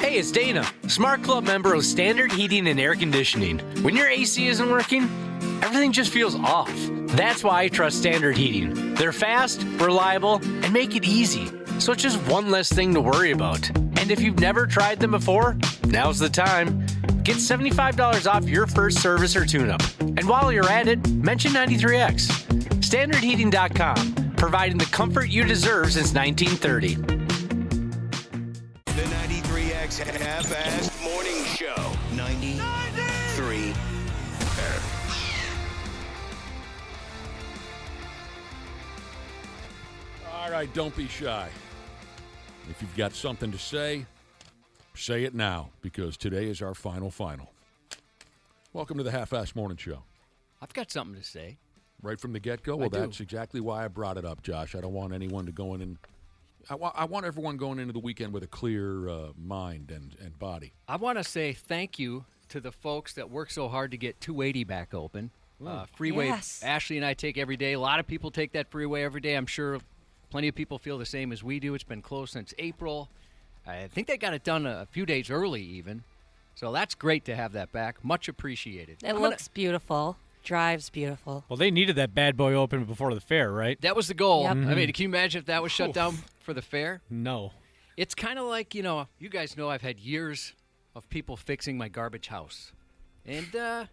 Hey, it's Dana, Smart Club member of Standard Heating and Air Conditioning. When your AC isn't working, everything just feels off. That's why I trust Standard Heating. They're fast, reliable, and make it easy, so it's just one less thing to worry about. And if you've never tried them before, now's the time. Get $75 off your first service or tune-up. And while you're at it, mention 93X. StandardHeating.com, providing the comfort you deserve since 1930. The 93X Half-Assed Morning Show. 93. All right, don't be shy. If you've got something to say it now, because today is our final. Welcome to the Half-Assed Morning Show. I've got something to say. Right from the get-go? Well, that's exactly why I brought it up, Josh. I don't want anyone to go in and I want everyone going into the weekend with a clear mind and body. I want to say thank you to the folks that work so hard to get 280 back open. Freeway, yes. Ashley and I take every day. A lot of people take that freeway every day. I'm sure plenty of people feel the same as we do. It's been closed since April. I think they got it done a few days early even. So that's great to have that back. Much appreciated. It looks beautiful. Drives beautiful. Well, they needed that bad boy open before the fair, right? That was the goal. Yep. I mean, can you imagine if that was shut down for the fair? No. It's kind of like, you guys know I've had years of people fixing my garbage house. And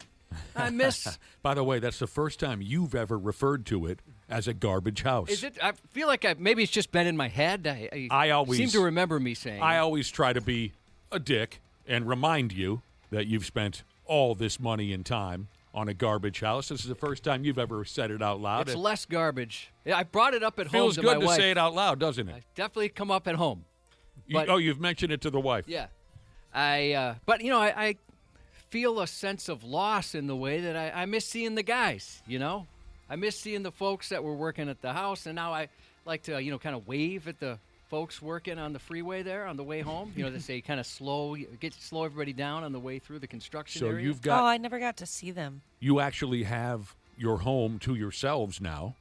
I miss... By the way, that's the first time you've ever referred to it as a garbage house. Is it? I feel like maybe it's just been in my head. I always seem to remember me saying I always try to be a dick and remind you that you've spent all this money and time on a garbage house. This is the first time you've ever said it out loud. It's less garbage. Yeah, I brought it up at home Feels to good my to wife. say it out loud, doesn't it? I definitely come up at home. But, you've mentioned it to the wife. Yeah. I feel a sense of loss in the way that I miss seeing the guys, I miss seeing the folks that were working at the house, and now I like to, kind of wave at the folks working on the freeway there on the way home. They say kind of slow everybody down on the way through the construction area. So you've got... Oh, I never got to see them. You actually have your home to yourselves now.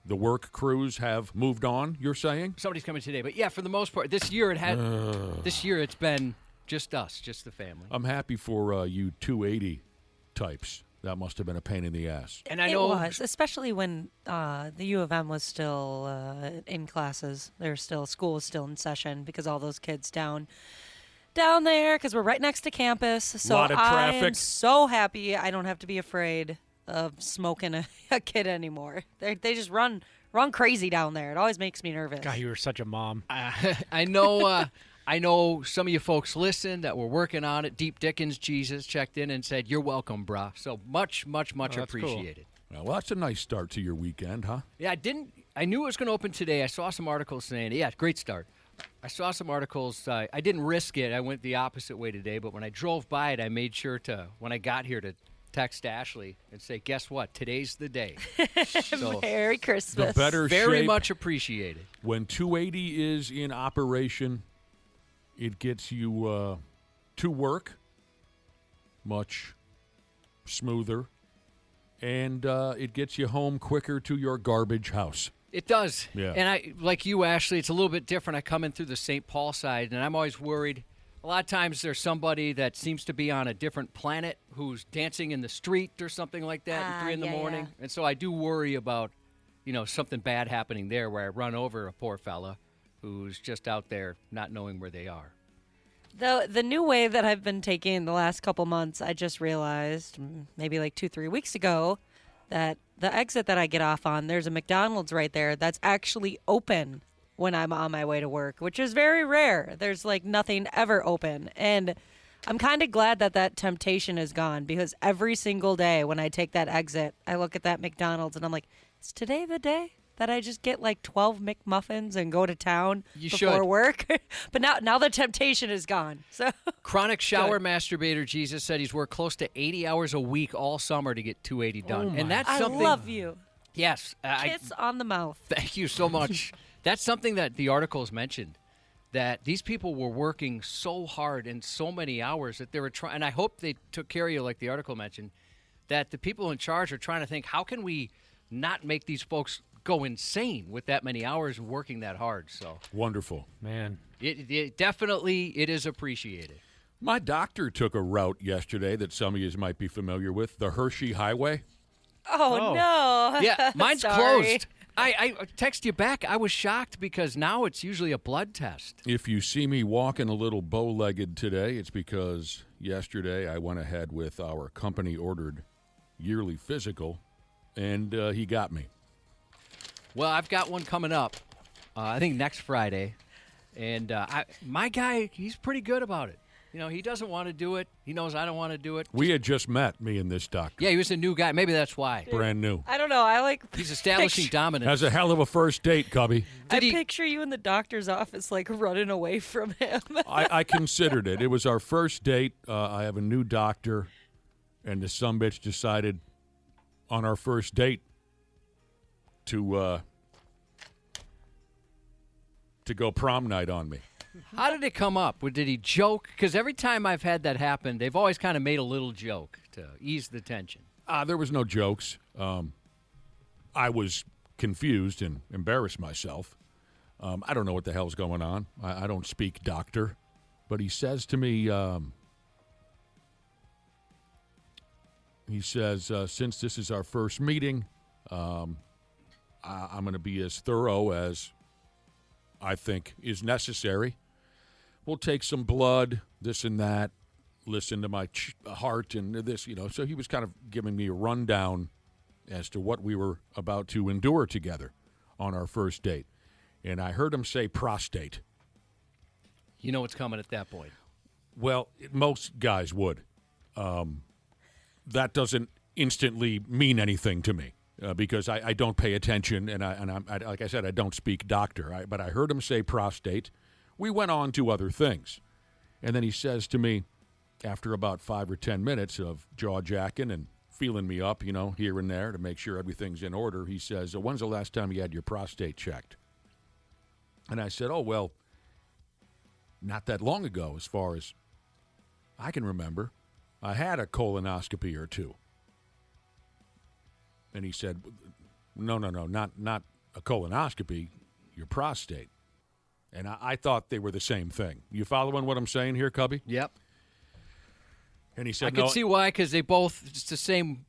The work crews have moved on, you're saying? Somebody's coming today, but yeah, for the most part, this year it's been just us, just the family. I'm happy for you 280 types. That must have been a pain in the ass. And I know it was, especially when the U of M was still in classes. School was still in session because all those kids down there, because we're right next to campus. So lot of traffic. I am so happy I don't have to be afraid of smoking a kid anymore. They just run crazy down there. It always makes me nervous. God, you were such a mom. I know. I know some of you folks listened that were working on it. Deep Dickens Jesus checked in and said, "You're welcome, brah." So much appreciated. Cool. Well, that's a nice start to your weekend, huh? Yeah, I knew it was going to open today. I saw some articles saying, yeah, great start. I saw some articles. I didn't risk it. I went the opposite way today. But when I drove by it, I made sure when I got here, to text Ashley and say, guess what? Today's the day. So, Merry Christmas. The better very shape, much appreciated. When 280 is in operation, it gets you to work much smoother, and it gets you home quicker to your garbage house. It does. Yeah. And I, like you, Ashley, it's a little bit different. I come in through the St. Paul side, and I'm always worried. A lot of times there's somebody that seems to be on a different planet who's dancing in the street or something like that at 3 in the morning. Yeah. And so I do worry about, something bad happening there where I run over a poor fella who's just out there not knowing where they are. The new way that I've been taking the last couple months, I just realized maybe like 2-3 weeks ago that the exit that I get off on, there's a McDonald's right there that's actually open when I'm on my way to work, which is very rare. There's like nothing ever open. And I'm kind of glad that temptation is gone, because every single day when I take that exit, I look at that McDonald's and I'm like, is today the day that I just get like 12 McMuffins and go to town before work? But now the temptation is gone. So Chronic shower masturbator Jesus said he's worked close to 80 hours a week all summer to get 280 done. And that's something. I love you. Yes. Kiss on the mouth. Thank you so much. That's something that the articles mentioned, that these people were working so hard and so many hours that they were trying, and I hope they took care of you like the article mentioned, that the people in charge are trying to think, how can we not make these folks go insane with that many hours working that hard. So Wonderful. Man. it definitely it is appreciated. My doctor took a route yesterday that some of you might be familiar with, the Hershey Highway. Oh, no. Yeah, mine's Sorry. closed. I text you back. I was shocked because now it's usually a blood test. If you see me walking a little bow-legged today, it's because yesterday I went ahead with our company-ordered yearly physical, and he got me. Well, I've got one coming up, I think next Friday. And my guy, he's pretty good about it. You know, he doesn't want to do it. He knows I don't want to do it. We had just met, me and this doctor. Yeah, he was a new guy. Maybe that's why. Brand new. I don't know. I like. He's establishing dominance. Has a hell of a first date, Cubby. I Did he- picture you in the doctor's office, like running away from him. I considered it. It was our first date. I have a new doctor, and the sumbitch decided on our first date to go prom night on me. How did it come up? Did he joke? Because every time I've had that happen, they've always kind of made a little joke to ease the tension. There was no jokes. I was confused and embarrassed myself. I don't know what the hell's going on. I don't speak doctor. But he says to me, since this is our first meeting, I'm going to be as thorough as I think is necessary. We'll take some blood, this and that, listen to my heart and this, So he was kind of giving me a rundown as to what we were about to endure together on our first date. And I heard him say prostate. You know what's coming at that point. Well, most guys would. That doesn't instantly mean anything to me because I don't pay attention, and I'm like I said, I don't speak doctor. But I heard him say prostate. We went on to other things, and then he says to me, after about 5 or 10 minutes of jaw jacking and feeling me up, here and there to make sure everything's in order, he says, "When's the last time you had your prostate checked?" And I said, "Oh, well, not that long ago, as far as I can remember. I had a colonoscopy or two." And he said, no, not a colonoscopy, your prostate. And I thought they were the same thing. You following what I'm saying here, Cubby? Yep. And he said, I can see why, because it's the same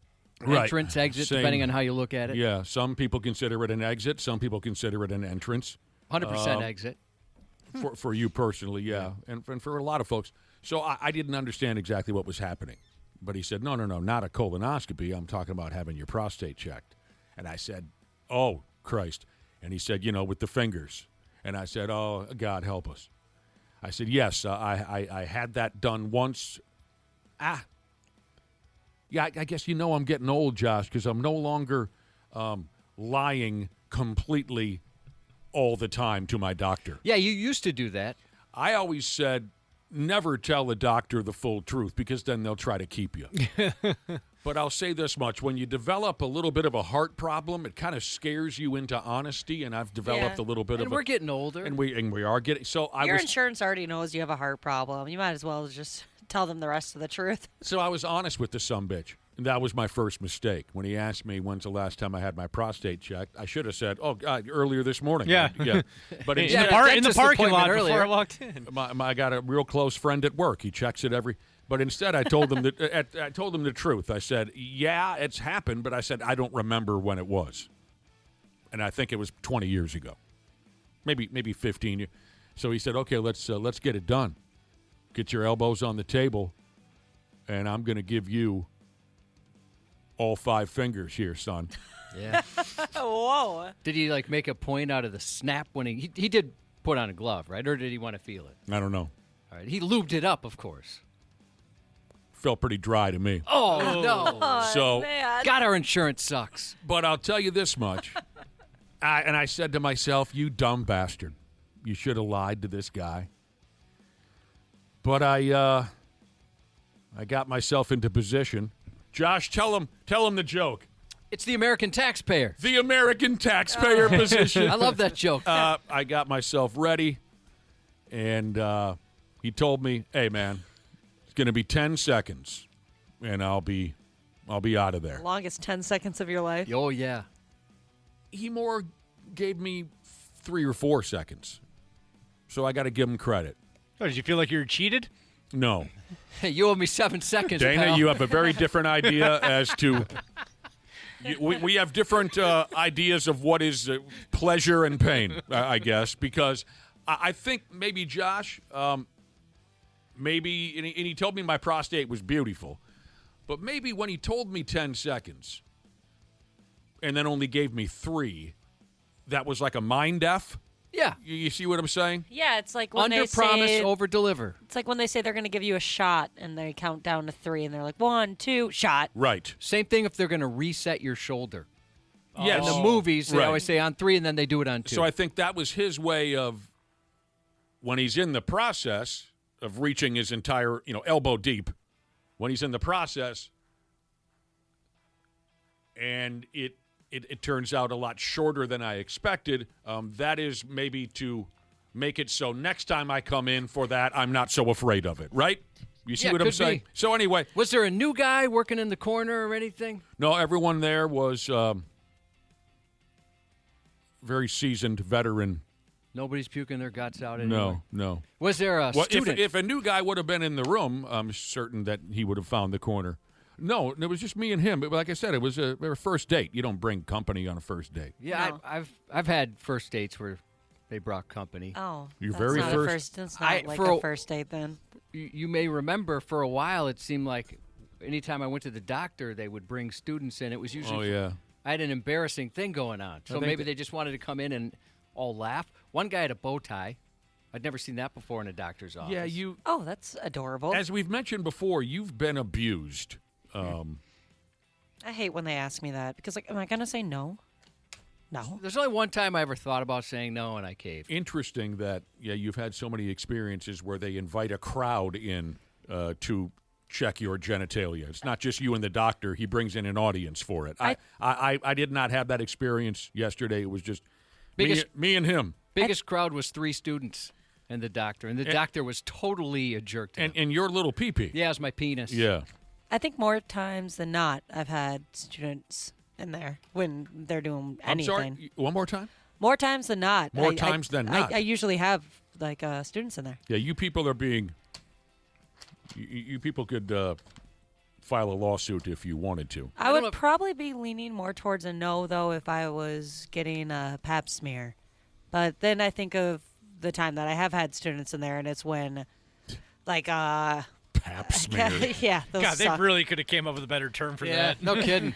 Right. entrance, exit, Same. depending on how you look at it. Yeah, some people consider it an exit. Some people consider it an entrance. 100% exit. For you personally, yeah. And for a lot of folks. So I didn't understand exactly what was happening. But he said, no, not a colonoscopy. I'm talking about having your prostate checked. And I said, oh, Christ. And he said, with the fingers. And I said, oh, God help us. I said, yes, I had that done once. Yeah, I guess I'm getting old, Josh, because I'm no longer lying completely all the time to my doctor. Yeah, you used to do that. I always said, never tell the doctor the full truth because then they'll try to keep you. But I'll say this much. When you develop a little bit of a heart problem, it kind of scares you into honesty, and I've developed a little bit And of we're getting older. And we are getting... So Your insurance already knows you have a heart problem. You might as well just tell them the rest of the truth. So I was honest with the sumbitch. And that was my first mistake. When he asked me when's the last time I had my prostate checked, I should have said, oh, God, earlier this morning. Yeah. But In instead, the dentist parking lot appointment earlier. before I walked in. I got a real close friend at work. He checks it every. But instead, I told him I told him the truth. I said, yeah, it's happened, but I said I don't remember when it was, and I think it was 20 years ago, maybe 15 years. So he said, okay, let's get it done. Get your elbows on the table, and I'm going to give you all 5 fingers here, son. Yeah. Whoa. Did he make a point out of the snap when he did put on a glove, right? Or did he want to feel it? I don't know. All right. He lubed it up, of course. Felt pretty dry to me. Oh, no. So, Man. God, our insurance sucks. but I'll tell you this much. And I said to myself, you dumb bastard. You should have lied to this guy. But I got myself into position. Josh, tell him the joke. It's the American taxpayer. The American taxpayer position. I love that joke. I got myself ready, and he told me, hey, man, it's going to be 10 seconds, and I'll be out of there. Longest 10 seconds of your life. Oh, yeah. he more gave me 3 or 4 seconds. So I got to give him credit. Oh, did you feel like you were cheated? No. Hey, you owe me 7 seconds, Dana, pal. you have a very different idea as to. We have different ideas of what is pleasure and pain, I guess, because I think maybe Josh, maybe, and he told me my prostate was beautiful, but maybe when he told me 10 seconds and then only gave me 3, that was like a mind F. Yeah. You see what I'm saying? Yeah, it's like when Under they promise, say over deliver. it's like when they say they're going to give you a shot and they count down to 3 and they're like 1, 2, shot. Right. Same thing if they're going to reset your shoulder. Yes. In the movies, they Right. always say on 3 and then they do it on 2. So I think that was his way of, when he's in the process of reaching his entire, elbow deep, when he's in the process, and it turns out a lot shorter than I expected, that is maybe to make it so next time I come in for that, I'm not so afraid of it, right? You see Yeah, what I'm could saying? be. So anyway, Was there a new guy working in the corner or anything? no, everyone there was very seasoned veteran. Nobody's puking their guts out anymore. No. Was there a Well, student? if a new guy would have been in the room, I'm certain that he would have found the corner. No, it was just me and him. But like I said, it was a first date. You don't bring company on a first date. yeah, No. I've had first dates where they brought company. Oh, Your that's very not first- That's not I- like for a a- first date then. You may remember for a while it seemed like anytime I went to the doctor, they would bring students in. It was usually I had an embarrassing thing going on. So think maybe that- they just wanted to come in and all laugh. One guy had a bow tie. I'd never seen that before in a doctor's office. Yeah, you. Oh, that's adorable. As we've mentioned before, you've been abused. I hate when they ask me that because, like, am I going to say no? No. There's only one time I ever thought about saying no, and I caved. Interesting that you've had so many experiences where they invite a crowd in to check your genitalia. It's not just you and the doctor. He brings in an audience for it. I did not have that experience yesterday. It was just me and him. Biggest crowd was 3 students and the doctor, and the doctor was totally a jerk to them. And your little pee-pee. Yeah, it was my penis. Yeah. I think more times than not, I've had students in there when they're doing I'm anything. sorry. One more time? More times than not. More times than not. I usually have like students in there. Yeah, you people are being. You people could file a lawsuit if you wanted to. I don't would know if- probably be leaning more towards a no though if I was getting a pap smear, but then I think of the time that I have had students in there, and it's when, like, Pap smear. yeah, those God, they suck. really could have came up with a better term for Yeah, that. no kidding.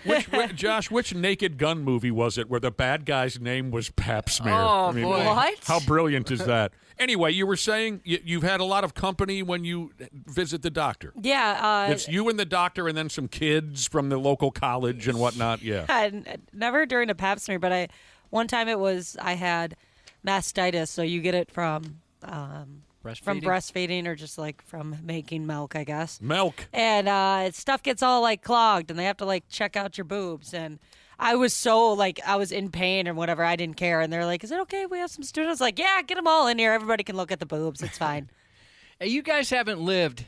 Josh, which Naked Gun movie was it where the bad guy's name was Pap Smear? Oh, boy. What? How brilliant is that? Anyway, you were saying you've had a lot of company when you visit the doctor. Yeah, It's you and the doctor and then some kids from the local college and whatnot. Yeah. never during a pap smear, but one time I had mastitis, so you get it from breastfeeding or just like from making milk, I guess. Milk. And stuff gets all like clogged, and they have to like check out your boobs. And I was so like I was in pain or whatever. I didn't care, and they're like, "Is it okay if we have some students?" Like, yeah, get them all in here. Everybody can look at the boobs. It's fine. Hey, you guys haven't lived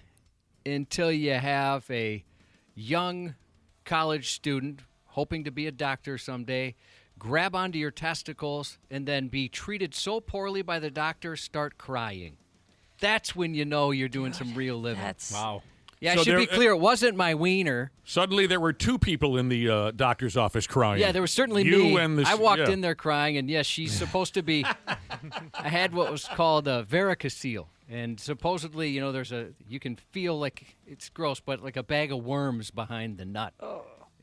until you have a young college student hoping to be a doctor someday grab onto your testicles and then be treated so poorly by the doctor, start crying. That's when you know you're doing some real living. That's Wow. Yeah, So I should be there- clear. It wasn't my wiener. Suddenly there were 2 people in the doctor's office crying. Yeah, there was certainly you me. And the, I walked yeah. in there crying, and yes, she's supposed to be. I had what was called a varicocele, and supposedly, you can feel like it's gross, but like a bag of worms behind the nut.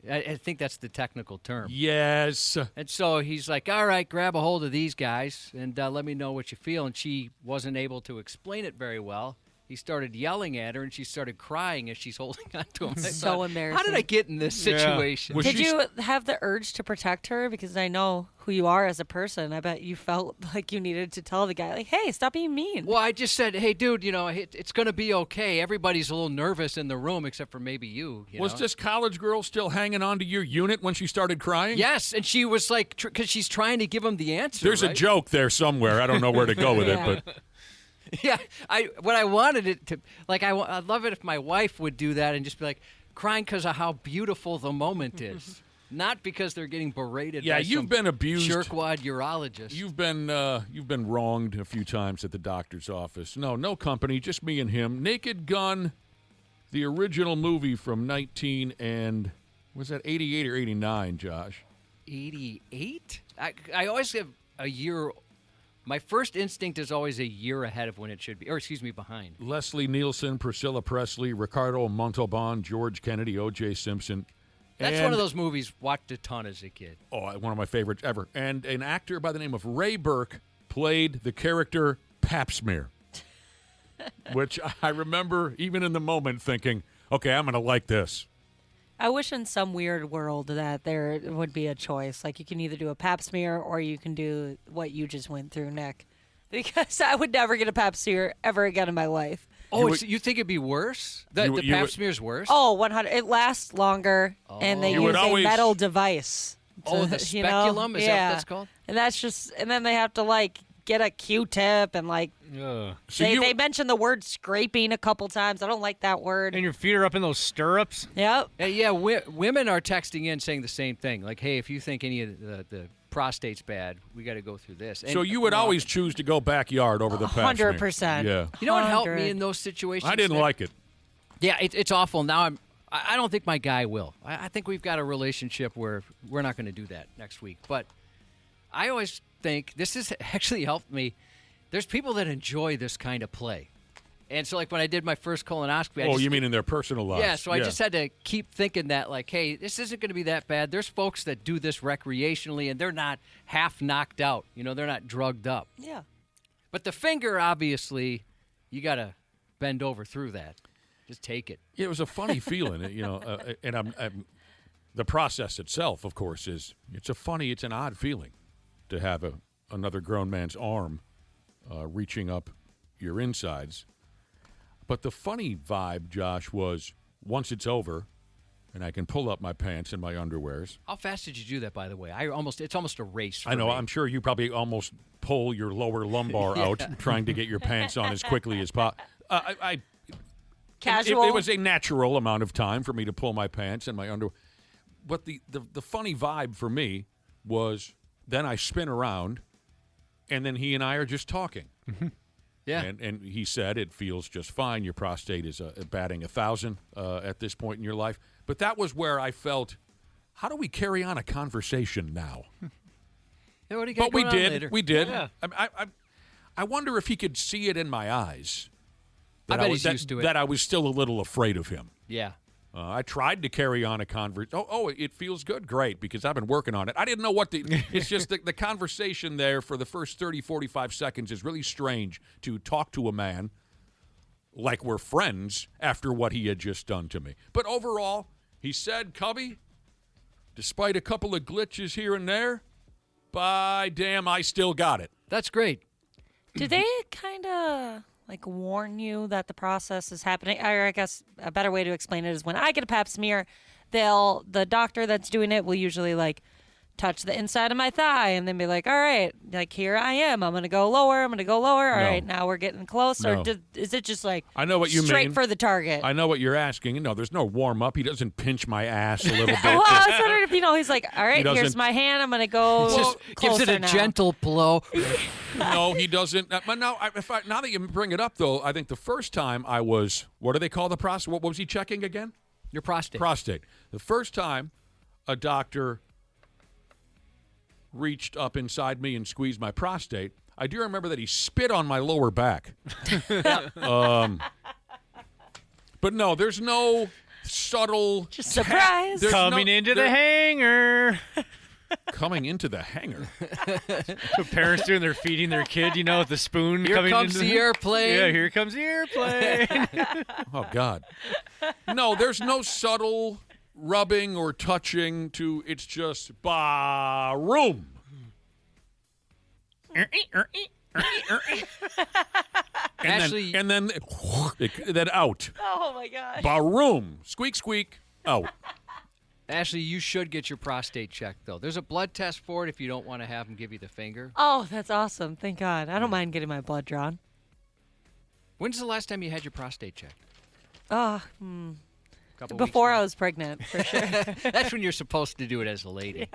I think that's the technical term. Yes. And so he's like, all right, grab a hold of these guys and let me know what you feel. And she wasn't able to explain it very well. He started yelling at her, and she started crying as she's holding on to him. I So thought, embarrassing. How did I get in this Yeah. situation? Was Did she- you have the urge to protect her? Because I know who you are as a person. I bet you felt like you needed to tell the guy, like, hey, stop being mean. Well, I just said, hey, dude, it's going to be okay. Everybody's a little nervous in the room except for maybe you. Was know? this college girl still hanging on to your unit when she started crying? Yes, and she was like, because she's trying to give him the answer. There's a right? joke there somewhere. I don't know where to go with Yeah. it, but Yeah, what I wanted it to, like, I'd love it if my wife would do that and just be like, crying because of how beautiful the moment is. Not because they're getting berated. Yeah, by you've some been abused. jerkwad urologist. You've been wronged a few times at the doctor's office. No company, just me and him. Naked Gun, the original movie from 88 or 89, Josh? 88? I always have a year. My first instinct is always a year ahead of when it should be, or excuse me, behind. Leslie Nielsen, Priscilla Presley, Ricardo Montalban, George Kennedy, O.J. Simpson. That's And- one of those movies watched a ton as a kid. Oh, one of my favorites ever. And an actor by the name of Ray Burke played the character Pap Smear, which I remember even in the moment thinking, okay, I'm going to like this. I wish in some weird world that there would be a choice. Like you can either do a pap smear or you can do what you just went through, Nick. Because I would never get a pap smear ever again in my life. Oh, would- you think it'd be worse? The you pap would- smear's worse? Oh, 100. It lasts longer, and they You use would a always- metal device. Oh, the you know? speculum? Is that what Yeah. that's called? And that's just, and then they have to like get a Q-tip and like Ugh. So they mention the word scraping a couple times. I don't like that word. And your feet are up in those stirrups. Yep. Yeah, women are texting in saying the same thing. Like, hey, if you think any of the prostate's bad, we got to go through this. And, So you would always choose to go backyard over the Pap Smear. 100%. Yeah. You know what helped 100. me in those situations? I didn't Nick? like it. Yeah, it's awful. Now I don't think my guy will. I think we've got a relationship where we're not going to do that next week. But I always think this has actually helped me. There's people that enjoy this kind of play. And so, like, when I did my first colonoscopy, Oh, you mean in their personal lives? yeah, so I just had to keep thinking that, like, hey, this isn't going to be that bad. There's folks that do this recreationally, and they're not half knocked out. You know, they're not drugged up. Yeah. But the finger, obviously, you got to bend over through that. Just take it. It was a funny feeling, and I'm the process itself, of course, it's an odd feeling to have another grown man's arm reaching up your insides. But the funny vibe, Josh, was once it's over, and I can pull up my pants and my underwears. How fast did you do that, by the way? It's almost a race for I know. me. I'm sure you probably almost pull your lower lumbar out trying to get your pants on as quickly as possible. Casual. It was a natural amount of time for me to pull my pants and my underwear. But the funny vibe for me was then I spin around, and then he and I are just talking. Yeah. And he said it feels just fine. Your prostate is batting 1,000 at this point in your life. But that was where I felt, how do we carry on a conversation now? Yeah, what do you got But we going on did. later? We did. Yeah. I wonder if he could see it in my eyes. I bet was, he's used to it. That I was still a little afraid of him. Yeah. I tried to carry on a conversation. Oh, it feels good. Great, because I've been working on it. I didn't know what it's just the conversation there for the first 30, 45 seconds is really strange to talk to a man like we're friends after what he had just done to me. But overall, he said, Cubby, despite a couple of glitches here and there, by damn, I still got it. That's great. Do they kind of like warn you that the process is happening? Or I guess a better way to explain it is when I get a pap smear, the doctor that's doing it will usually like touch the inside of my thigh and then be like, all right, like here I am. I'm going to go lower. I'm going to go lower. All No. right, now we're getting close. Or No. is it just like I know what you straight mean. for the target? I know what you're asking. No, there's no warm up. He doesn't pinch my ass a little bit. Well, I was wondering if, he's like, all right, here's doesn't- my hand. I'm going to go Just gives it closer a now. gentle blow. No, he doesn't. But now that you bring it up, though, I think the first time I was, what do they call the prostate? What was he checking again? Your prostate. Prostate. The first time a doctor reached up inside me and squeezed my prostate, I do remember that he spit on my lower back. But no, there's no subtle Just surprise. There's Coming no- into the there- hanger. coming into the hangar. Parents doing their feeding their kid, with the spoon Here coming comes into the airplane. Yeah, here comes the airplane. Oh, God. No, there's no subtle rubbing or touching to, it's just room. Actually- and then out. Oh, my gosh. Room. Squeak, squeak, out. Ashley, you should get your prostate checked, though. There's a blood test for it if you don't want to have them give you the finger. Oh, that's awesome. Thank God. I don't mind getting my blood drawn. When's the last time you had your prostate checked? couple Before weeks I was pregnant, for sure. back. That's when you're supposed to do it as a lady.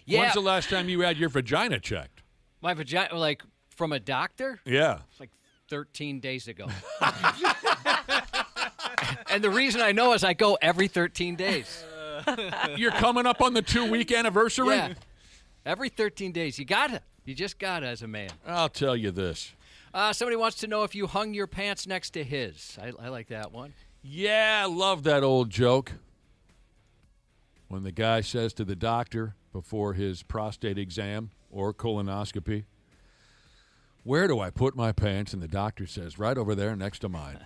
Yeah. When's the last time you had your vagina checked? My vagina, like from a doctor, Yeah. it's like 13 days ago. And the reason I know is I go every 13 days. You're coming up on the 2-week anniversary? Yeah. Every 13 days. You gotta. You just gotta as a man. I'll tell you this. Somebody wants to know if you hung your pants next to his. I like that one. Yeah, I love that old joke. When the guy says to the doctor before his prostate exam or colonoscopy, "Where do I put my pants?" And the doctor says, "Right over there next to mine."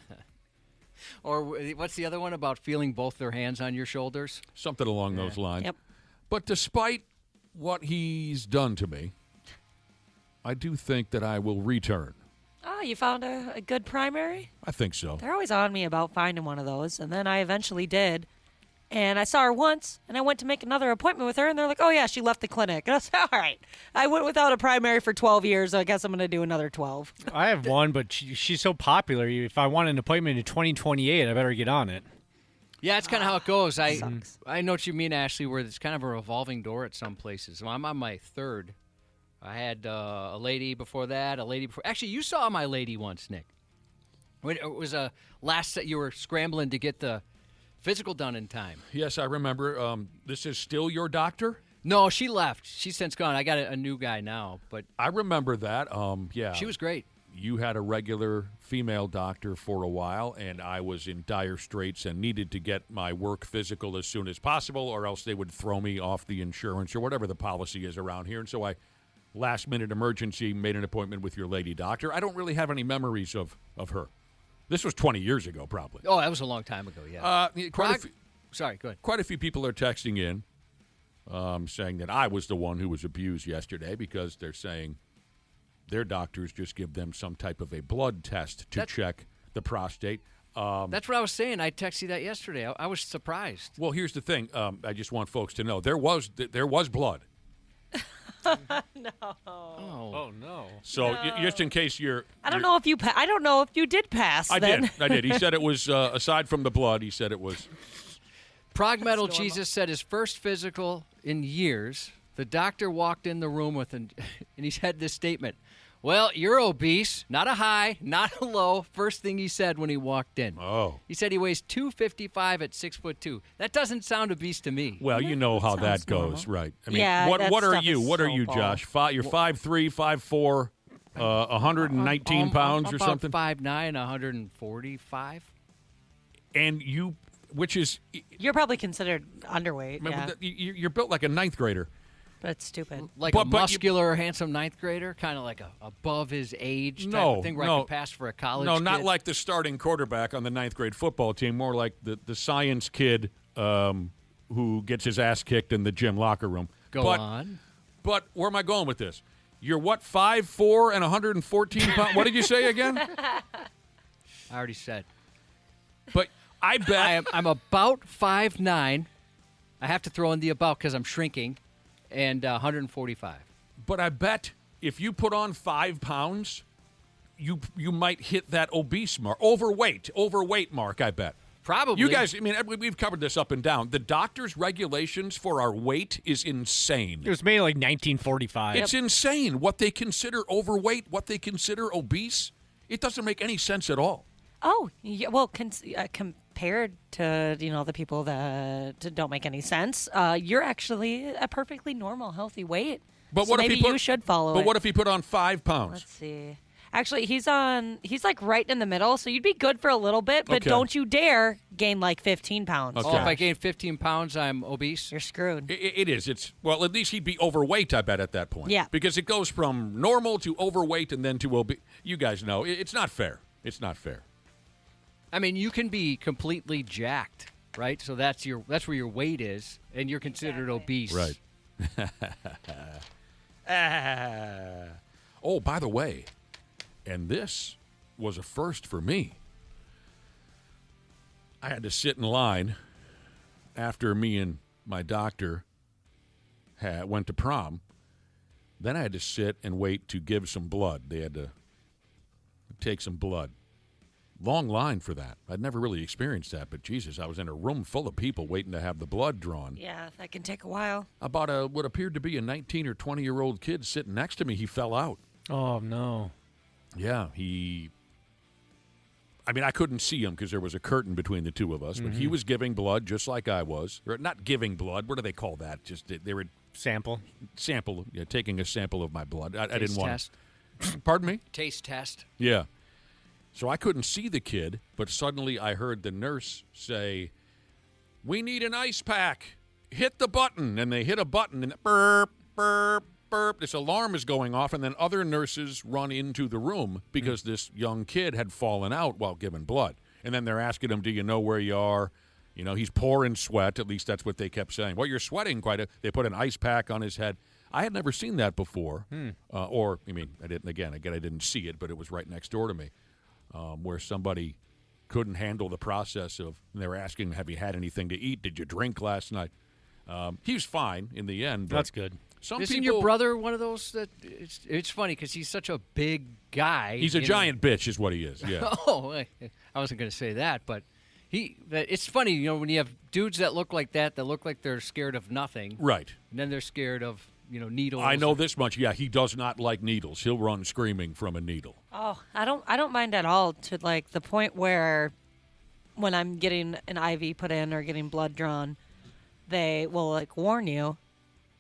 Or what's the other one about feeling both their hands on your shoulders? Something along those lines. Yep. But despite what he's done to me, I do think that I will return. Oh, you found a good primary? I think so. They're always on me about finding one of those, and then I eventually did. And I saw her once, and I went to make another appointment with her, and they're like, "Oh, yeah, she left the clinic." And I was like, "All right. I went without a primary for 12 years, so I guess I'm going to do another 12. I have one, but she's so popular. If I want an appointment in 2028, I better get on it. Yeah, it's kind of how it goes. Sucks. I know what you mean, Ashley, where it's kind of a revolving door at some places. Well, I'm on my third. I had a lady before that, a lady before. Actually, you saw my lady once, Nick. When it was a last set. You were scrambling to get the physical done in time. Yes, I remember. This is still your doctor? No, she left. She's since gone. I got a new guy now, but I remember that. Yeah. she was great. You had a regular female doctor for a while, and I was in dire straits and needed to get my work physical as soon as possible, or else they would throw me off the insurance or whatever the policy is around here. And so I, last-minute emergency, made an appointment with your lady doctor. I don't really have any memories of her. This was 20 years ago, probably. Oh, that was a long time ago. Yeah. Sorry, go ahead. Quite a few people are texting in saying that I was the one who was abused yesterday because they're saying their doctors just give them some type of a blood test to check the prostate. That's what I was saying. I texted you that yesterday. I was surprised. Well, here's the thing. I just want folks to know there was blood. Oh, no. So just in case I don't know if you. I don't know if you did pass. I then. did. He said it was aside from the blood. He said it was. Prog Metal Jesus said his first physical in years. The doctor walked in the room with and he had this statement. "Well, you're obese. Not a high, not a low." First thing he said when he walked in. Oh. He said he weighs 255 at 6'2". That doesn't sound obese to me. Well, you know how that sounds goes, right? I mean, Yeah, what that are stuff you? is What are so you, false. Josh? You're 5'3", 5'4", 119 pounds or about something? 5'9", 145. And you, which is, You're probably considered underweight. Yeah, you're built like a ninth grader. but it's stupid. Like But a you- muscular, handsome ninth grader, kind of like a above his age type No, of thing where I no. could pass for a college No, not kid. like the starting quarterback on the ninth grade football team. More like the science kid who gets his ass kicked in the gym locker room. Go on. But where am I going with this? You're what, 5'4" and 114 pounds? What did you say again? I already said. But I bet. I'm about 5'9". I have to throw in the about because I'm shrinking, and 145. But I bet if you put on 5 pounds, you might hit that obese mark. Overweight mark, I bet. Probably. You guys, I mean, we've covered this up and down. The doctor's regulations for our weight is insane. It was made in like 1945. It's insane what they consider overweight, what they consider obese. It doesn't make any sense at all. Oh, yeah, well, compared to the people that don't make any sense, you're actually a perfectly normal, healthy weight. But So what maybe if he put, you should follow But it. what if he put on 5 pounds? Let's see. Actually, he's like right in the middle, so you'd be good for a little bit, but Okay. don't you dare gain like 15 pounds. Okay. Oh, if I gain 15 pounds, I'm obese. You're screwed. It is. It's well, at least he'd be overweight, I bet, at that point. Yeah. Because it goes from normal to overweight and then to obese. You guys know it's not fair. It's not fair. I mean, you can be completely jacked, right? So that's where your weight is, and you're considered obese. Right. Oh, by the way, and this was a first for me. I had to sit in line after me and my doctor went to prom. Then I had to sit and wait to give some blood. They had to take some blood. long line for that. I'd never really experienced that, but Jesus, I was in a room full of people waiting to have the blood drawn. Yeah, that can take a while. About what appeared to be a 19 or 20-year-old kid sitting next to me, he fell out. Oh, no. Yeah, I couldn't see him because there was a curtain between the two of us, but he was giving blood just like I was. Or not giving blood. What do they call that? Just they were Sample. taking a sample of my blood. I didn't Taste want test. Pardon me? Taste test. Yeah. So I couldn't see the kid, but suddenly I heard the nurse say, "We need an ice pack. Hit the button." And they hit a button, and burp, burp, burp. This alarm is going off, and then other nurses run into the room because this young kid had fallen out while giving blood. And then they're asking him, "Do you know where you are?" You know, he's pouring sweat. At least that's what they kept saying. Well, you're sweating quite a. They put an ice pack on his head. I had never seen that before. I didn't. Again, I didn't see it, but it was right next door to me, where somebody couldn't handle the process of. And they were asking, "Have you had anything to eat? Did you drink last night?" He was fine in the end. But That's good. Some Isn't people, your brother one of those that it's funny because he's such a big guy. He's a you know? giant bitch, is what he is. Yeah. Oh, I wasn't going to say that, but it's funny, you know, when you have dudes that look like that look like they're scared of nothing, Right. and then they're scared of, you know, needles. I know this much. Yeah, he does not like needles. He'll run screaming from a needle. Oh, I don't mind at all to like the point where when I'm getting an IV put in or getting blood drawn, they will like warn you.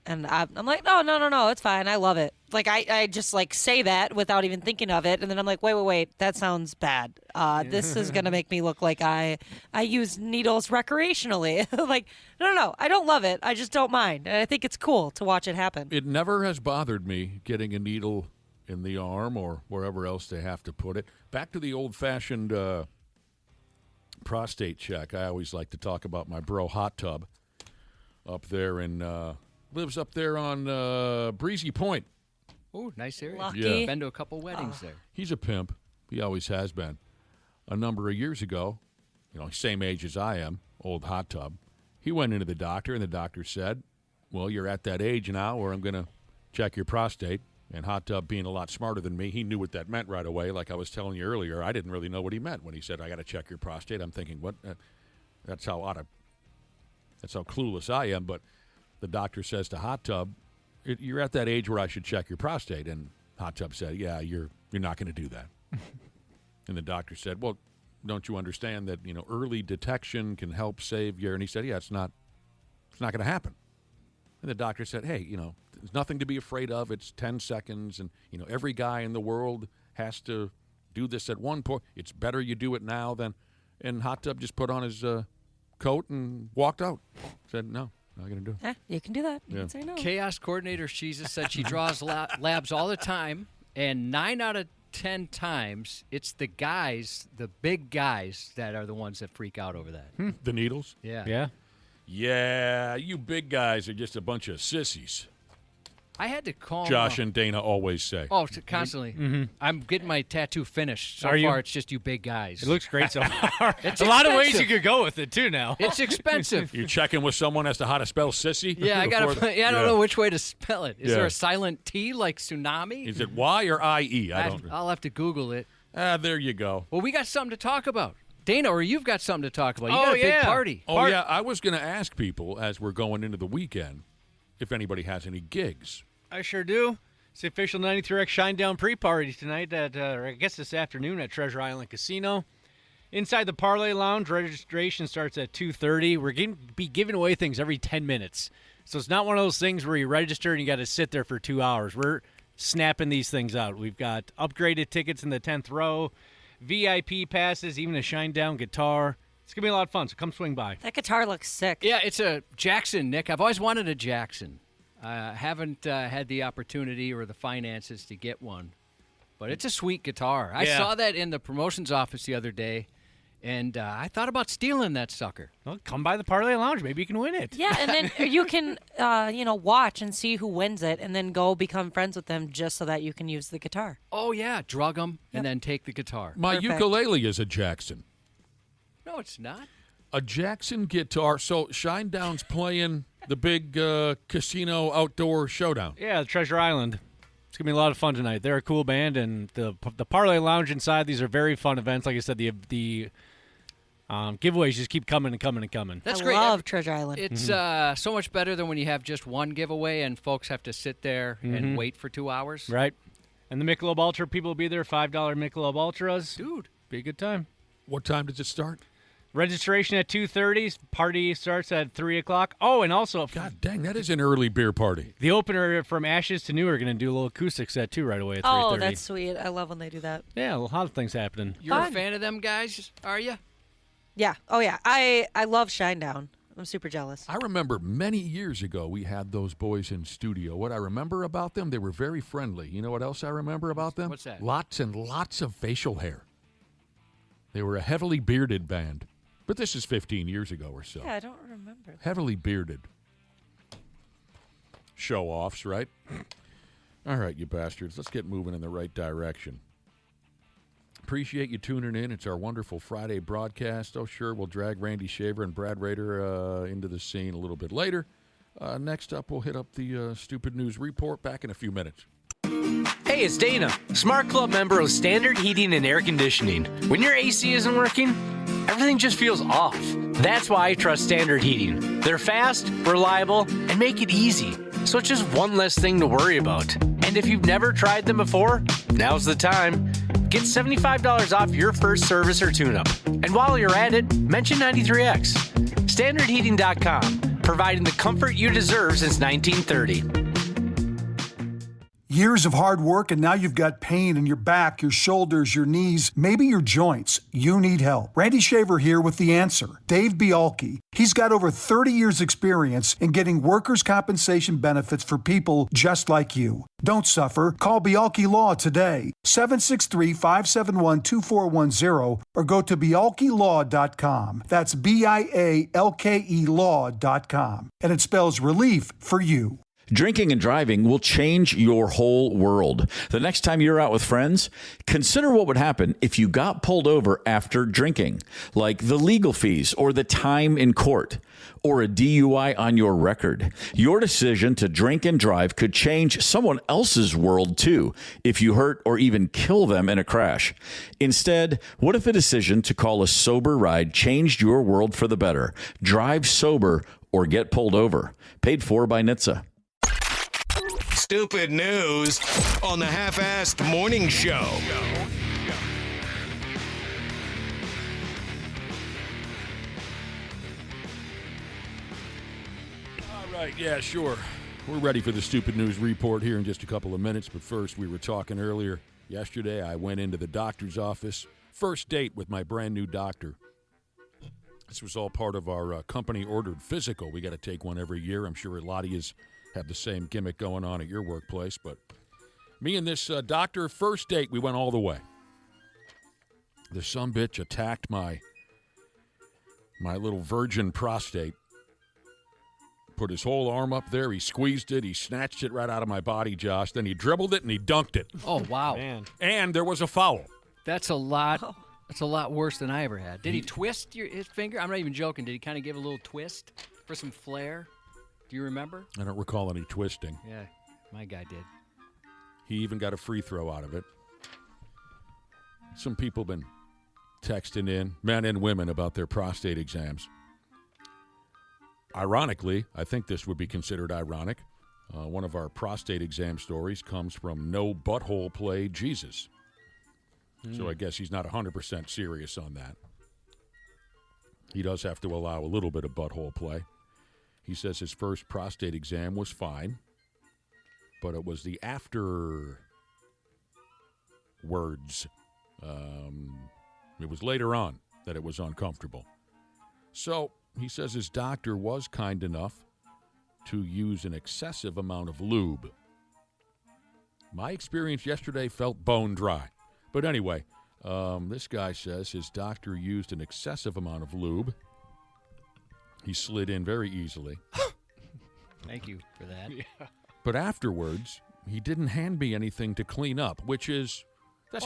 And I'm like, no, it's fine. I love it. Like, I just, like, say that without even thinking of it. And then I'm like, wait, that sounds bad. This is going to make me look like I use needles recreationally. Like, no, I don't love it. I just don't mind. And I think it's cool to watch it happen. It never has bothered me getting a needle in the arm or wherever else they have to put it. Back to the old-fashioned prostate check. I always like to talk about my bro Hot Tub up there in lives up there on Breezy Point. Oh, nice area. Lucky. Yeah. Been to a couple weddings there. He's a pimp. He always has been. A number of years ago, same age as I am, old Hot Tub, he went into the doctor, and the doctor said, "Well, you're at that age now where I'm going to check your prostate." And Hot Tub, being a lot smarter than me, he knew what that meant right away. Like I was telling you earlier, I didn't really know what he meant when he said, "I got to check your prostate." I'm thinking, what? That's how clueless I am. But the doctor says to Hot Tub, "You're at that age where I should check your prostate." And Hot Tub said, "Yeah, you're not going to do that." And the doctor said, "Well, don't you understand that early detection can help save your?" And he said, "Yeah, it's not going to happen." And the doctor said, "Hey, there's nothing to be afraid of. It's 10 seconds, and every guy in the world has to do this at one point. It's better you do it now than." And Hot Tub just put on his coat and walked out. Said, "No. Not going to do it." You can do that. You Yeah. can say no. Chaos coordinator Shiza said she draws labs all the time, and 9 out of 10 times it's the guys, the big guys, that are the ones that freak out over that. The needles? Yeah. Yeah. Yeah, you big guys are just a bunch of sissies. I had to call Josh and Dana always say. Oh, constantly. I'm getting my tattoo finished. So Are you? far, it's just you big guys. It looks great so far. It's a lot of ways you expensive. could go with it, too, now. It's expensive. You're checking with someone as to how to spell sissy? Yeah, I before gotta. I don't know which way to spell it. Is Yeah. there a silent T like tsunami? Is it Y or I-E? I don't know. I'll have to Google it. There you go. Well, we got something to talk about, Dana, or you've got something to talk about. You Oh, got a big yeah. party. Oh, yeah, I was going to ask people as we're going into the weekend if anybody has any gigs. I sure do. It's the official 93X Shinedown pre-party tonight or I guess this afternoon at Treasure Island Casino. Inside the Parlay Lounge, registration starts at 2:30. We're going to be giving away things every 10 minutes. So it's not one of those things where you register and you got to sit there for 2 hours. We're snapping these things out. We've got upgraded tickets in the 10th row, VIP passes, even a Shinedown guitar. It's going to be a lot of fun, so come swing by. That guitar looks sick. Yeah, it's a Jackson, Nick. I've always wanted a Jackson. Haven't had the opportunity or the finances to get one, but it's a sweet guitar. I Yeah. saw that in the promotions office the other day, and I thought about stealing that sucker. Well, come by the Parlay Lounge. Maybe you can win it. Yeah, and then you can, watch and see who wins it, and then go become friends with them just so that you can use the guitar. Oh, yeah, drug them and then take the guitar. My Perfect. ukulele is a Jackson. No, it's not. A Jackson guitar. So Shinedown's playing the big casino outdoor showdown. Yeah, Treasure Island. It's going to be a lot of fun tonight. They're a cool band, and the Parlay Lounge inside, these are very fun events. Like I said, the giveaways just keep coming and coming and coming. That's I great. love Treasure Island. It's so much better than when you have just one giveaway and folks have to sit there and wait for 2 hours. Right. And the Michelob Ultra people will be there, $5 Michelob Ultras. Dude. Be a good time. What time does it start? Registration at 2:30. Party starts at 3 o'clock. Oh, and also, God dang, that is an early beer party. the opener from Ashes to New are going to do a little acoustic set, too, right away at 3:30. Oh, that's sweet. I love when they do that. Yeah, a lot of things happening. You're a Fun. fan of them guys, are you? Yeah. Oh, yeah. I love Shinedown. I'm super jealous. I remember many years ago we had those boys in studio. What I remember about them, they were very friendly. You know what else I remember about them? What's that? Lots and lots of facial hair. They were a heavily bearded band. But this is 15 years ago or so. Yeah, I don't remember. Heavily bearded. Show-offs, right? All right, you bastards. Let's get moving in the right direction. Appreciate you tuning in. It's our wonderful Friday broadcast. Oh, sure, we'll drag Randy Shaver and Brad Rader into the scene a little bit later. Next up, we'll hit up the Stupid News Report back in a few minutes. Hey, it's Dana, Smart Club member of Standard Heating and Air Conditioning. When your AC isn't working, everything just feels off. That's why I trust Standard Heating. They're fast, reliable, and make it easy. So it's just one less thing to worry about. And if you've never tried them before, now's the time. Get $75 off your first service or tune-up. And while you're at it, mention 93X. StandardHeating.com, providing the comfort you deserve since 1930. Years of hard work, and now you've got pain in your back, your shoulders, your knees, maybe your joints. You need help. Randy Shaver here with the answer. Dave Bialke. He's got over 30 years experience in getting workers' compensation benefits for people just like you. Don't suffer. Call Bialke Law today. 763-571-2410 or go to bialkelaw.com. That's BIALKE law.com. And it spells relief for you. Drinking and driving will change your whole world. The next time you're out with friends, consider what would happen if you got pulled over after drinking, like the legal fees or the time in court or a DUI on your record. Your decision to drink and drive could change someone else's world too if you hurt or even kill them in a crash. Instead, what if a decision to call a sober ride changed your world for the better? Drive sober or get pulled over. Paid for by NHTSA. Stupid news on the Half-Assed Morning Show. All right, yeah, sure. We're ready for the Stupid News Report here in just a couple of minutes. But first, we were talking earlier. Yesterday, I went into the doctor's office. First date with my brand new doctor. This was all part of our company-ordered physical. We got to take one every year. I'm sure a lot of you have the same gimmick going on at your workplace. But me and this doctor, first date, we went all the way. The sumbitch attacked my little virgin prostate. Put his whole arm up there. He squeezed it. He snatched it right out of my body, Josh. Then he dribbled it and he dunked it. Oh, wow. Man. And there was a foul. That's a lot. That's a lot worse than I ever had. Did he twist his finger? I'm not even joking. Did he kind of give a little twist for some flair? Do you remember? I don't recall any twisting. Yeah, my guy did. He even got a free throw out of it. Some people been texting in, men and women, about their prostate exams. Ironically, I think this would be considered ironic. One of our prostate exam stories comes from No Butthole Play Jesus. So I guess he's not 100% serious on that. He does have to allow a little bit of butthole play. He says his first prostate exam was fine, but it was the after words. It was later on that it was uncomfortable. So he says his doctor was kind enough to use an excessive amount of lube. My experience yesterday felt bone dry. But anyway, this guy says his doctor used an excessive amount of lube. He slid in very easily. Thank you for that. Yeah. But afterwards, he didn't hand me anything to clean up, that's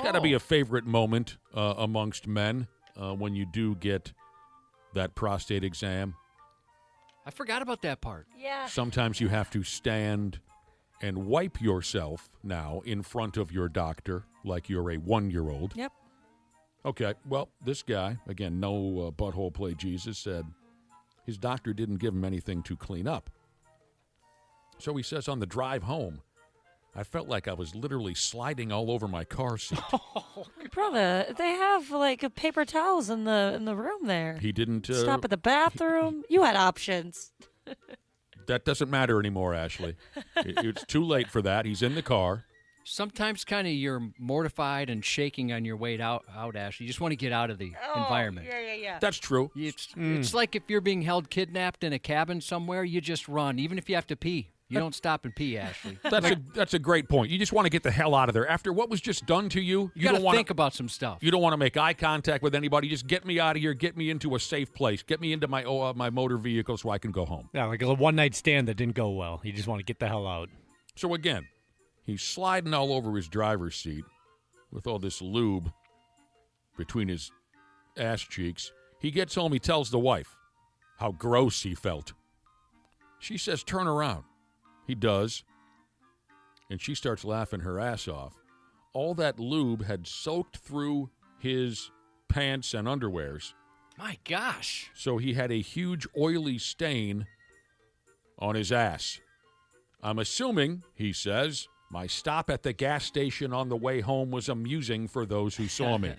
got to be a favorite moment amongst men when you do get that prostate exam. I forgot about that part. Yeah. Sometimes you have to stand and wipe yourself now in front of your doctor like you're a 1-year-old. Yep. Okay, well, this guy, again, no butthole play Jesus, said his doctor didn't give him anything to clean up. So he says on the drive home, I felt like I was literally sliding all over my car seat. Brother, they have like paper towels in the room there. He didn't Stop at the bathroom. You had options. That doesn't matter anymore, Ashley. It's too late for that. He's in the car. Sometimes kind of you're mortified and shaking on your way out, Ashley. You just want to get out of the environment. Yeah. That's true. It's like if you're being held kidnapped in a cabin somewhere, you just run. Even if you have to pee, you don't stop and pee, Ashley. That's a great point. You just want to get the hell out of there. After what was just done to you, You got don't to want think about some stuff. You don't want to make eye contact with anybody. Just get me out of here. Get me into a safe place. Get me into my my motor vehicle so I can go home. Yeah, like a one-night stand that didn't go well. You just want to get the hell out. So again, he's sliding all over his driver's seat with all this lube between his ass cheeks. He gets home. He tells the wife how gross he felt. She says, turn around. He does. And she starts laughing her ass off. All that lube had soaked through his pants and underwears. My gosh. So he had a huge oily stain on his ass. I'm assuming, he says, my stop at the gas station on the way home was amusing for those who saw me.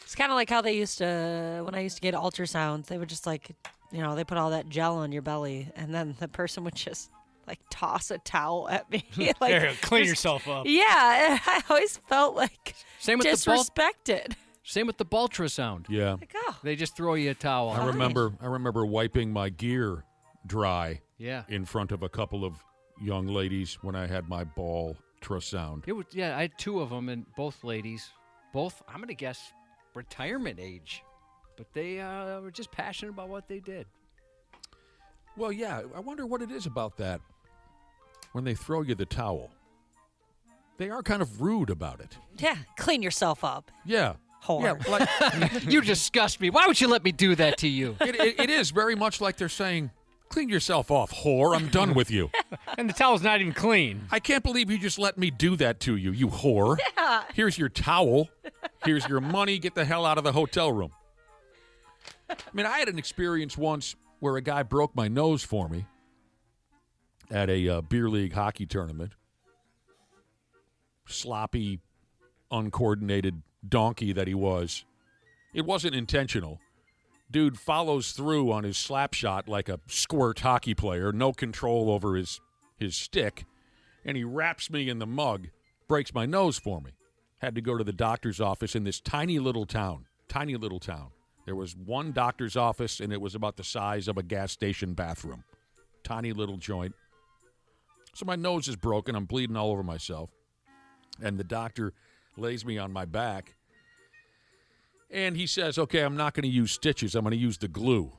It's kind of like how they used to, when I used to get ultrasounds, they would just like, they put all that gel on your belly, and then the person would just like toss a towel at me. Like, There, clean yourself up. Yeah, I always felt like Same with disrespected. Same with the Baltrasound. Yeah. Like, oh, They just throw you a towel. I remember wiping my gear dry Yeah. in front of a couple of young ladies when I had my Baltrasound. It was, I had two of them, and both ladies, I'm going to guess retirement age. But they were just passionate about what they did. Well, yeah, I wonder what it is about that when they throw you the towel. They are kind of rude about it. yeah, clean yourself up. Yeah. Whore. Yeah, like, You disgust me. Why would you let me do that to you? it is very much like they're saying, clean yourself off, whore. I'm done with you. And the towel's not even clean. I can't believe you just let me do that to you, you whore. Yeah. Here's your towel. Here's your money. Get the hell out of the hotel room. I mean, I had an experience once where a guy broke my nose for me at a beer league hockey tournament. Sloppy, uncoordinated donkey that he was. It wasn't intentional. Dude follows through on his slap shot like a squirt hockey player, no control over his stick, and he wraps me in the mug, breaks my nose for me. Had to go to the doctor's office in this tiny little town. There was one doctor's office, and it was about the size of a gas station bathroom. Tiny little joint. So my nose is broken. I'm bleeding all over myself. And the doctor lays me on my back. And he says, okay, I'm not going to use stitches. I'm going to use the glue.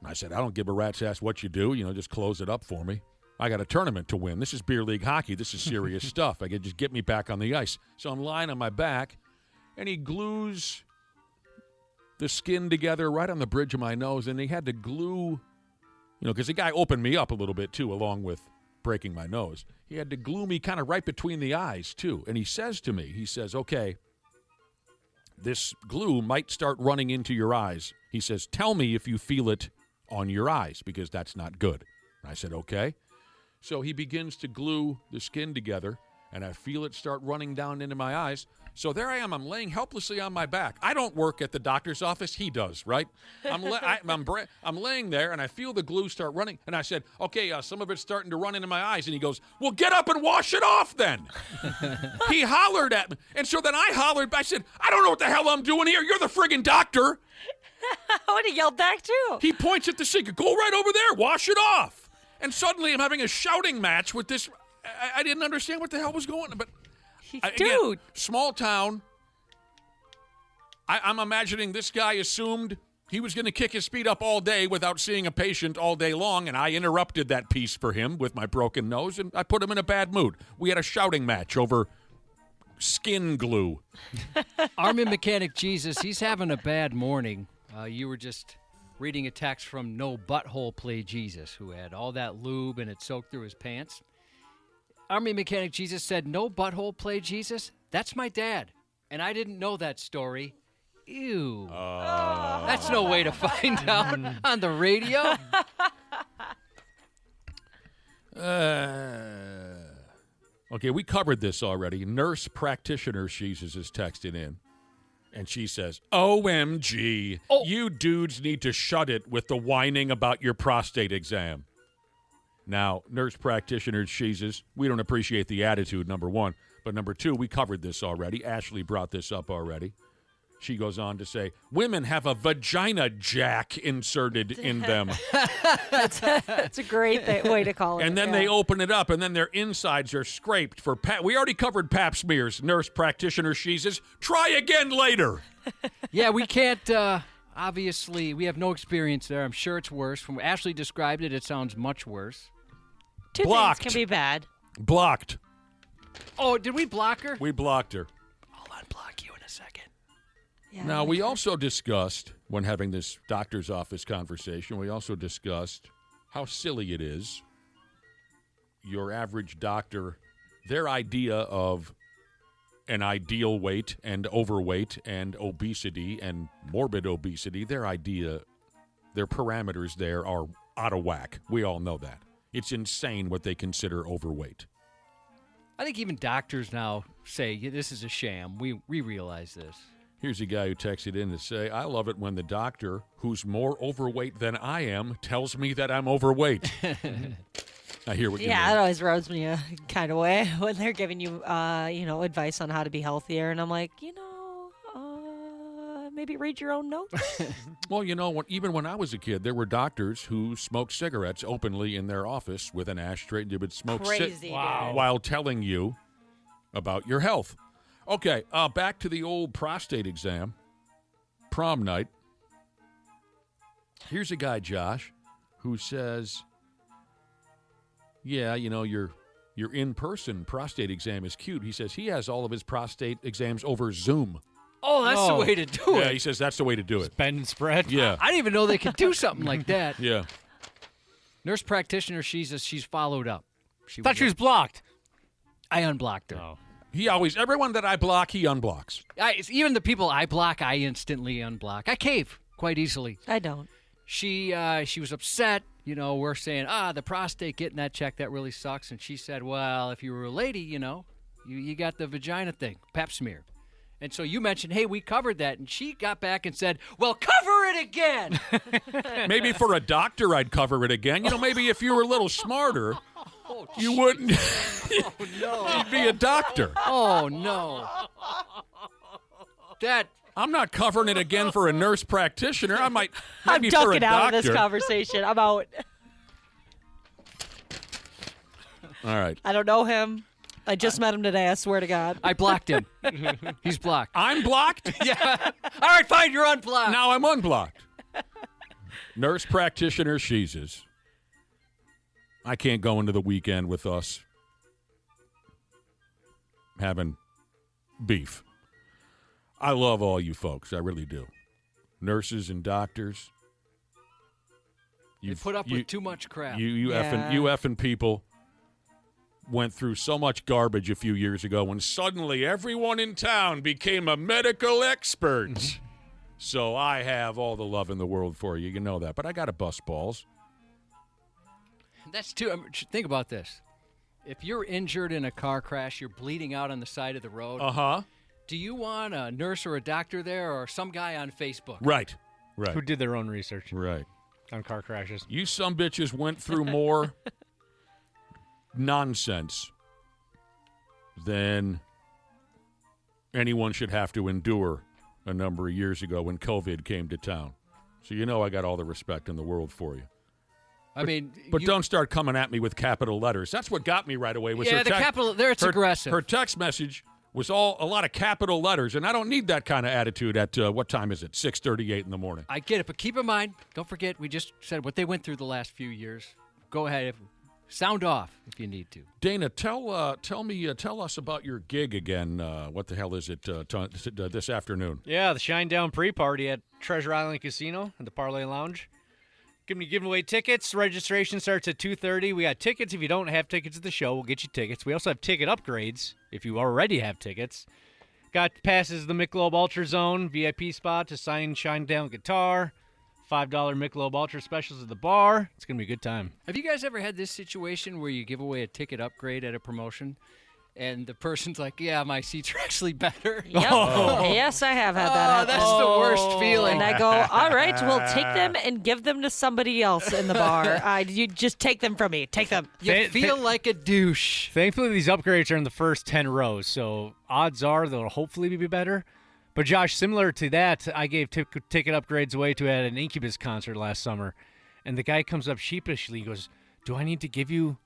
And I said, I don't give a rat's ass what you do. Just close it up for me. I got a tournament to win. This is beer league hockey. This is serious stuff. I could just get me back on the ice. So I'm lying on my back, and he glues the skin together right on the bridge of my nose, and he had to glue, because the guy opened me up a little bit, too, along with breaking my nose. He had to glue me kind of right between the eyes, too. And he says to me, okay, this glue might start running into your eyes. He says, tell me if you feel it on your eyes, because that's not good. And I said, okay. So he begins to glue the skin together, and I feel it start running down into my eyes. So there I am. I'm laying helplessly on my back. I don't work at the doctor's office. He does, right? I'm laying there, and I feel the glue start running. And I said, okay, some of it's starting to run into my eyes. And he goes, well, get up and wash it off then. He hollered at me. And so then I hollered. I said, I don't know what the hell I'm doing here. You're the friggin' doctor. I would have yelled back, too. He points at the sink. Go right over there. Wash it off. And suddenly I'm having a shouting match with this. I didn't understand what the hell was going on. But Dude. again, small town. I'm imagining this guy assumed he was going to kick his feet up all day without seeing a patient all day long, and I interrupted that piece for him with my broken nose, and I put him in a bad mood. We had a shouting match over skin glue. Army Mechanic Jesus, he's having a bad morning. You were just reading a text from No Butthole Play Jesus, who had all that lube and it soaked through his pants. Army Mechanic Jesus said, no butthole play Jesus? That's my dad. And I didn't know that story. Ew. That's no way to find out on the radio. Okay, we covered this already. Nurse practitioner Jesus is texting in. And she says, OMG, you dudes need to shut it with the whining about your prostate exam. Now, nurse practitioner Jesus, we don't appreciate the attitude, number one. But number two, we covered this already. Ashley brought this up already. She goes on to say, women have a vagina jack inserted in them. That's a great way to call it. And then they open it up, and then their insides are scraped for we already covered pap smears, nurse practitioner Jesus. Try again later. Yeah, we can't, obviously, we have no experience there. I'm sure it's worse. From Ashley described it, it sounds much worse. Two Blocked. things can be bad. Blocked. Oh, did we block her? We blocked her. I'll unblock you in a second. Yeah, Now, we also discussed, when having this doctor's office conversation, we also discussed how silly it is. Your average doctor, their idea of an ideal weight and overweight and obesity and morbid obesity, their parameters there are out of whack. We all know that. It's insane what they consider overweight. I think even doctors now say, yeah, this is a sham. We realize this. Here's a guy who texted in to say, I love it when the doctor, who's more overweight than I am, tells me that I'm overweight. I hear what you mean. Yeah, it always rubs me a kind of way when they're giving you, advice on how to be healthier. And I'm like, maybe read your own notes. Well, even when I was a kid, there were doctors who smoked cigarettes openly in their office with an ashtray. They would smoke Crazy, while telling you about your health. Okay, back to the old prostate exam. Prom night. Here's a guy, Josh, who says, yeah, your in-person prostate exam is cute. He says he has all of his prostate exams over Zoom. Oh, that's the way to do it. Yeah, he says that's the way to do it. Bend and spread. Yeah. I didn't even know they could do something like that. Yeah. Nurse practitioner, she's followed up. Thought she was blocked. I unblocked her. Oh. Everyone that I block, he unblocks. Even the people I block, I instantly unblock. I cave quite easily. I don't. She was upset. We're saying, the prostate, getting that check, that really sucks. And she said, well, if you were a lady, you got the vagina thing, pap smear. And so you mentioned, hey, we covered that. And she got back and said, well, cover it again. Maybe for a doctor, I'd cover it again. Maybe if you were a little smarter, you wouldn't you'd be a doctor. Oh, no. I'm not covering it again for a nurse practitioner. I might I'm maybe for a ducking out of doctor. this conversation. I'm out. All right. I don't know him. I just met him today, I swear to God. I blocked him. He's blocked. I'm blocked? Yeah. All right, fine, you're unblocked. Now I'm unblocked. Nurse practitioner Jesus. I can't go into the weekend with us having beef. I love all you folks. I really do. Nurses and doctors. You put up with too much crap. You effing people went through so much garbage a few years ago when suddenly everyone in town became a medical expert. So I have all the love in the world for you. You know that. But I got to bust balls. That's too. Think about this. If you're injured in a car crash, you're bleeding out on the side of the road. Uh-huh. Do you want a nurse or a doctor there or some guy on Facebook? Right. Who did their own research Right. on car crashes. You sumbitches went through more nonsense than anyone should have to endure a number of years ago when COVID came to town. So I got all the respect in the world for you. But don't start coming at me with capital letters. That's what got me right away. Was yeah, her the capital there. It's aggressive. Her text message was a lot of capital letters, and I don't need that kind of attitude at what time is it? 6:38 in the morning. I get it, but keep in mind, don't forget, we just said what they went through the last few years. Go ahead, sound off if you need to. Dana, tell us about your gig again. What the hell is it this afternoon? Yeah, the Shinedown pre-party at Treasure Island Casino at the Parlay Lounge. Gonna be giving away tickets. Registration starts at 2:30. We got tickets. If you don't have tickets at the show, we'll get you tickets. We also have ticket upgrades if you already have tickets. Got passes to the Michelob Ultra Zone, VIP spot to sign Shinedown guitar, $5 Michelob Ultra specials at the bar. It's going to be a good time. Have you guys ever had this situation where you give away a ticket upgrade at a promotion and the person's like, yeah, my seats are actually better? Yep. Yes, I have had that happen. That's the worst feeling. And I go, all right, we'll take them and give them to somebody else in the bar. You just take them from me. Take them. You feel like a douche. Thankfully, these upgrades are in the first 10 rows, so odds are they'll hopefully be better. But, Josh, similar to that, I gave ticket upgrades away to at an Incubus concert last summer. And the guy comes up sheepishly, goes, do I need to give you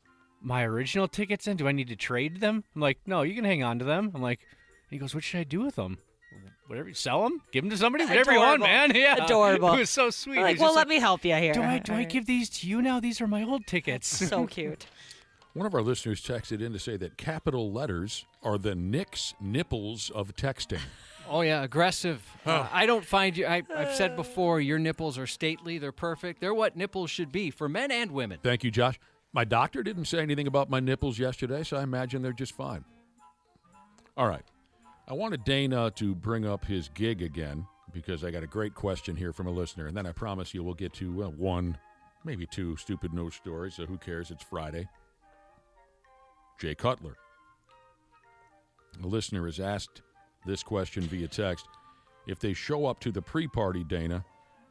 my original tickets in? Do I need to trade them? I'm like, no, you can hang on to them. I'm like, he goes, what should I do with them? Whatever, sell them? Give them to somebody? Whatever you want, man. Yeah. Adorable. It was so sweet. Like, well, let me help you here. Do I give these to you now? These are my old tickets. So cute. One of our listeners texted in to say that capital letters are the Nick's nipples of texting. Oh, yeah, aggressive. I don't find you, I've said before, your nipples are stately. They're perfect. They're what nipples should be for men and women. Thank you, Josh. My doctor didn't say anything about my nipples yesterday, so I imagine they're just fine. All right. I wanted Dana to bring up his gig again because I got a great question here from a listener, and then I promise you we'll get to one, maybe two stupid news stories, so who cares? It's Friday. Jay Cutler. A listener has asked this question via text. If they show up to the pre-party, Dana,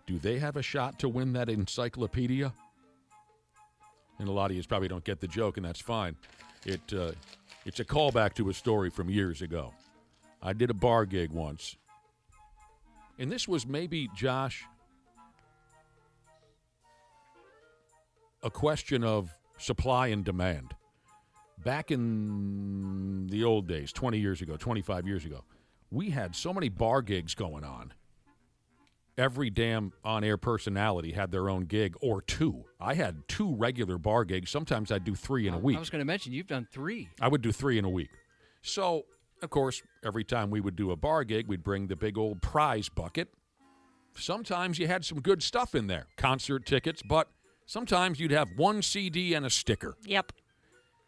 do they have a shot to win that encyclopedia? And a lot of you probably don't get the joke, and that's fine. It's a callback to a story from years ago. I did a bar gig once. And this was maybe, Josh, a question of supply and demand. Back in the old days, 20 years ago, 25 years ago, we had so many bar gigs going on. Every damn on-air personality had their own gig or two. I had 2 regular bar gigs. Sometimes I'd do 3 in a week. I was going to mention, you've done 3. I would do 3 in a week. So, of course, every time we would do a bar gig, we'd bring the big old prize bucket. Sometimes you had some good stuff in there, concert tickets, but sometimes you'd have 1 CD and a sticker. Yep.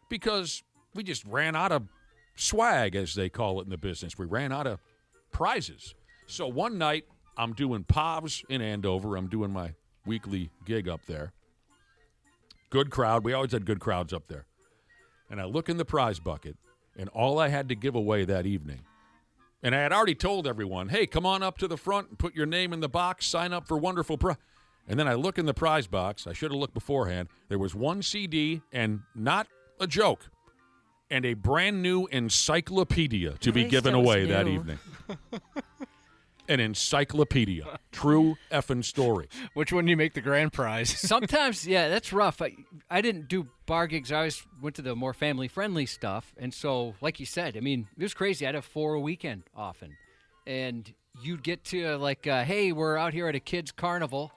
Because we just ran out of swag, as they call it in the business. We ran out of prizes. So one night, I'm doing Pavs in Andover. I'm doing my weekly gig up there. Good crowd. We always had good crowds up there. And I look in the prize bucket, and all I had to give away that evening, and I had already told everyone, hey, come on up to the front and put your name in the box, sign up for wonderful prize. And then I look in the prize box. I should have looked beforehand. There was 1 CD and not a joke, and a brand new encyclopedia to be given away that evening. An encyclopedia. True effing story. Which one do you make the grand prize? Sometimes, yeah, that's rough. I didn't do bar gigs. I always went to the more family-friendly stuff. And so, like you said, I mean, it was crazy. I'd have 4 a weekend often. And you'd get to, like, hey, we're out here at a kids' carnival,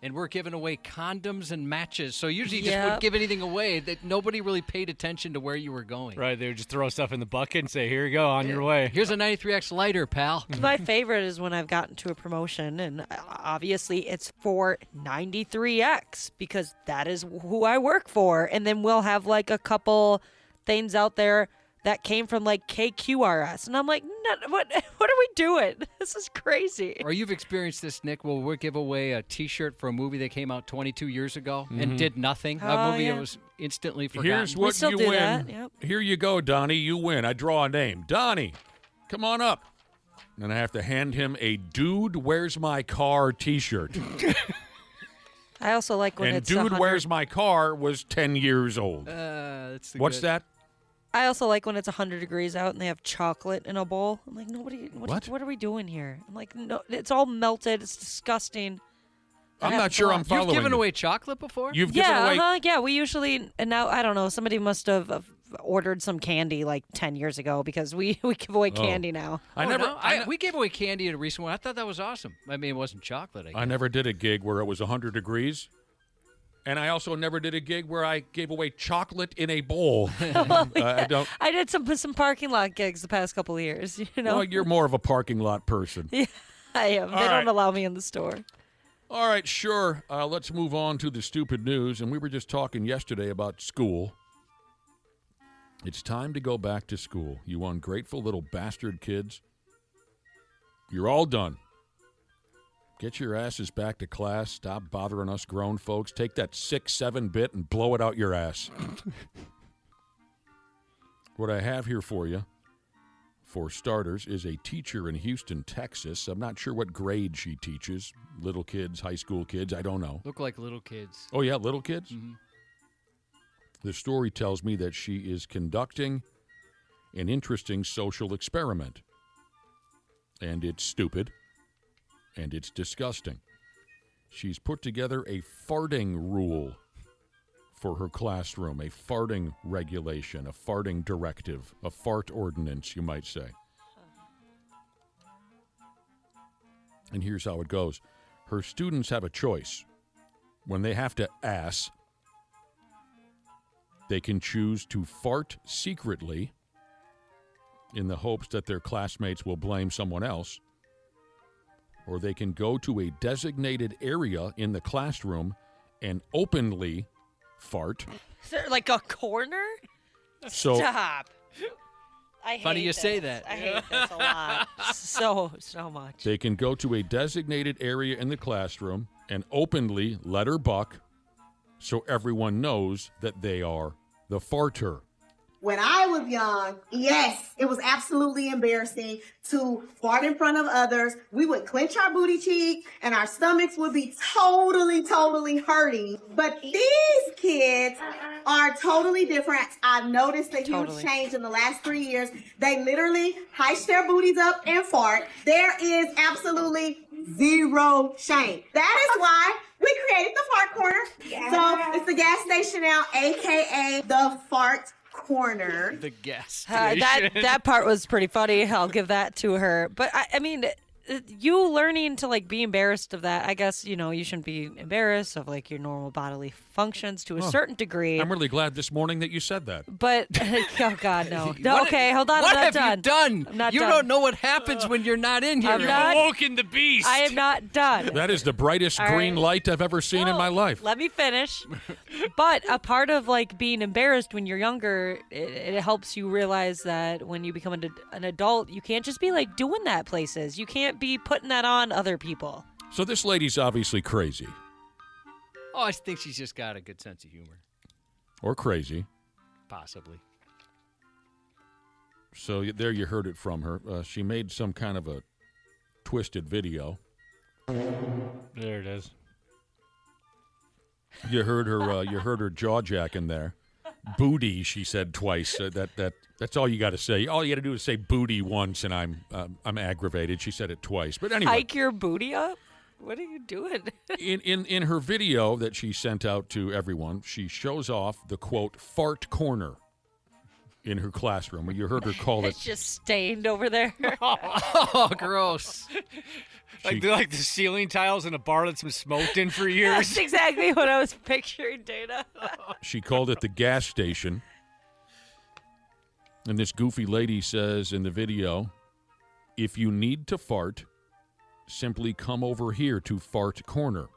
and we're giving away condoms and matches. So usually you just wouldn't give anything away. That nobody really paid attention to where you were going. Right, they would just throw stuff in the bucket and say, here you go, on your way. Here's a 93X lighter, pal. My favorite is when I've gotten to a promotion, and obviously it's for 93X because that is who I work for. And then we'll have like a couple things out there that came from like KQRS. And I'm like, no, what are we doing? This is crazy. Or you've experienced this, Nick, where we'll give away a T-shirt for a movie that came out 22 years ago and did nothing. A movie that was instantly forgotten. Here's what you do win. that, yep. Here you go, Donnie. You win. I draw a name. Donnie, come on up. And I have to hand him a Dude, Where's My Car T-shirt. I also like when and it's Dude, 100 Where's My Car was 10 years old. What's that? I also like when it's 100 degrees out and they have chocolate in a bowl. I'm like, what are we doing here? I'm like, no, it's all melted. It's disgusting. I'm not sure I'm following You've given you. away chocolate before? You've given away... Yeah, we usually, and now, I don't know, somebody must have ordered some candy like 10 years ago because we give away candy now. We gave away candy at a recent one. I thought that was awesome. I mean, it wasn't chocolate. I never did a gig where it was 100 degrees. And I also never did a gig where I gave away chocolate in a bowl. I did some parking lot gigs the past couple of years. You know, well, you're more of a parking lot person. Yeah, I am. They don't allow me in the store. All right, sure. Let's move on to the stupid news. And we were just talking yesterday about school. It's time to go back to school. You ungrateful little bastard kids. You're all done. Get your asses back to class. Stop bothering us grown folks. Take that 6-7 and blow it out your ass. What I have here for you, for starters, is a teacher in Houston, Texas. I'm not sure what grade she teaches. Little kids, high school kids, I don't know. Look like little kids. Oh, yeah, little kids? Mhm. The story tells me that she is conducting an interesting social experiment. And it's stupid. And it's disgusting. She's put together a farting rule for her classroom, a farting regulation, a farting directive, a fart ordinance, you might say. And here's how it goes. Her students have a choice. When they have to ass, they can choose to fart secretly in the hopes that their classmates will blame someone else, or they can go to a designated area in the classroom and openly fart. Is there like a corner? So Stop. I hate Funny you say this. that. I hate this a lot. So much. they can go to a designated area in the classroom and openly let her buck so everyone knows that they are the farter. When I was young, yes, it was absolutely embarrassing to fart in front of others. We would clench our booty cheeks and our stomachs would be totally hurting. But these kids are totally different. I've noticed a huge change in the last 3 years. They literally heist their booties up and fart. There is absolutely zero shame. That is why we created the Fart Corner. So it's the gas station now, AKA the Fart Corner. The gas That part was pretty funny. I'll give that to her. But I mean, you learning to like be embarrassed of that. I guess you shouldn't be embarrassed of like your normal bodily functions to a certain degree. I'm really glad this morning that you said that. But oh god, no. Okay, hold on. What I'm have not you done. done? I'm not you done. don't know what happens when you're not in here. I'm You're not- awoken the beast. I am not done. That is the brightest All green right. light I've ever seen in my life. Let me finish. But a part of like being embarrassed when you're younger, it helps you realize that when you become an adult, you can't just be like doing that places. You can't be putting that on other people. So this lady's obviously crazy. Oh, I think she's just got a good sense of humor. Or crazy. Possibly. So there you heard it from her. She made some kind of a twisted video. There it is. You heard her. You heard her jaw jacking there. Booty, she said twice. That's all you got to say. All you got to do is say booty once, and I'm aggravated. She said it twice. But anyway, Hike your booty up? What are you doing? in her video that she sent out to everyone, she shows off the quote fart corner in her classroom. You heard her call it. It's just stained over there. Oh, gross. Like they're like the ceiling tiles in a bar that's been smoked in for years. That's exactly what I was picturing, Dana. She called it the gas station. And this goofy lady says in the video, if you need to fart, simply come over here to Fart Corner.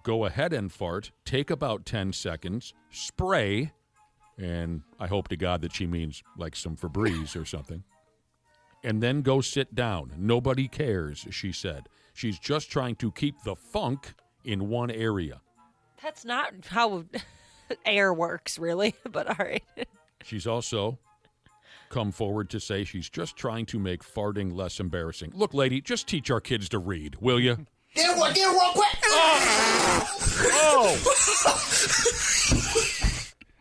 Go ahead and fart. Take about 10 seconds. Spray. And I hope to God that she means like some Febreze or something. And then go sit down. Nobody cares, she said. She's just trying to keep the funk in one area. That's not how air works, really. But all right. She's also come forward to say she's just trying to make farting less embarrassing. Look, lady, just teach our kids to read, will you? Get it real quick. Oh!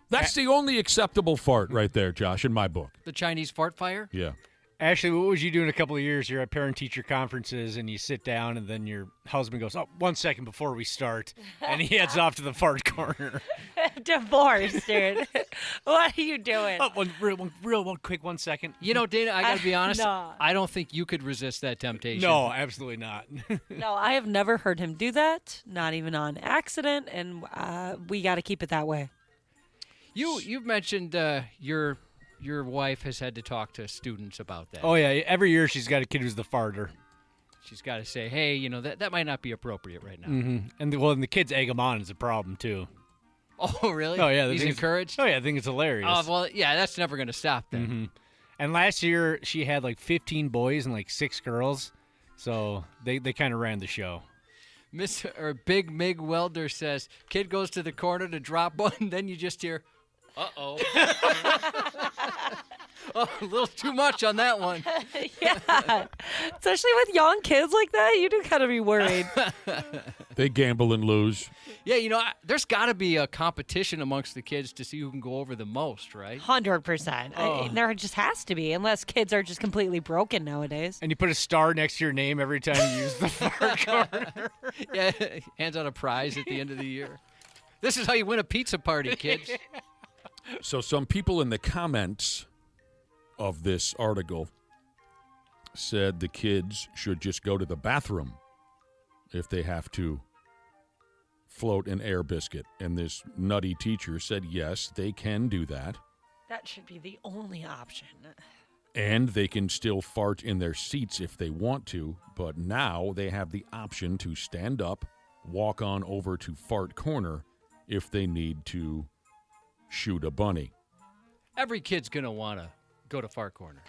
That's the only acceptable fart right there, Josh, in my book. The Chinese fart fire? Yeah. Ashley, what would you do in a couple of years? You're at parent-teacher conferences, and you sit down, and then your husband goes, "Oh, 1 second before we start," and he heads off to the fart corner. Divorce, dude. What are you doing? Oh, one quick 1 second. You know, Dana, I got to be honest. No. I don't think you could resist that temptation. No, absolutely not. No, I have never heard him do that, not even on accident, and we got to keep it that way. You've mentioned your wife has had to talk to students about that. Oh, yeah. Every year she's got a kid who's the farter. she's got to say, hey, you know, that might not be appropriate right now. Mm-hmm. And the kids egg him on is a problem too. Oh, really? Oh yeah, He's encouraged. Oh yeah, I think it's hilarious. Oh, well, yeah, that's never going to stop then. Mm-hmm. And last year she had like 15 boys and like 6 girls, so they kind of ran the show. Big Mig Welder says, kid goes to the corner to drop one, then you just hear, uh-oh. Oh, a little too much on that one. Yeah. Especially with young kids like that, you do kind of be worried. They gamble and lose. Yeah, you know, there's got to be a competition amongst the kids to see who can go over the most, right? 100%. There just has to be, unless kids are just completely broken nowadays. And you put a star next to your name every time you use the far corner. Yeah, hands out a prize at the end of the year. This is how you win a pizza party, kids. So some people in the comments of this article said the kids should just go to the bathroom if they have to float an air biscuit. And this nutty teacher said, yes, they can do that. That should be the only option. And they can still fart in their seats if they want to, but now they have the option to stand up, walk on over to Fart Corner if they need to shoot a bunny. Every kid's going to want to go to Fart Corner.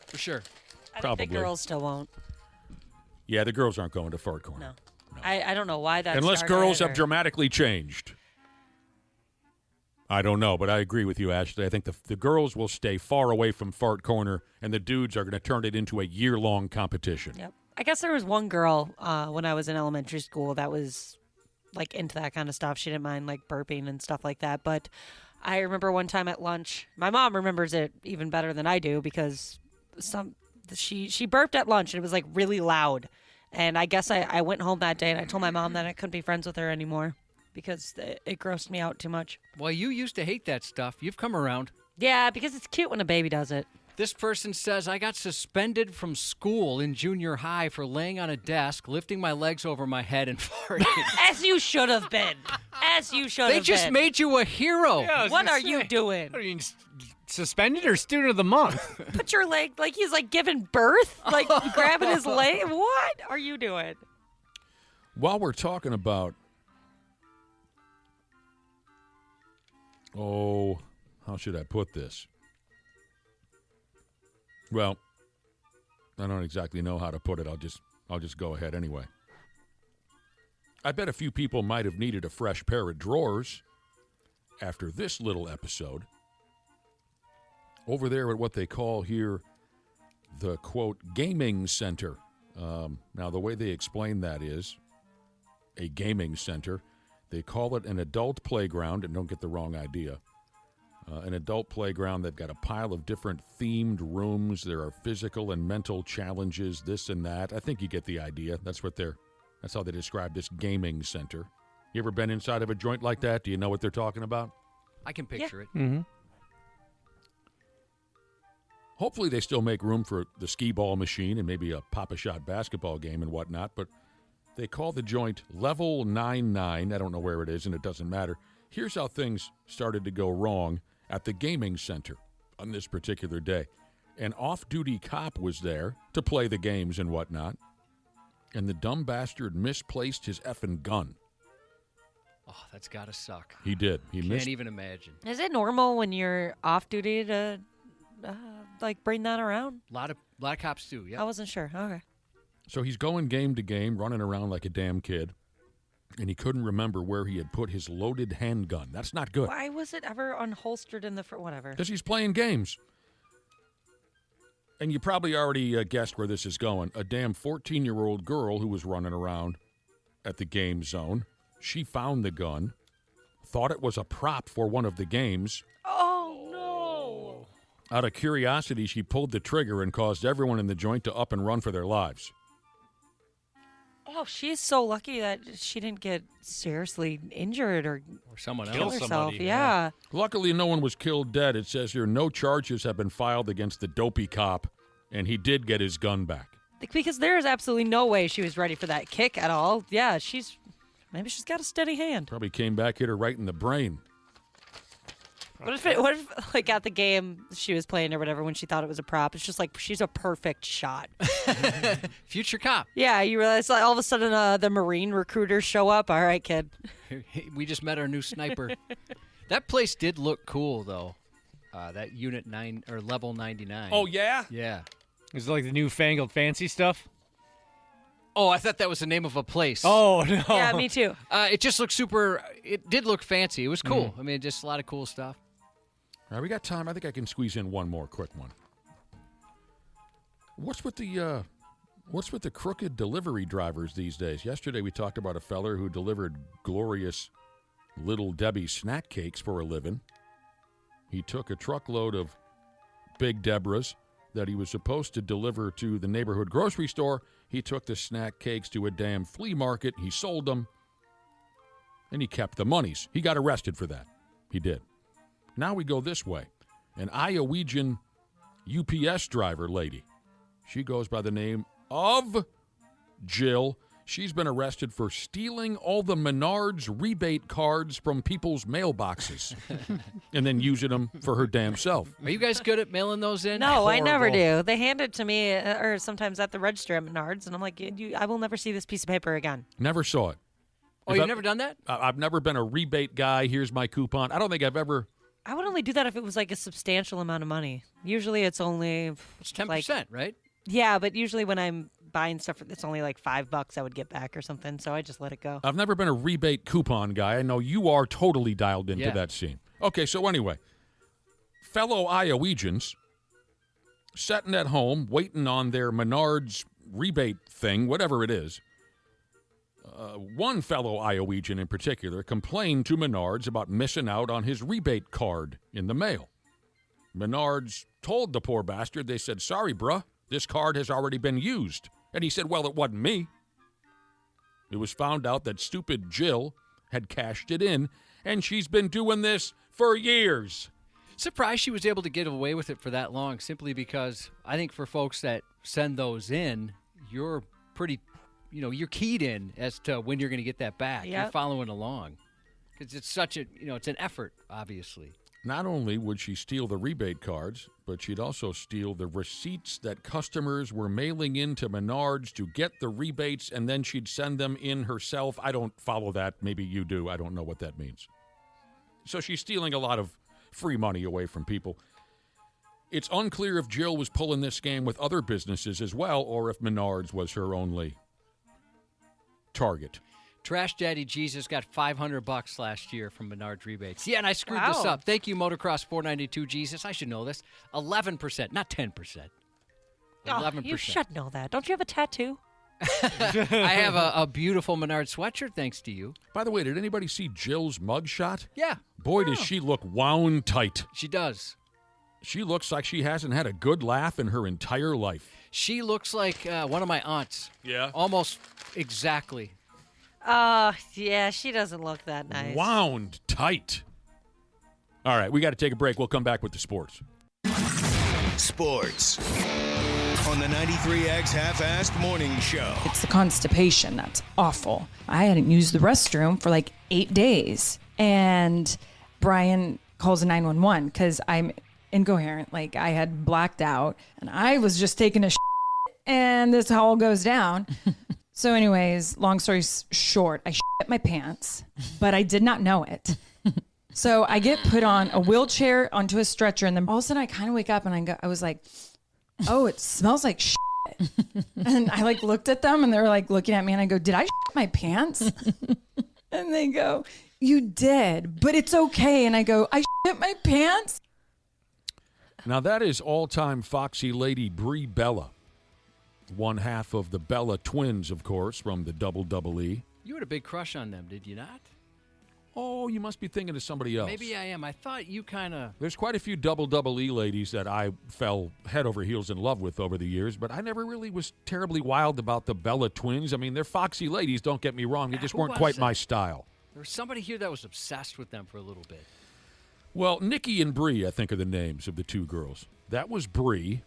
For sure. I Probably. think the girls still won't. Yeah, the girls aren't going to Fart Corner. No. I don't know why that Unless started girls have or- dramatically changed. I don't know, but I agree with you, Ashley. I think the girls will stay far away from Fart Corner, and the dudes are going to turn it into a year-long competition. Yep. I guess there was one girl when I was in elementary school that was like into that kind of stuff. She didn't mind like burping and stuff like that. But I remember one time at lunch, my mom remembers it even better than I do because she burped at lunch and it was like really loud. And I guess I went home that day and I told my mom that I couldn't be friends with her anymore because it grossed me out too much. Well, you used to hate that stuff. You've come around. Yeah, because it's cute when a baby does it. This person says, I got suspended from school in junior high for laying on a desk, lifting my legs over my head and farting. As you should have been. As you should have been. They just made you a hero. Yeah, What are you doing? What are you, suspended or student of the month? Put your leg like he's like giving birth, like grabbing his leg. What are you doing? While we're talking about, how should I put this? Well, I don't exactly know how to put it. I'll just go ahead anyway. I bet a few people might have needed a fresh pair of drawers after this little episode. Over there at what they call here the, quote, gaming center. Now, the way they explain that is a gaming center. They call it an adult playground, and don't get the wrong idea. An adult playground. They've got a pile of different themed rooms. There are physical and mental challenges, this and that. I think you get the idea. That's how they describe this gaming center. You ever been inside of a joint like that? Do you know what they're talking about? I can picture it. Mm-hmm. Hopefully they still make room for the skee ball machine and maybe a Pop-A-Shot basketball game and whatnot, but they call the joint Level 99. I don't know where it is, and it doesn't matter. Here's how things started to go wrong at the gaming center on this particular day. An off-duty cop was there to play the games and whatnot, and the dumb bastard misplaced his effing gun. Oh, that's got to suck. He did. Can't even imagine. Is it normal when you're off duty to like bring that around? A lot of cops do. Yeah. I wasn't sure. Okay. So he's going game to game, running around like a damn kid, and he couldn't remember where he had put his loaded handgun. That's not good. Why was it ever unholstered in the front? Whatever. Because he's playing games. And you probably already guessed where this is going. A damn 14-year-old girl who was running around at the game zone. She found the gun, thought it was a prop for one of the games. Oh, no. Out of curiosity, she pulled the trigger and caused everyone in the joint to up and run for their lives. Oh, she's so lucky that she didn't get seriously injured or someone kill else. herself. Somebody, Yeah. Luckily, no one was killed dead. It says here no charges have been filed against the dopey cop, and he did get his gun back. Because there is absolutely no way she was ready for that kick at all. Yeah, maybe she's got a steady hand. Probably came back, hit her right in the brain. What if, like, at the game she was playing or whatever, when she thought it was a prop, it's just like she's a perfect shot. Future cop. Yeah, you realize like, all of a sudden the Marine recruiters show up. All right, kid. We just met our new sniper. That place did look cool, though. That Unit 9 or Level 99. Oh, yeah? Yeah. Is it like the newfangled fancy stuff? Oh, I thought that was the name of a place. Oh, no. Yeah, me too. It just looked super. It did look fancy. It was cool. I mean, just a lot of cool stuff. All right, we got time. I think I can squeeze in one more quick one. What's with the crooked delivery drivers these days? Yesterday we talked about a feller who delivered glorious Little Debbie snack cakes for a living. He took a truckload of Big Deborah's that he was supposed to deliver to the neighborhood grocery store. He took the snack cakes to a damn flea market. He sold them, and he kept the monies. He got arrested for that. He did. Now we go this way. An Iowegian UPS driver lady. She goes by the name of Jill. She's been arrested for stealing all the Menards rebate cards from people's mailboxes and then using them for her damn self. Are you guys good at mailing those in? No, I never Horrible. do. They hand it to me, or sometimes at the register at Menards, and I'm like, I will never see this piece of paper again. Never saw it. Oh, you've never done that? I've never been a rebate guy. Here's my coupon. I don't think I've ever. I would only do that if it was like a substantial amount of money. Usually it's only It's 10%, like, right? yeah, but usually when I'm buying stuff, it's only like $5 I would get back or something, so I just let it go. I've never been a rebate coupon guy. I know you are totally dialed into Yeah. that scene. Okay, so anyway, fellow Iowegians sitting at home waiting on their Menards rebate thing, whatever it is. One fellow Iowegian in particular complained to Menards about missing out on his rebate card in the mail. Menards told the poor bastard, they said, "Sorry, bruh, this card has already been used." And he said, "Well, it wasn't me." It was found out that stupid Jill had cashed it in, and she's been doing this for years. Surprised she was able to get away with it for that long, simply because I think for folks that send those in, you're pretty, you're keyed in as to when you're going to get that back. Yep. You're following along. Because it's such a, it's an effort, obviously. Not only would she steal the rebate cards, but she'd also steal the receipts that customers were mailing in to Menards to get the rebates, and then she'd send them in herself. I don't follow that. Maybe you do. I don't know what that means. So she's stealing a lot of free money away from people. It's unclear if Jill was pulling this scam with other businesses as well, or if Menards was her only target. Trash Daddy Jesus got $500 last year from Menards rebates. Yeah, and I screwed this Wow. up. Thank you, Motocross 492 Jesus. I should know this. 11%, not 10%. 11%. You should know that. Don't you have a tattoo? I have a beautiful Menards sweatshirt, thanks to you. By the way, did anybody see Jill's mugshot? Yeah, Boy, does she look wound tight. she does. She looks like she hasn't had a good laugh in her entire life. She looks like one of my aunts. Yeah? Almost exactly. Yeah, she doesn't look that nice. Wound tight. All right, we got to take a break. We'll come back with the sports. Sports on the 93X Half-Assed Morning Show. It's the constipation that's awful. I hadn't used the restroom for like 8 days. And Brian calls 911 because I'm incoherent. Like I had blacked out and I was just taking a and this all goes down. So anyways, long story short, I shit my pants, but I did not know it. So I get put on a wheelchair onto a stretcher, and then all of a sudden I kind of wake up and I was like, oh, it smells like shit. And I like looked at them and they were like looking at me and I go, did I shit my pants? And they go, you did, but it's okay. And I go, I shit my pants? Now, that is all-time Foxy Lady Brie Bella. One half of the Bella twins, of course, from the Double E. You had a big crush on them, did you not? Oh, you must be thinking of somebody else. Maybe I am. I thought you kind of... There's quite a few Double E ladies that I fell head over heels in love with over the years, but I never really was terribly wild about the Bella twins. I mean, they're Foxy ladies, don't get me wrong. They just Who weren't was quite it? my style. There was somebody here that was obsessed with them for a little bit. Well, Nikki and Brie, I think, are the names of the two girls. That was Brie.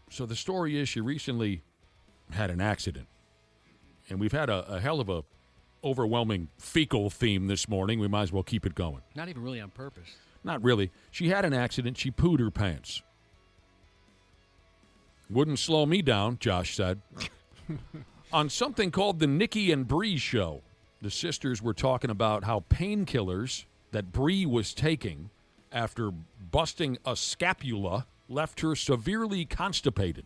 So the story is she recently had an accident. And we've had a hell of a overwhelming fecal theme this morning. We might as well keep it going. Not even really on purpose. Not really. She had an accident. She pooed her pants. Wouldn't slow me down, Josh said. On something called the Nikki and Bree Show, the sisters were talking about how painkillers that Bree was taking after busting a scapula left her severely constipated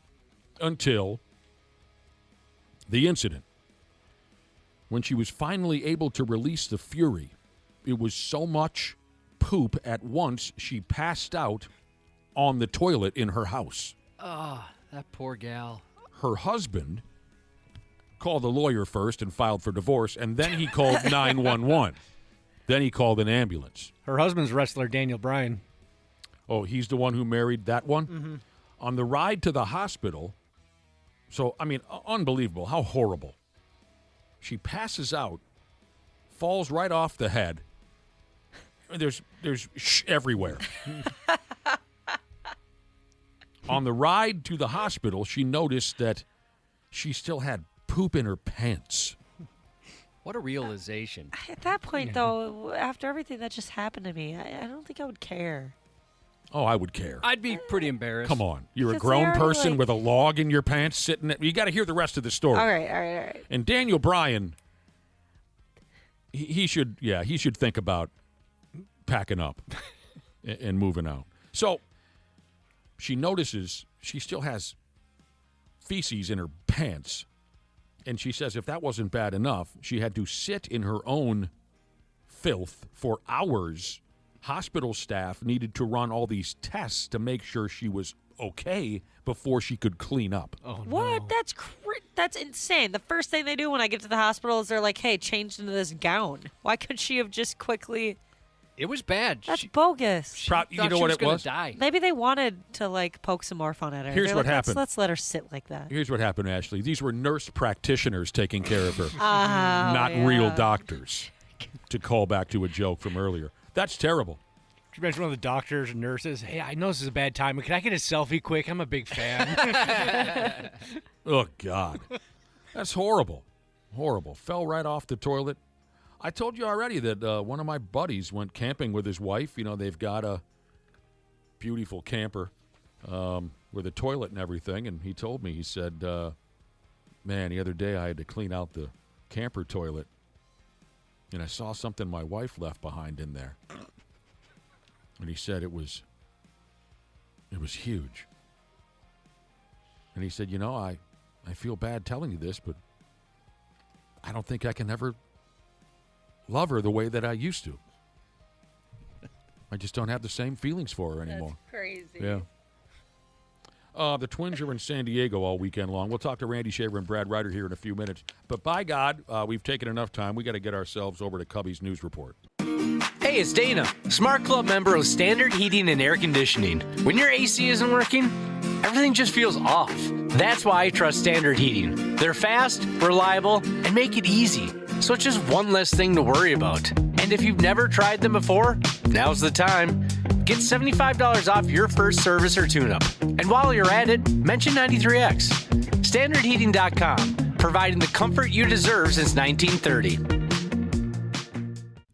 until the incident. When she was finally able to release the fury, it was so much poop at once she passed out on the toilet in her house. Oh, that poor gal. Her husband called a lawyer first and filed for divorce, and then he called 911. Then he called an ambulance. Her husband's wrestler Daniel Bryan. Oh, he's the one who married that one? Mm-hmm. On the ride to the hospital, so, I mean, unbelievable. How horrible. She passes out, falls right off the head. There's everywhere. On the ride to the hospital, she noticed that she still had poop in her pants. What a realization. At that point, though, after everything that just happened to me, I don't think I would care. Oh, I would care. I'd be pretty embarrassed. Come on. You're a Because grown they already, person like- with a log in your pants sitting at... You got to hear the rest of the story. All right. And Daniel Bryan, he should think about packing up and moving out. So she notices she still has feces in her pants. And she says if that wasn't bad enough, she had to sit in her own filth for hours. Hospital staff needed to run all these tests to make sure she was okay before she could clean up. Oh, What? no. That's insane. The first thing they do when I get to the hospital is they're like, hey, change into this gown. Why could she have just quickly... It was bad. That's She bogus. thought You know she what was it gonna was? Die. Maybe they wanted to, like, poke some more fun at her. Here's They're what like, happened. Let's let her sit like that. Here's what happened, Ashley. These were nurse practitioners taking care of her, Oh, not real yeah. doctors, to call back to a joke from earlier. That's terrible. Could you imagine one of the doctors and nurses? Hey, I know this is a bad time, but can I get a selfie quick? I'm a big fan. Oh, God. That's horrible. Horrible. Fell right off the toilet. I told you already that one of my buddies went camping with his wife. You know, they've got a beautiful camper with a toilet and everything. And he told me, he said, man, the other day I had to clean out the camper toilet. And I saw something my wife left behind in there. And he said it was huge. And he said, you know, I feel bad telling you this, but I don't think I can ever love her the way that I used to. I just don't have the same feelings for her anymore. That's crazy. Yeah. The Twins are in San Diego all weekend long. We'll talk to Randy Shaver and Brad Ryder here in a few minutes. But by God, we've taken enough time. We got to get ourselves over to Cubby's News Report. Hey, it's Dana, Smart Club member of Standard Heating and Air Conditioning. When your AC isn't working, everything just feels off. That's why I trust Standard Heating. They're fast, reliable, and make it easy. So it's just one less thing to worry about. And if you've never tried them before, now's the time. Get $75 off your first service or tune-up. And while you're at it, mention 93X. StandardHeating.com, providing the comfort you deserve since 1930.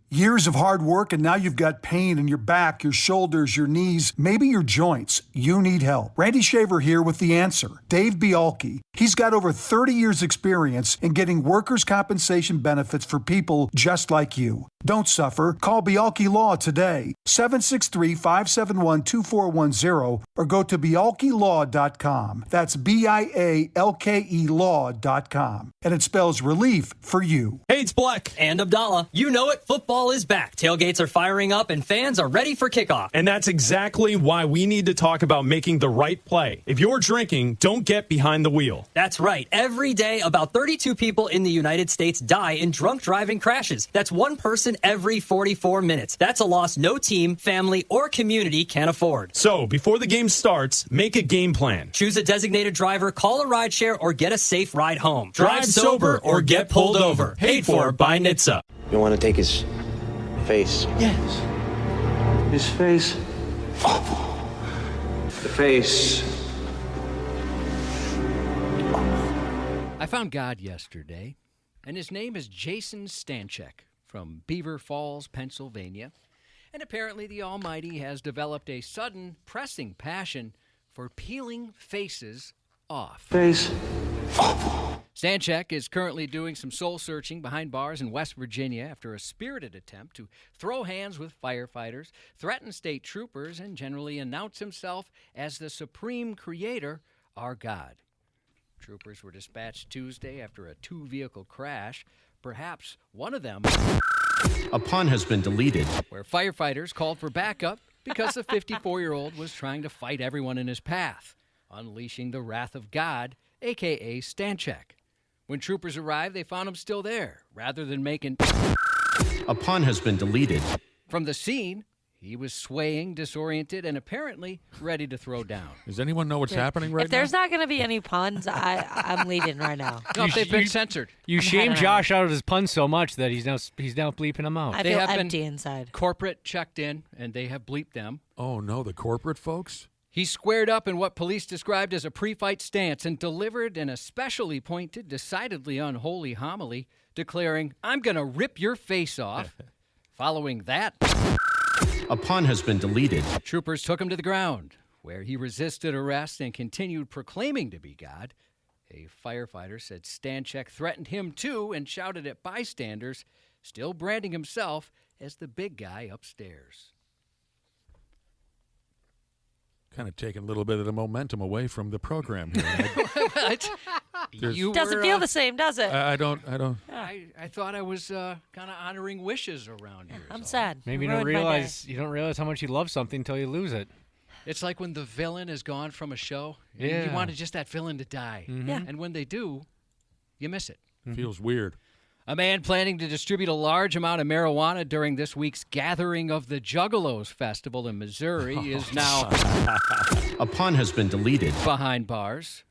Years of hard work, and now you've got pain in your back, your shoulders, your knees, maybe your joints. You need help. Randy Shaver here with the answer. Dave Bialke. He's got over 30 years experience in getting workers' compensation benefits for people just like you. Don't suffer. Call Bialke Law today, 763-571-2410, or go to bialkelaw.com. That's BIALKE law.com. And it spells relief for you. Hey, it's Black. And Abdallah. You know it, football is back. Tailgates are firing up and fans are ready for kickoff. And that's exactly why we need to talk about making the right play. If you're drinking, don't get behind the wheel. That's right. Every day, about 32 people in the United States die in drunk driving crashes. That's one person every 44 minutes. That's a loss no team, family, or community can afford. So, before the game starts, make a game plan. Choose a designated driver, call a rideshare, or get a safe ride home. Drive sober or get pulled over. Paid for by NHTSA. You want to take his face? Yes. His face. Oh. The face. I found God yesterday, and his name is Jason Stanchek from Beaver Falls, Pennsylvania. And apparently the Almighty has developed a sudden, pressing passion for peeling faces off. Face. Stanchek is currently doing some soul-searching behind bars in West Virginia after a spirited attempt to throw hands with firefighters, threaten state troopers, and generally announce himself as the supreme creator, our God. Troopers were dispatched Tuesday after a two-vehicle crash, perhaps one of them A pun has been deleted. where firefighters called for backup because the 54-year-old was trying to fight everyone in his path, unleashing the wrath of God, a.k.a. Stanchek. When troopers arrived, they found him still there, rather than making... A pun has been deleted. From the scene, he was swaying, disoriented, and apparently ready to throw down. Does anyone know what's happening right If there's not going to be any puns, I'm leaving right now. No, they've been censored. You shame Josh out of his puns so much that he's now bleeping them out. I feel empty inside. Corporate checked in, and they have bleeped them. Oh, no, the corporate folks? He squared up in what police described as a pre-fight stance and delivered an especially pointed, decidedly unholy homily, declaring, "I'm going to rip your face off." Following that, A pun has been deleted. troopers took him to the ground, where he resisted arrest and continued proclaiming to be God. A firefighter said Stanchek threatened him too and shouted at bystanders, still branding himself as the big guy upstairs. Kind of taking a little bit of the momentum away from the program here. Doesn't feel the same, does it? I don't. I thought I was kind of honoring wishes around here. I'm sad. Maybe you don't realize how much you love something until you lose it. It's like when the villain is gone from a show. And Yeah. you wanted just that villain to die. Yeah. And when they do, you miss it. Feels weird. A man planning to distribute a large amount of marijuana during this week's Gathering of the Juggalos Festival in Missouri is now A pun has been deleted. behind bars.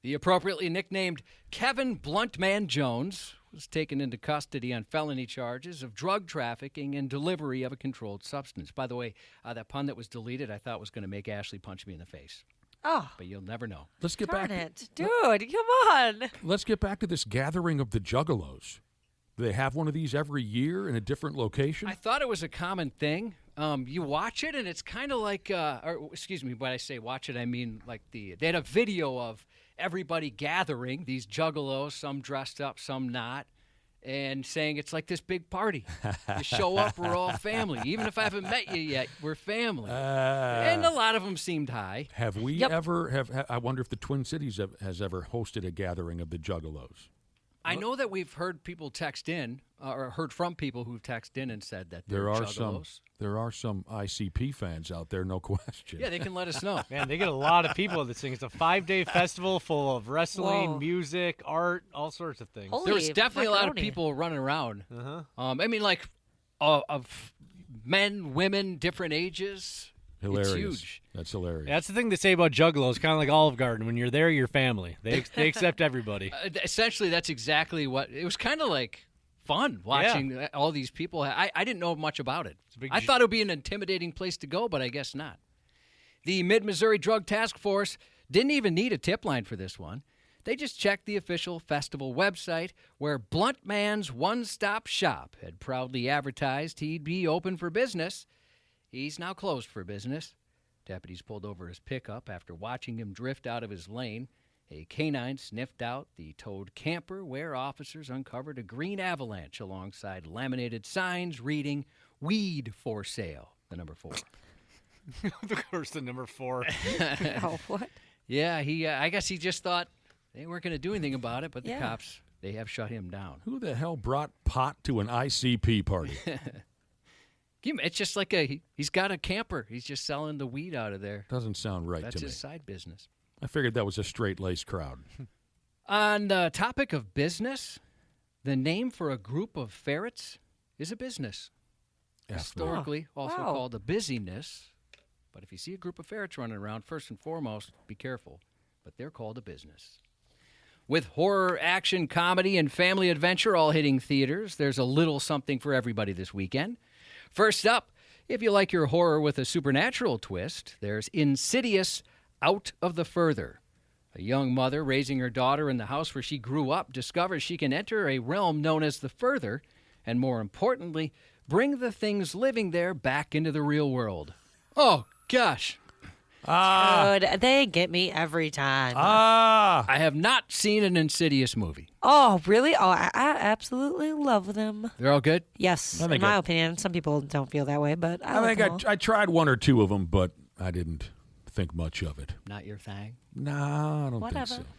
The appropriately nicknamed Kevin Bluntman Jones was taken into custody on felony charges of drug trafficking and delivery of a controlled substance. By the way, that pun that was deleted I thought was going to make Ashley punch me in the face. Oh, But you'll never know. Let's get darn back. it. Dude, come on. Let's get back to this Gathering of the Juggalos. Do they have one of these every year in a different location? I thought it was a common thing. You watch it, and it's kind of like, or excuse me, when I say watch it, I mean like they had a video of everybody gathering, these juggalos, some dressed up, some not, and saying it's like this big party. You show up, we're all family. Even if I haven't met you yet, we're family. And a lot of them seemed high. Have we ever I wonder if the Twin Cities has ever hosted a gathering of the Juggalos. I know that we've heard people text in, or heard from people who've texted in and said that they're There are juggalos. there are some ICP fans out there, no question. Yeah, they can let us know. Man, they get a lot of people at this thing. It's a 5-day festival full of wrestling, Whoa. music, art, all sorts of things. Holy There was definitely a lot of macaroni. people running around. Uh-huh. I mean, like, of men, women, different ages. Hilarious. It's huge. That's hilarious. That's the thing they say about Juggalos, kind of like Olive Garden. When you're there, you're family. They accept everybody. Essentially, that's exactly what it was. Kind of like fun watching all these people. I didn't know much about it. I thought it would be an intimidating place to go, but I guess not. The Mid-Missouri Drug Task Force didn't even need a tip line for this one. They just checked the official festival website, where Blunt Man's one-stop shop had proudly advertised he'd be open for business. He's now closed for business. Deputies pulled over his pickup after watching him drift out of his lane. A canine sniffed out the towed camper, where officers uncovered a green Avalanche alongside laminated signs reading, "Weed for sale," the number 4. Of course, the number 4. Oh, what? Yeah, I guess he just thought they weren't going to do anything about it, but the Yeah. cops, they have shut him down. Who the hell brought pot to an ICP party? It's just like he's got a camper. He's just selling the weed out of there. Doesn't sound right That's to me. his side business. I figured that was a straight-laced crowd. On the topic of business, the name for a group of ferrets is a business. Historically, also Wow. called a busyness. But if you see a group of ferrets running around, first and foremost, be careful. But they're called a business. With horror, action, comedy, and family adventure all hitting theaters, there's a little something for everybody this weekend. First up, if you like your horror with a supernatural twist, there's Insidious: Out of the Further. A young mother raising her daughter in the house where she grew up discovers she can enter a realm known as the Further and more importantly, bring the things living there back into the real world. Oh, gosh. Dude, they get me every time. I have not seen an Insidious movie. Oh, really? Oh, I absolutely love them. They're all good? Yes, I in think my opinion. Some people don't feel that way, but I like them all. I tried one or two of them, but I didn't think much of it. Not your thing? No, I don't Whatever. think so.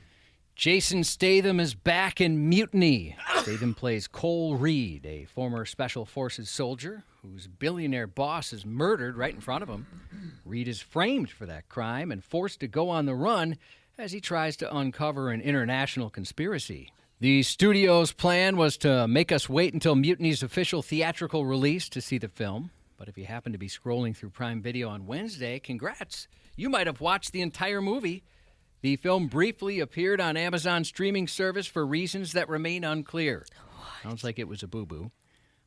Jason Statham is back in Mutiny. Statham plays Cole Reed, a former Special Forces soldier whose billionaire boss is murdered right in front of him. Reed is framed for that crime and forced to go on the run as he tries to uncover an international conspiracy. The studio's plan was to make us wait until Mutiny's official theatrical release to see the film. But if you happen to be scrolling through Prime Video on Wednesday, congrats. You might have watched the entire movie. The film briefly appeared on Amazon streaming service for reasons that remain unclear. Sounds like it was a boo-boo.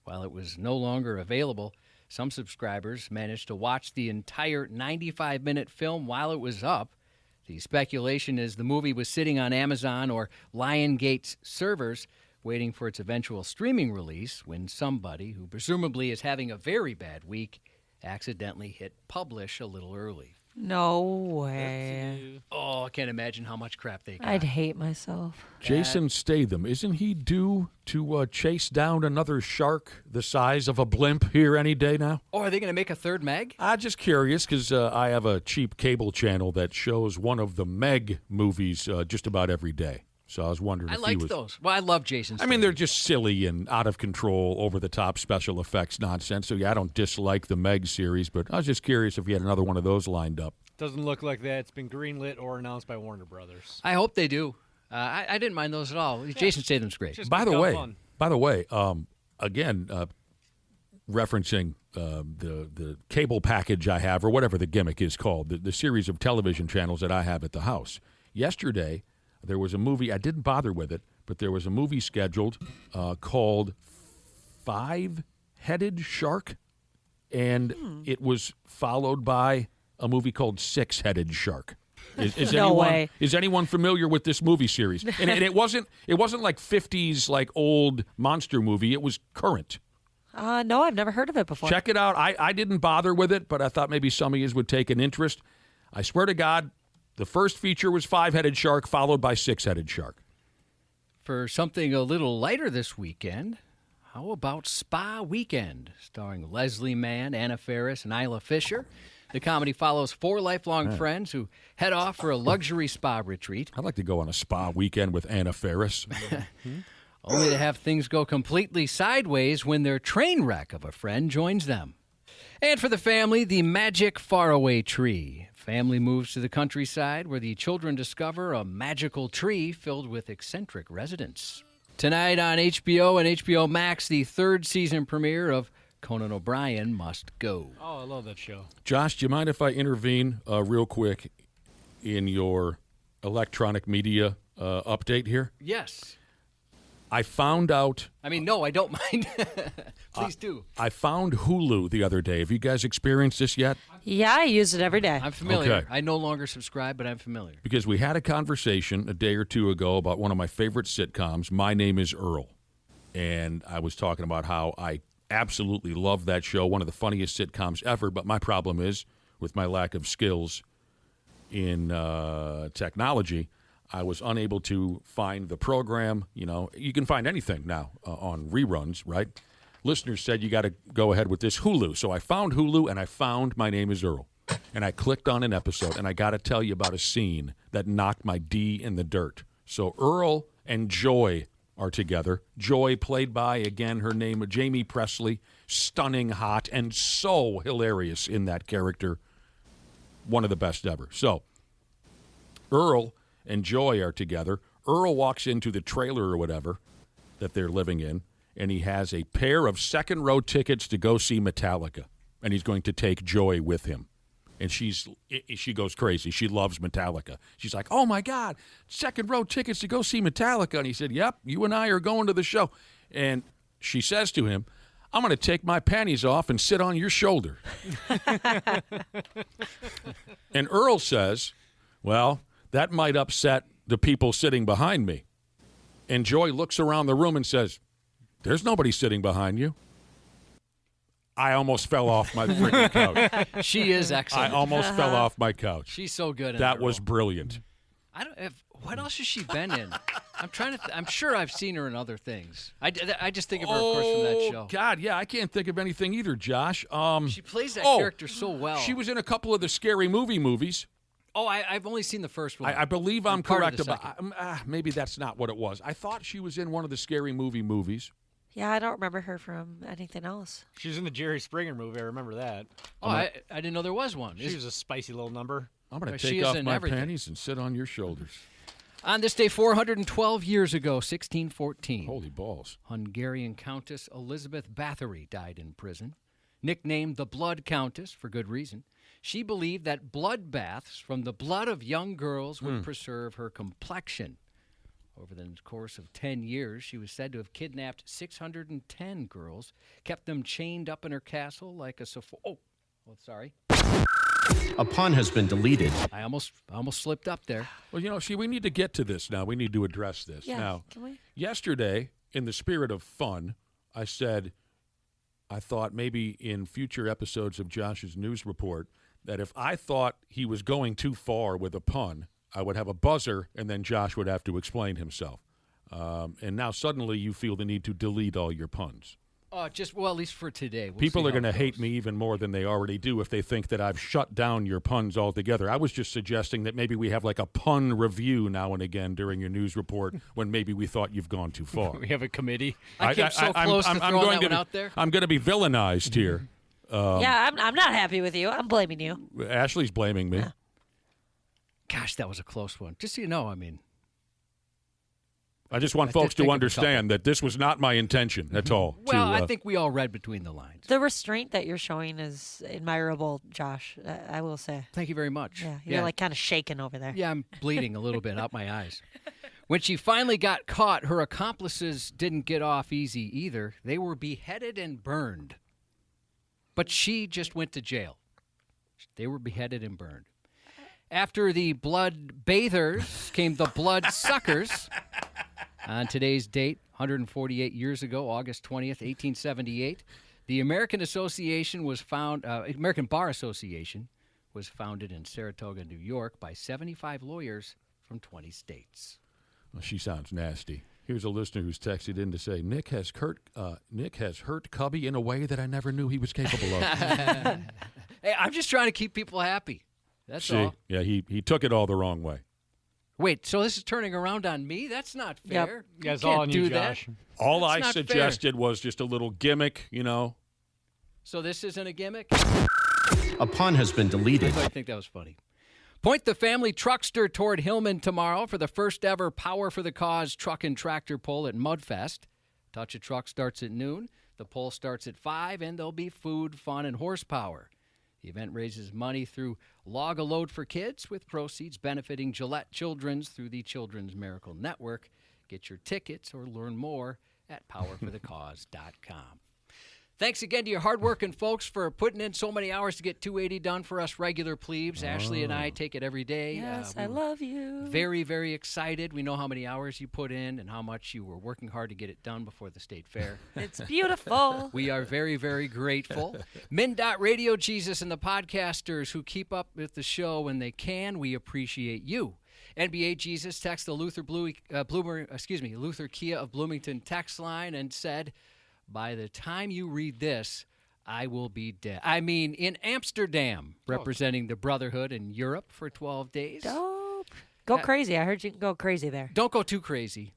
While it was no longer available, some subscribers managed to watch the entire 95-minute film while it was up. The speculation is the movie was sitting on Amazon or Liongate's servers waiting for its eventual streaming release when somebody, who presumably is having a very bad week, accidentally hit publish a little early. No way. Oh, I can't imagine how much crap they got. I'd hate myself. Jason Statham, isn't he due to chase down another shark the size of a blimp here any day now? Oh, are they going to make a third Meg? I'm just curious because I have a cheap cable channel that shows one of the Meg movies just about every day. So I was wondering I if he liked was... those. Well, I love Jason Statham. I mean, they're just silly and out of control, over-the-top special effects nonsense. So, yeah, I don't dislike the Meg series, but I was just curious if you had another one of those lined up. Doesn't look like that. It's been greenlit or announced by Warner Brothers. I hope they do. I didn't mind those at all. Jason Statham's great. Just By the become way, fun. again, referencing the cable package I have, or whatever the gimmick is called, the series of television channels that I have at the house. Yesterday, there was a movie, I didn't bother with it, but there was a movie scheduled called Five-Headed Shark, and it was followed by a movie called Six-Headed Shark. No way. Is anyone familiar with this movie series? And it wasn't like 50s like old monster movie. It was current. No, I've never heard of it before. Check it out. I didn't bother with it, but I thought maybe some of you would take an interest. I swear to God, the first feature was Five-Headed Shark, followed by Six-Headed Shark. For something a little lighter this weekend, how about Spa Weekend, starring Leslie Mann, Anna Faris, and Isla Fisher? The comedy follows four lifelong friends who head off for a luxury spa retreat. I'd like to go on a spa weekend with Anna Faris. Only to have things go completely sideways when their train wreck of a friend joins them. And for the family, the magic faraway tree. Family moves to the countryside where the children discover a magical tree filled with eccentric residents. Tonight on HBO and HBO Max, the third season premiere of Conan O'Brien Must Go. Oh, I love that show. Josh, do you mind if I intervene real quick in your electronic media update here? Yes. I found out... I mean, no, I don't mind. Please do. I found Hulu the other day. Have you guys experienced this yet? Yeah, I use it every day. I'm familiar. Okay. I no longer subscribe, but I'm familiar. Because we had a conversation a day or two ago about one of my favorite sitcoms, My Name is Earl. And I was talking about how I absolutely love that show, one of the funniest sitcoms ever, but my problem is, with my lack of skills in technology, I was unable to find the program. You know, you can find anything now on reruns, right? Listeners said you got to go ahead with this Hulu. So I found Hulu, and I found My Name is Earl. And I clicked on an episode, and I got to tell you about a scene that knocked my D in the dirt. So Earl and Joy are together. Joy, played by, again, her name, Jamie Presley, stunning, hot, and so hilarious in that character. One of the best ever. So Earl and Joy are together. Earl walks into the trailer or whatever that they're living in, and he has a pair of second-row tickets to go see Metallica, and he's going to take Joy with him. And she goes crazy. She loves Metallica. She's like, oh, my God, second-row tickets to go see Metallica. And he said, yep, you and I are going to the show. And she says to him, I'm going to take my panties off and sit on your shoulder. And Earl says, well, that might upset the people sitting behind me. And Joy looks around the room and says, There's nobody sitting behind you. I almost fell off my freaking couch. She is excellent. I almost fell off my couch. She's so good. That was brilliant. I don't. What else has she been in? I'm trying to. I'm sure I've seen her in other things. I just think of her, of course, from that show. God, yeah, I can't think of anything either, Josh. She plays that character so well. She was in a couple of the Scary Movie movies. Oh, I've only seen the first one. I believe I'm correct about. Maybe that's not what it was. I thought she was in one of the Scary Movie movies. Yeah, I don't remember her from anything else. She was in the Jerry Springer movie. I remember that. Oh, I didn't know there was one. She was a spicy little number. I'm going to take off my panties and sit on your shoulders. On this day, 412 years ago, 1614. Holy balls. Hungarian Countess Elizabeth Bathory died in prison. Nicknamed the Blood Countess for good reason. She believed that blood baths from the blood of young girls would preserve her complexion. Over the course of 10 years, she was said to have kidnapped 610 girls, kept them chained up in her castle like a sorry. A pun has been deleted. I almost slipped up there. Well, we need to get to this now. We need to address this. Yeah, now, can we? Yesterday, in the spirit of fun, I said I thought maybe in future episodes of Josh's News Report that if I thought he was going too far with a pun, I would have a buzzer, and then Josh would have to explain himself. And now suddenly you feel the need to delete all your puns. At least for today. People are going to hate me even more than they already do if they think that I've shut down your puns altogether. I was just suggesting that maybe we have like a pun review now and again during your news report when maybe we thought you've gone too far. We have a committee. I came so close to throwing that one out there. I'm going to be villainized here. Yeah, I'm not happy with you. I'm blaming you. Ashley's blaming me. Yeah. Gosh, that was a close one. Just so you know, I mean. I just want folks to understand that this was not my intention at all. Well, I think we all read between the lines. The restraint that you're showing is admirable, Josh, I will say. Thank you very much. Yeah, you're like kind of shaking over there. Yeah, I'm bleeding a little bit out my eyes. When she finally got caught, her accomplices didn't get off easy either. They were beheaded and burned. But she just went to jail. They were beheaded and burned. After the blood bathers came the blood suckers. On today's date, 148 years ago, August 20th, 1878, the American Bar Association was founded in Saratoga, New York, by 75 lawyers from 20 states. Well, she sounds nasty. Here's a listener who's texted in to say, Nick has hurt Cubby in a way that I never knew he was capable of. Hey, I'm just trying to keep people happy. That's all. Yeah, he took it all the wrong way. Wait, so this is turning around on me? That's not fair. Yep. Yeah, it's all on you, Josh. All I suggested was just a little gimmick, So this isn't a gimmick? A pun has been deleted. I think that was funny. Point the family truckster toward Hillman tomorrow for the first ever Power for the Cause truck and tractor pull at Mudfest. Touch a Truck starts at noon. The pull starts at 5, and there'll be food, fun, and horsepower. The event raises money through Log a Load for Kids, with proceeds benefiting Gillette Children's through the Children's Miracle Network. Get your tickets or learn more at powerforthecause.com. Thanks again to your hardworking folks for putting in so many hours to get 280 done for us regular plebes. Ashley and I take it every day. Yes, I love you. Very, very excited. We know how many hours you put in and how much you were working hard to get it done before the state fair. It's beautiful. We are very, very grateful. Min.Radio Radio Jesus and the podcasters who keep up with the show when they can, we appreciate you. NBA Jesus text the Luther Kia of Bloomington text line and said, by the time you read this, I will be dead. I mean, in Amsterdam, representing the Brotherhood in Europe for 12 days. Dope. Go crazy. I heard you can go crazy there. Don't go too crazy.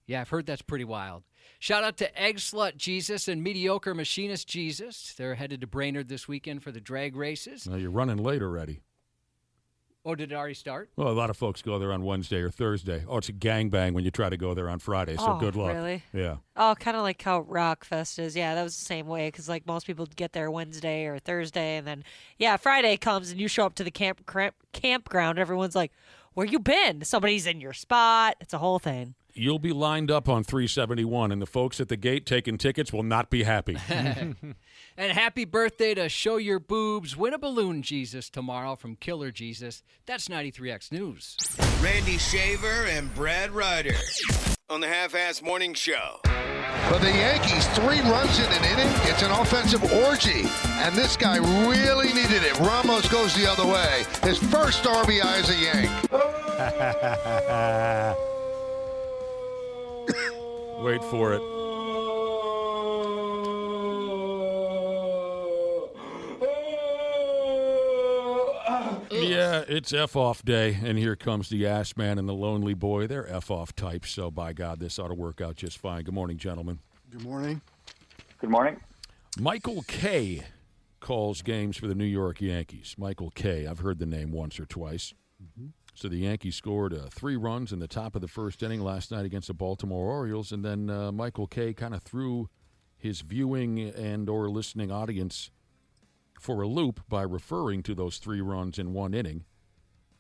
Yeah, I've heard that's pretty wild. Shout out to Egg Slut Jesus and Mediocre Machinist Jesus. They're headed to Brainerd this weekend for the drag races. Now you're running late already. Oh, did it already start? Well, a lot of folks go there on Wednesday or Thursday. Oh, it's a gangbang when you try to go there on Friday, so good luck. Really? Yeah. Oh, kind of like how Rockfest is. Yeah, that was the same way because like most people get there Wednesday or Thursday, and then, Friday comes and you show up to the campground. Everyone's like, where you been? Somebody's in your spot. It's a whole thing. You'll be lined up on 371, and the folks at the gate taking tickets will not be happy. And happy birthday to Show Your Boobs, Win a Balloon Jesus tomorrow from Killer Jesus. That's 93X News. Randy Shaver and Brad Ryder on the Half-Ass Morning Show. For the Yankees, 3 runs in an inning. It's an offensive orgy, and this guy really needed it. Ramos goes the other way. His first RBI as a Yank. Wait for it. Yeah, it's F-off day, and here comes the ass man and the lonely boy. They're F-off types, so by God, this ought to work out just fine. Good morning, gentlemen. Good morning. Good morning. Michael Kay calls games for the New York Yankees. Michael Kay, I've heard the name once or twice. Mm-hmm. So the Yankees scored 3 runs in the top of the first inning last night against the Baltimore Orioles, and then Michael Kay kind of threw his viewing and or listening audience for a loop by referring to those 3 runs in 1 inning.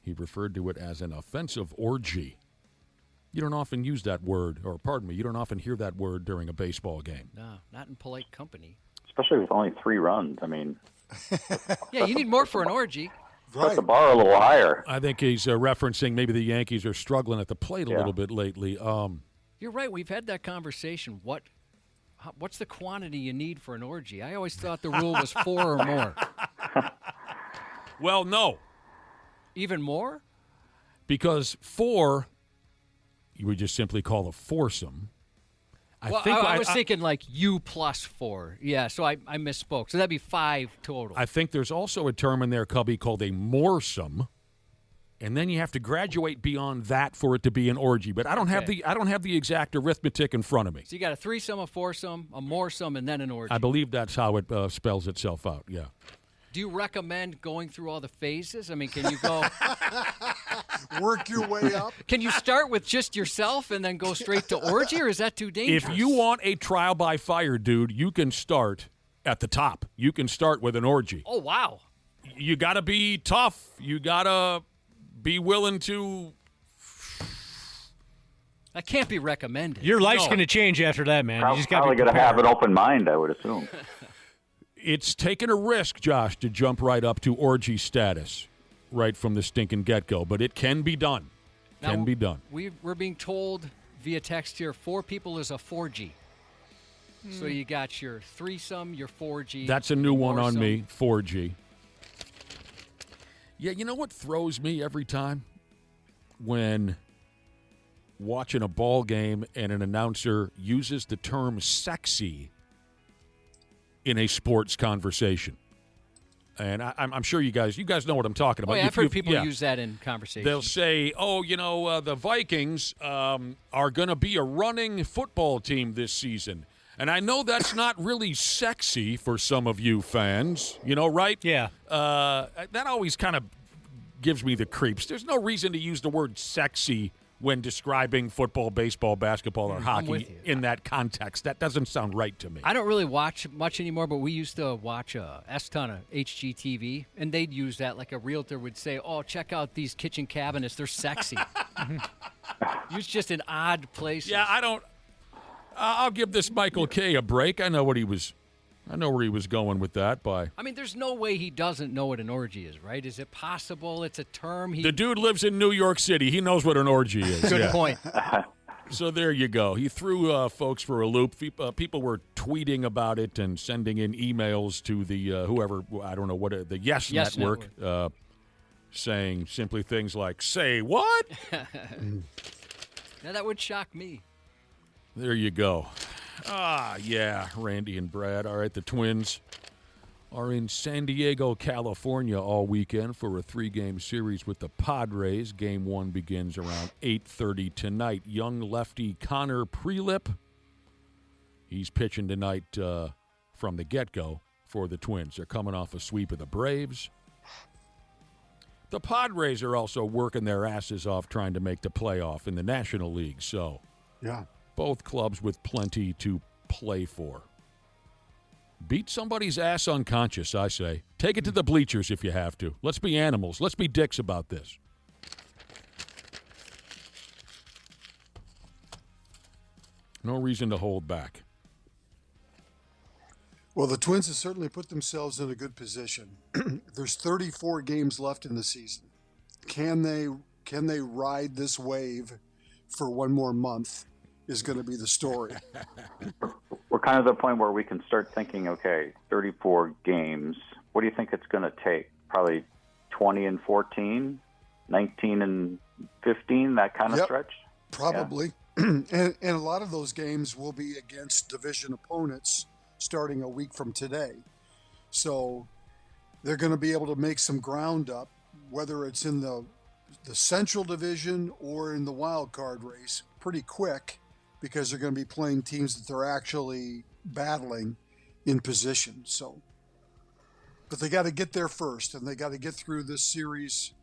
He referred to it as an offensive orgy. You don't often use that word, or pardon me, you don't often hear that word during a baseball game. No, not in polite company. Especially with only 3 runs. I mean, Yeah, you need more for an orgy. set the bar a little higher. I think he's referencing maybe the Yankees are struggling at the plate a little bit lately. You're right. We've had that conversation. What's the quantity you need for an orgy? I always thought the rule was 4 or more. Well, no. Even more? Because 4, you would just simply call a foursome. I was thinking like you plus 4. Yeah, so I misspoke. So that'd be 5 total. I think there's also a term in there, Cubby, called a moresome. And then you have to graduate beyond that for it to be an orgy. But I don't have the exact arithmetic in front of me. So you got a threesome, a foursome, a moresome, and then an orgy. I believe that's how it spells itself out, yeah. Do you recommend going through all the phases? I mean, can you go work your way up? Can you start with just yourself and then go straight to orgy, or is that too dangerous? If you want a trial by fire, dude, you can start at the top. You can start with an orgy. Oh, wow. You got to be tough. You got to be willing to. That can't be recommended. Your life's going to change after that, man. You just got Probably going to have an open mind, I would assume. It's taken a risk, Josh, to jump right up to orgy status right from the stinking get-go, but it can be done. Can be done. We're being told via text here, 4 people is a 4G. So you got your threesome, your 4G. That's a new one on me, 4G. Yeah, you know what throws me every time? When watching a ball game and an announcer uses the term sexy in a sports conversation. And I'm sure you guys know what I'm talking about. Oh, yeah, I've heard people use that in conversation. They'll say, the Vikings are going to be a running football team this season. And I know that's not really sexy for some of you fans, right? Yeah. That always kind of gives me the creeps. There's no reason to use the word sexy when describing football, baseball, basketball, or hockey in that context. That doesn't sound right to me. I don't really watch much anymore, but we used to watch a S-ton of HGTV, and they'd use that like a realtor would say, oh, check out these kitchen cabinets. They're sexy. Use just in odd places. Yeah, I'll give this Michael Kay a break. I know where he was going with that. I mean, there's no way he doesn't know what an orgy is, right? Is it possible it's a term? The dude lives in New York City. He knows what an orgy is. Good point. So there you go. He threw folks for a loop. People were tweeting about it and sending in emails to the whoever, I don't know what, the Yes Network. Saying simply things like, say what? Now, that would shock me. There you go. Yeah, Randy and Brad. All right, the Twins are in San Diego, California all weekend for a 3-game series with the Padres. Game 1 begins around 8:30 tonight. Young lefty Connor Prelip, he's pitching tonight from the get-go for the Twins. They're coming off a sweep of the Braves. The Padres are also working their asses off trying to make the playoff in the National League, so yeah. Both clubs with plenty to play for. Beat somebody's ass unconscious, I say. Take it to the bleachers if you have to. Let's be animals. Let's be dicks about this. No reason to hold back. Well, the Twins have certainly put themselves in a good position. There's 34 games left in the season. Can they ride this wave for one more month? Is going to be the story. kind of the point where we can start thinking, okay, 34 games. What do you think it's going to take? Probably 20 and 14, 19 and 15, that kind of stretch? Probably. Yeah. and a lot of those games will be against division opponents starting a week from today. So they're going to be able to make some ground up, whether it's in the Central Division or in the wild card race, pretty quick, because they're going to be playing teams that they're actually battling in position. So, but they got to get there first, and they got to get through this series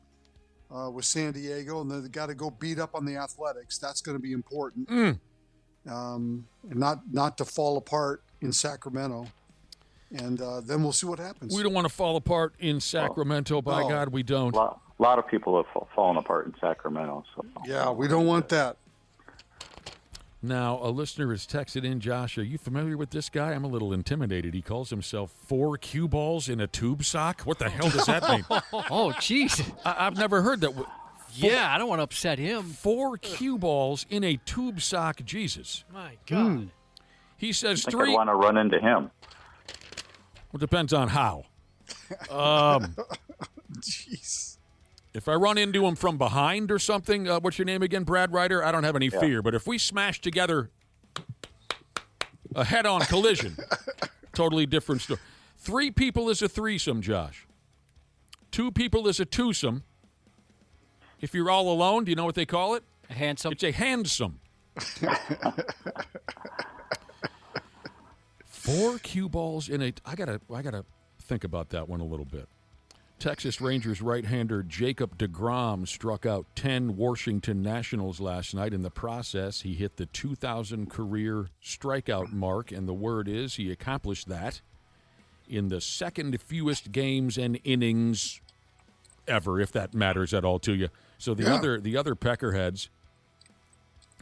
with San Diego, and then they got to go beat up on the Athletics. That's going to be important, and not to fall apart in Sacramento. And then we'll see what happens. We don't want to fall apart in Sacramento. By God, we don't. A lot of people have fallen apart in Sacramento. So. Yeah, we don't want that. Now, a listener has texted in, Josh, are you familiar with this guy? I'm a little intimidated. He calls himself 4 cue balls in a tube sock. What the hell does that mean? Oh, jeez. I've never heard that. Yeah, I don't want to upset him. 4 cue balls in a tube sock, Jesus. My God. He says I think 3. I'd want to run into him. Well, depends on how. Jeez. If I run into him from behind or something, what's your name again, Brad Ryder? I don't have any fear. But if we smash together a head-on collision, totally different story. 3 people is a threesome, Josh. 2 people is a twosome. If you're all alone, do you know what they call it? A handsome. It's a handsome. 4 cue balls in a. I gotta think about that one a little bit. Texas Rangers right-hander Jacob deGrom struck out 10 Washington Nationals last night. In the process, he hit the 2,000 career strikeout mark, and the word is he accomplished that in the second fewest games and innings ever, if that matters at all to you. So the other peckerheads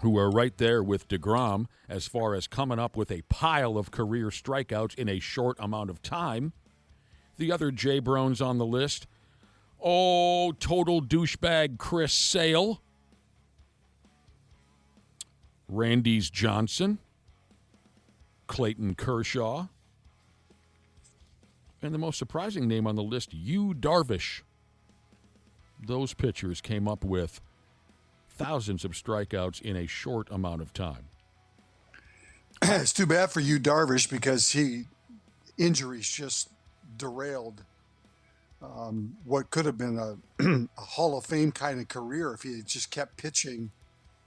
who are right there with deGrom as far as coming up with a pile of career strikeouts in a short amount of time. The other J-Brones on the list, total douchebag Chris Sale, Randy's Johnson, Clayton Kershaw, and the most surprising name on the list, Yu Darvish. Those pitchers came up with thousands of strikeouts in a short amount of time. It's too bad for Yu Darvish because injuries just derailed what could have been a Hall of Fame kind of career if he had just kept pitching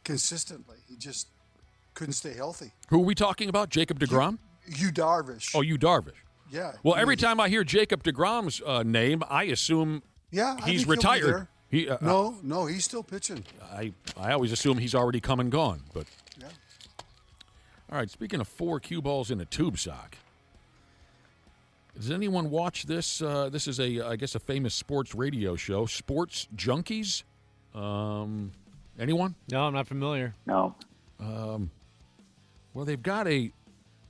consistently. He just couldn't stay healthy. Who are we talking about? Jacob deGrom? Yu Darvish. Oh, Yu Darvish. Yeah. Well, every time I hear Jacob deGrom's name, I assume he's retired. No, he's still pitching. I always assume he's already come and gone. But yeah. All right, speaking of 4 cue balls in a tube sock, does anyone watch this? This is I guess a famous sports radio show, Sports Junkies. Anyone? No, I'm not familiar. No. Well, they've got a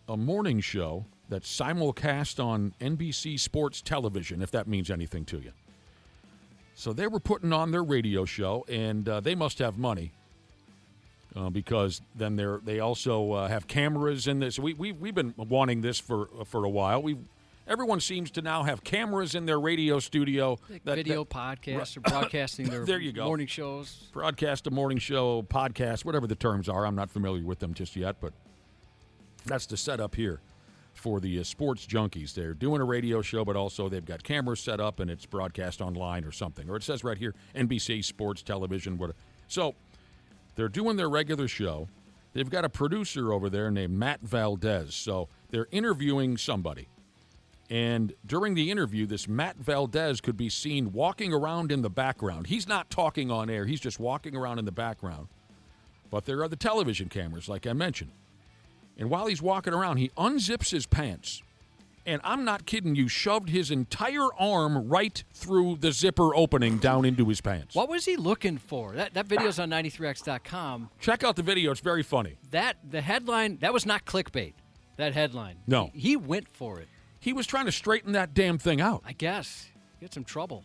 morning show that's simulcast on NBC Sports Television, if that means anything to you. So they were putting on their radio show, and they must have money because then they also have cameras in this. We've been wanting this for a while. Everyone seems to now have cameras in their radio studio. Podcasts or broadcasting their there you go. Morning shows. Broadcast a morning show, podcast, whatever the terms are. I'm not familiar with them just yet, but that's the setup here for the Sports Junkies. They're doing a radio show, but also they've got cameras set up and it's broadcast online or something. Or it says right here, NBC Sports Television. So they're doing their regular show. They've got a producer over there named Matt Valdez. So they're interviewing somebody. And during the interview, this Matt Valdez could be seen walking around in the background. He's not talking on air. He's just walking around in the background. But there are the television cameras, like I mentioned. And while he's walking around, he unzips his pants. And I'm not kidding you, shoved his entire arm right through the zipper opening down into his pants. What was he looking for? That video's on 93x.com. Check out the video. It's very funny. The headline, that was not clickbait, that headline. No. He went for it. He was trying to straighten that damn thing out. I guess. Get some trouble.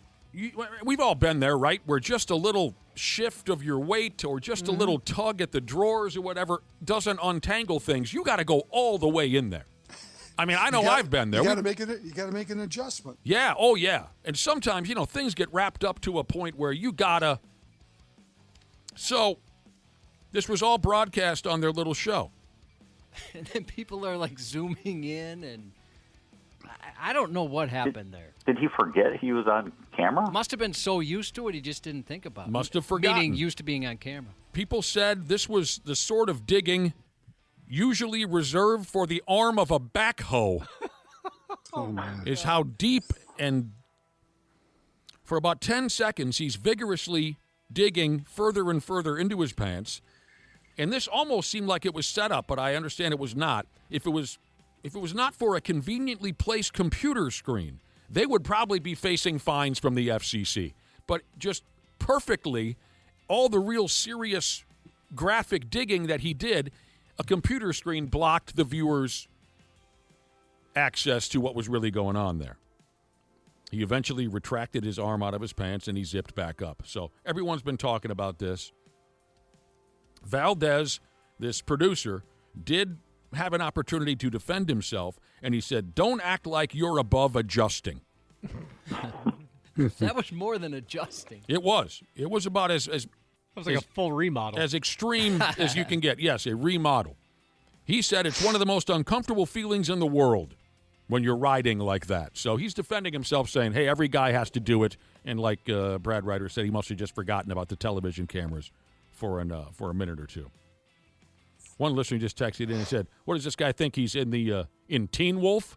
We've all been there, right? Where just a little shift of your weight or just a little tug at the drawers or whatever doesn't untangle things. You got to go all the way in there. I mean, I know I've been there. You got to make an adjustment. Yeah. Oh, yeah. And sometimes, things get wrapped up to a point where you gotta. So, this was all broadcast on their little show. And then people are like zooming in, and I don't know what happened there. Did he forget he was on camera? Must have been so used to it, he just didn't think about it. Must have forgotten. Meaning used to being on camera. People said this was the sort of digging usually reserved for the arm of a backhoe. Is how deep, and for about 10 seconds, he's vigorously digging further and further into his pants. And this almost seemed like it was set up, but I understand it was not. If it was not for a conveniently placed computer screen, they would probably be facing fines from the FCC. But just perfectly, all the real serious graphic digging that he did, a computer screen blocked the viewer's access to what was really going on there. He eventually retracted his arm out of his pants and he zipped back up. So everyone's been talking about this. Valdez, this producer, did have an opportunity to defend himself, and he said, "Don't act like you're above adjusting." That was more than adjusting. It was. It was about as It was like a full remodel. As extreme as you can get. Yes, a remodel. He said it's one of the most uncomfortable feelings in the world when you're riding like that. So he's defending himself, saying, hey, every guy has to do it. And like Brad Ryder said, he must have just forgotten about the television cameras for a minute or two. One listener just texted in and said, what does this guy think he's in Teen Wolf?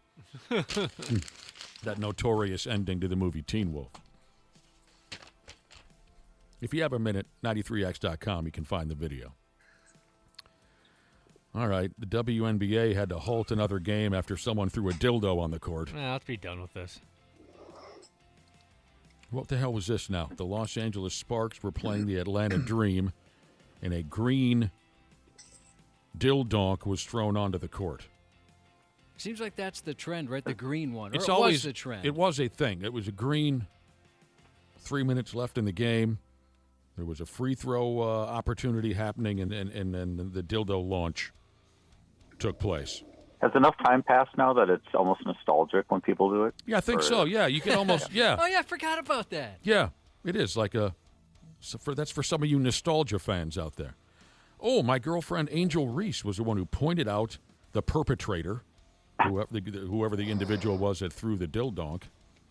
That notorious ending to the movie Teen Wolf. If you have a minute, 93x.com, you can find the video. All right, the WNBA had to halt another game after someone threw a dildo on the court. Let's be done with this. What the hell was this now? The Los Angeles Sparks were playing the Atlanta Dream, and a green dildonk was thrown onto the court. Seems like that's the trend, right? The green one. It's or it always was the trend. It was a thing. It was a green. 3 minutes left in the game. There was a free throw opportunity happening, and the dildo launch took place. Has enough time passed now that it's almost nostalgic when people do it? Yeah, I think so. Yeah, you can almost. Yeah. Oh yeah, I forgot about that. Yeah, it is like that's for some of you nostalgia fans out there. Oh, my girlfriend Angel Reese was the one who pointed out the perpetrator, whoever the individual was that threw the dildonk.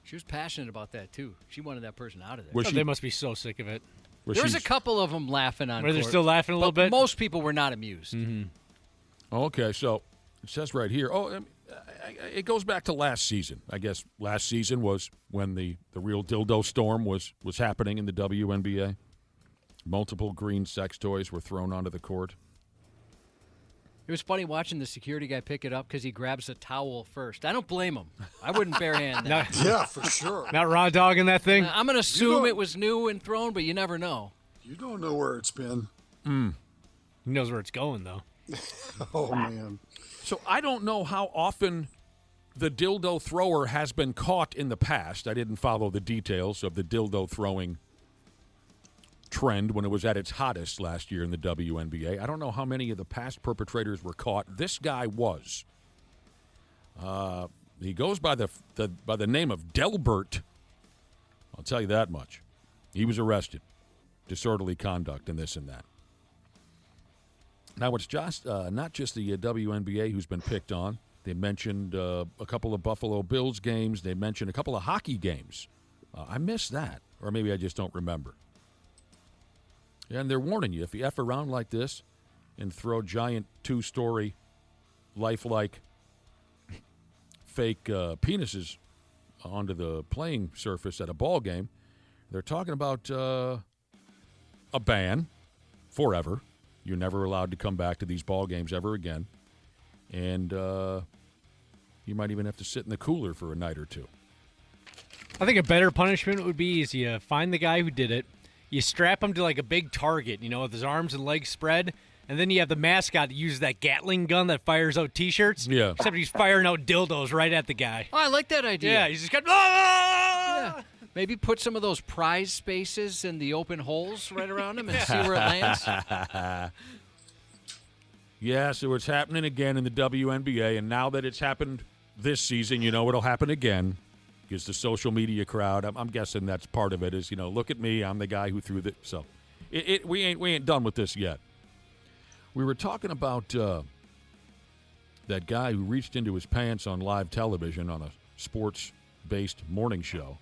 She was passionate about that too. She wanted that person out of there. They must be so sick of it. There was a couple of them laughing on. Were they still laughing a little bit? Most people were not amused. Mm-hmm. Okay, so it says right here. Oh, it goes back to last season. I guess last season was when the real dildo storm was happening in the WNBA. Multiple green sex toys were thrown onto the court. It was funny watching the security guy pick it up because he grabs the towel first. I don't blame him. I wouldn't barehand that. Yeah, for sure. Not raw dogging that thing? I'm going to assume it was new and thrown, but you never know. You don't know where it's been. He knows where it's going, though. Oh, man. So I don't know how often the dildo thrower has been caught in the past. I didn't follow the details of the dildo throwing trend when it was at its hottest last year in the WNBA. I don't know how many of the past perpetrators were caught. This guy was. He goes by the name of Delbert. I'll tell you that much. He was arrested. Disorderly conduct and this and that. Now, it's just not just the WNBA who's been picked on. They mentioned a couple of Buffalo Bills games. They mentioned a couple of hockey games. I missed that, or maybe I just don't remember. And they're warning you, if you F around like this and throw giant 2-story lifelike fake penises onto the playing surface at a ball game, they're talking about a ban forever. You're never allowed to come back to these ball games ever again. And you might even have to sit in the cooler for a night or two. I think a better punishment would be is you find the guy who did it, you strap him to like a big target, with his arms and legs spread, and then you have the mascot use that Gatling gun that fires out T-shirts. Yeah. Except he's firing out dildos right at the guy. Oh, I like that idea. Yeah, he's just got... Yeah. Maybe put some of those prize spaces in the open holes right around him and see where it lands. Yeah, so it's happening again in the WNBA, and now that it's happened this season, it'll happen again. Because the social media crowd, I'm guessing that's part of it. Is look at me, I'm the guy who threw the. So, we ain't done with this yet. We were talking about that guy who reached into his pants on live television on a sports-based morning show.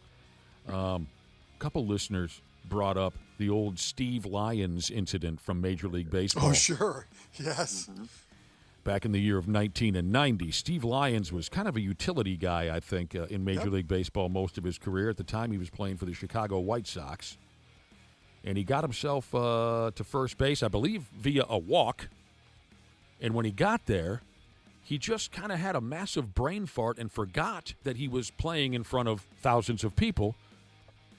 A couple listeners brought up the old Steve Lyons incident from Major League Baseball. Oh, sure. Yes. Mm-hmm. Back in the year of 1990, Steve Lyons was kind of a utility guy, I think, in Major League Baseball most of his career. At the time, he was playing for the Chicago White Sox. And he got himself to first base, I believe, via a walk. And when he got there, he just kind of had a massive brain fart and forgot that he was playing in front of thousands of people,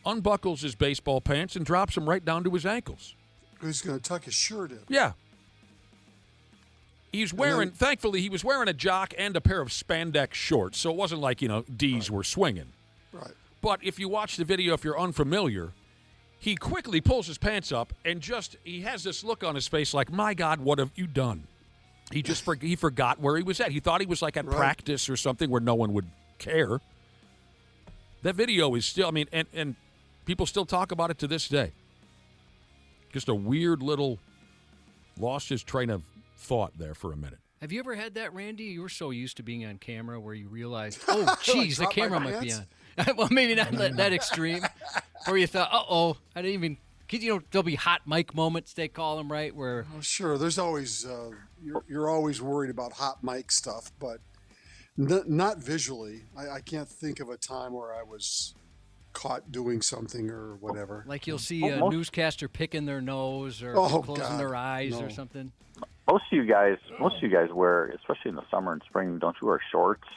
unbuckles his baseball pants, and drops them right down to his ankles. He's going to tuck his shirt in. Yeah. He's wearing, thankfully, he was wearing a jock and a pair of spandex shorts, so it wasn't like, D's were swinging. Right. But if you watch the video, if you're unfamiliar, he quickly pulls his pants up and he has this look on his face like, my God, what have you done? He just he forgot where he was at. He thought he was like at practice or something where no one would care. That video is still, and people still talk about it to this day. Just a weird little, lost his train of thought there for a minute. Have you ever had that, Randy? You were so used to being on camera where you realized, oh, geez, the camera might be on. Well, maybe not that extreme. Where you thought, uh-oh, I didn't even, because, there'll be hot mic moments, they call them, right? Where sure, there's always, you're always worried about hot mic stuff, but not visually. I can't think of a time where I was caught doing something or whatever. Like you'll see a newscaster picking their nose or closing their eyes or something. Most of you guys wear, especially in the summer and spring, don't you wear shorts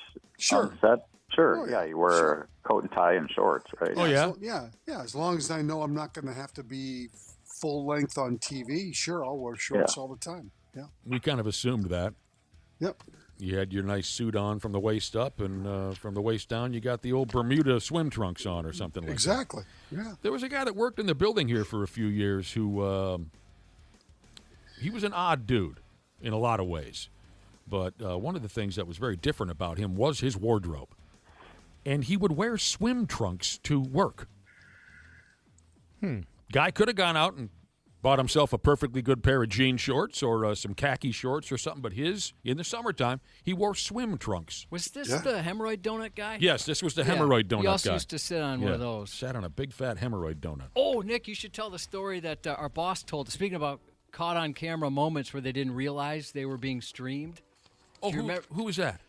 on set? Sure. Oh, yeah, you wear a coat and tie and shorts, right? Oh, yeah? So, yeah. As long as I know I'm not going to have to be full length on TV, sure, I'll wear shorts all the time. Yeah. We kind of assumed that. Yep. You had your nice suit on from the waist up, and from the waist down, you got the old Bermuda swim trunks on or something like that. Exactly. Yeah. There was a guy that worked in the building here for a few years who he was an odd dude in a lot of ways. But one of the things that was very different about him was his wardrobe. And he would wear swim trunks to work. Guy could have gone out and bought himself a perfectly good pair of jean shorts or some khaki shorts or something, but in the summertime, he wore swim trunks. Was this the hemorrhoid donut guy? Yes, this was the hemorrhoid donut guy. He also used to sit on one of those. Sat on a big fat hemorrhoid donut. Oh, Nick, you should tell the story that our boss told. Speaking about caught on camera moments where they didn't realize they were being streamed. Oh, who was that?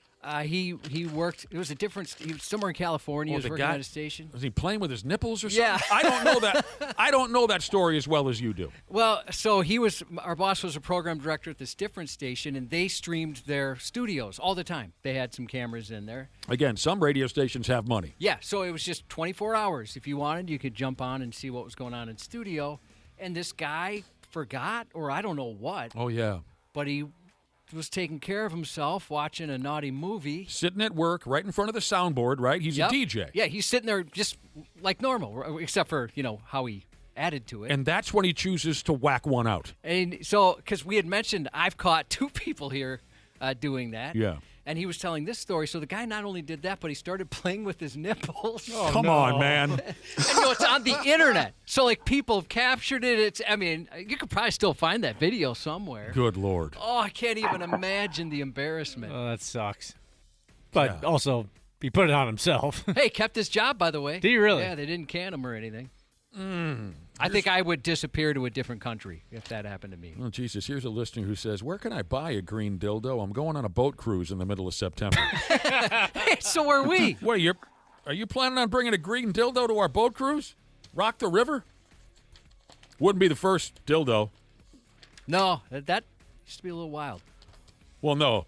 He worked. It was a different. He was somewhere in California. He was working at a station. Was he playing with his nipples or something? Yeah. I don't know that. I don't know that story as well as you do. Well, so our boss was a program director at this different station, and they streamed their studios all the time. They had some cameras in there. Again, some radio stations have money. Yeah, so it was just 24 hours. If you wanted, you could jump on and see what was going on in studio. And this guy forgot, or I don't know what. Oh, yeah. But he was taking care of himself, watching a naughty movie. Sitting at work, right in front of the soundboard, right? He's a DJ. Yeah, he's sitting there just like normal, except for, how he added to it. And that's when he chooses to whack one out. And so, because we had mentioned, I've caught 2 people here doing that. Yeah. And he was telling this story. So the guy not only did that, but he started playing with his nipples. Oh, come on, man. And it's on the internet. So people have captured it. You could probably still find that video somewhere. Good Lord. Oh, I can't even imagine the embarrassment. Oh, that sucks. But also, he put it on himself. Hey, kept his job, by the way. Did he really? Yeah, they didn't can him or anything. I think I would disappear to a different country if that happened to me. Oh, Jesus. Here's a listener who says, where can I buy a green dildo? I'm going on a boat cruise in the middle of September. Hey, so are we. What, are you planning on bringing a green dildo to our boat cruise? Rock the river? Wouldn't be the first dildo. No, that used to be a little wild. Well, no.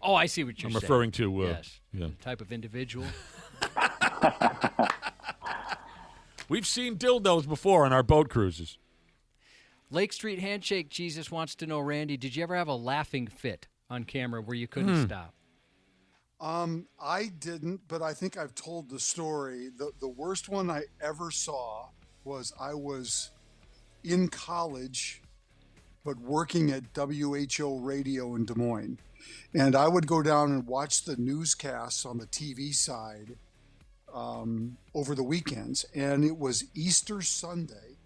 Oh, I see what you're saying. I'm referring to... yes, type of individual. We've seen dildos before on our boat cruises. Lake Street Handshake Jesus wants to know, Randy, did you ever have a laughing fit on camera where you couldn't stop? I didn't, but I think I've told the story. The worst one I ever saw was I was in college, but working at WHO Radio in Des Moines. And I would go down and watch the newscasts on the TV side over the weekends. And it was Easter Sunday,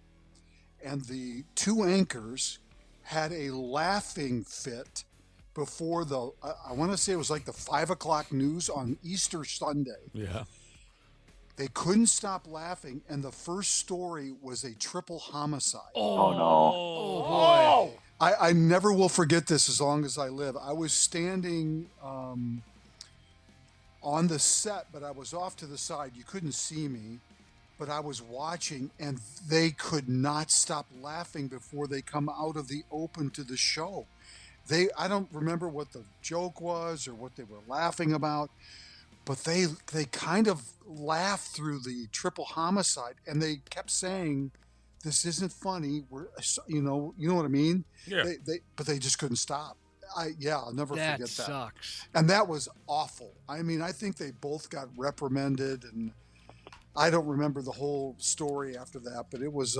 and the two anchors had a laughing fit before I want to say it was like the 5 o'clock news on Easter Sunday. Yeah. They couldn't stop laughing, and the first story was a triple homicide. Oh, no. Oh, boy. I never will forget this as long as I live. I was standing on the set, but I was off to the side. You couldn't see me, but I was watching, and they could not stop laughing before they come out of the open to the show. I don't remember what the joke was or what they were laughing about, but they kind of laughed through the triple homicide, and they kept saying, "This isn't funny. We're, you know what I mean?" Yeah. But they just couldn't stop. I'll never forget that. That sucks. And that was awful. I mean, I think they both got reprimanded, and I don't remember the whole story after that, but it was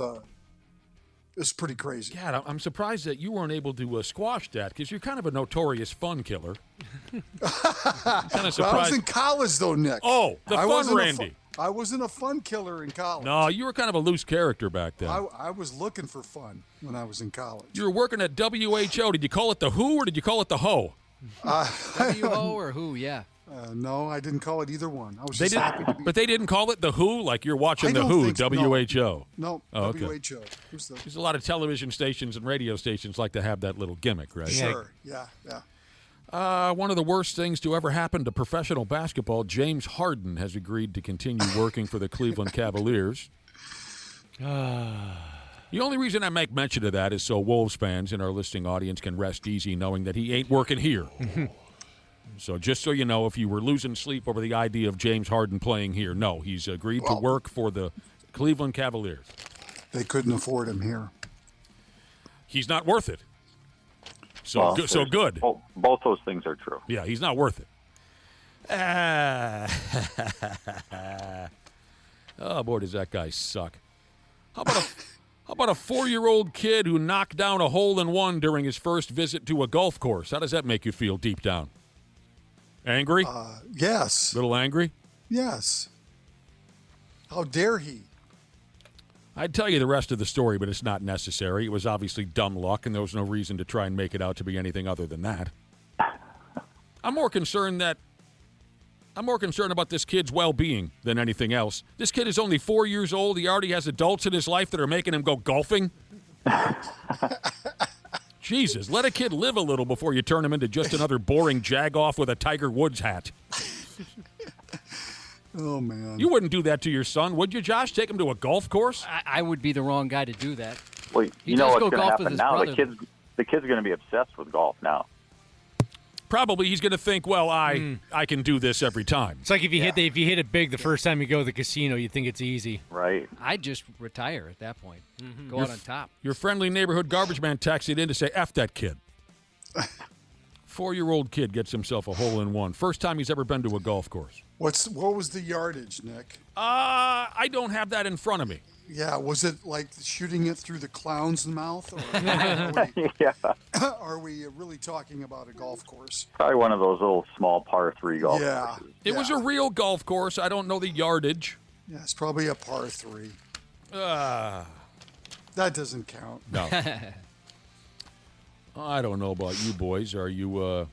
pretty crazy. God, I'm surprised that you weren't able to squash that, because you're kind of a notorious fun killer. Kind of surprised. Well, I was in college, though, Nick. Oh, the fun Randy. I wasn't a fun killer in college. No, you were kind of a loose character back then. I was looking for fun when I was in college. You were working at WHO. Did you call it the Who or did you call it the Ho? WHO or Who? Yeah. No, I didn't call it either one. I was just happy to be. But they didn't call it the Who, like you're watching I the don't Who, think so. WHO. No, Oh, okay. WHO. There's a lot of television stations and radio stations like to have that little gimmick, right? Sure. Yeah. One of the worst things to ever happen to professional basketball, James Harden has agreed to continue working for the Cleveland Cavaliers. The only reason I make mention of that is so Wolves fans in our listening audience can rest easy knowing that he ain't working here. So just so you know, if you were losing sleep over the idea of James Harden playing here, no, he's agreed to work for the Cleveland Cavaliers. They couldn't afford him here. He's not worth it. So, Well, so good. Both those things are true. Yeah, he's not worth it. Oh, boy, does that guy suck. How about a 4-year-old kid who knocked down a hole-in-one during his first visit to a golf course? How does that make you feel deep down? Angry? Yes. Little angry? Yes. How dare he? I'd tell you the rest of the story, but it's not necessary. It was obviously dumb luck, and there was no reason to try and make it out to be anything other than that. I'm more concerned about this kid's well-being than anything else. This kid is only 4 years old. He already has adults in his life that are making him go golfing. Jesus, let a kid live a little before you turn him into just another boring jag-off with a Tiger Woods hat. Oh, man. You wouldn't do that to your son, would you, Josh? Take him to a golf course? I would be the wrong guy to do that. Well, you know what's going to happen now? The kid's going to be obsessed with golf now. Probably he's going to think, well, I can do this every time. It's like if you hit it big the first time you go to the casino, you think it's easy. Right. I'd just retire at that point. Go out on top. Your friendly neighborhood garbage man texted in to say, F that kid. 4-year-old kid gets himself a hole-in-one. First time he's ever been to a golf course. What was the yardage, Nick? I don't have that in front of me. Yeah, was it like shooting it through the clown's mouth? Or are we really talking about a golf course? Probably one of those little small par 3 golf courses. It was a real golf course. I don't know the yardage. Yeah, it's probably a par 3. That doesn't count. No. I don't know about you boys. Are you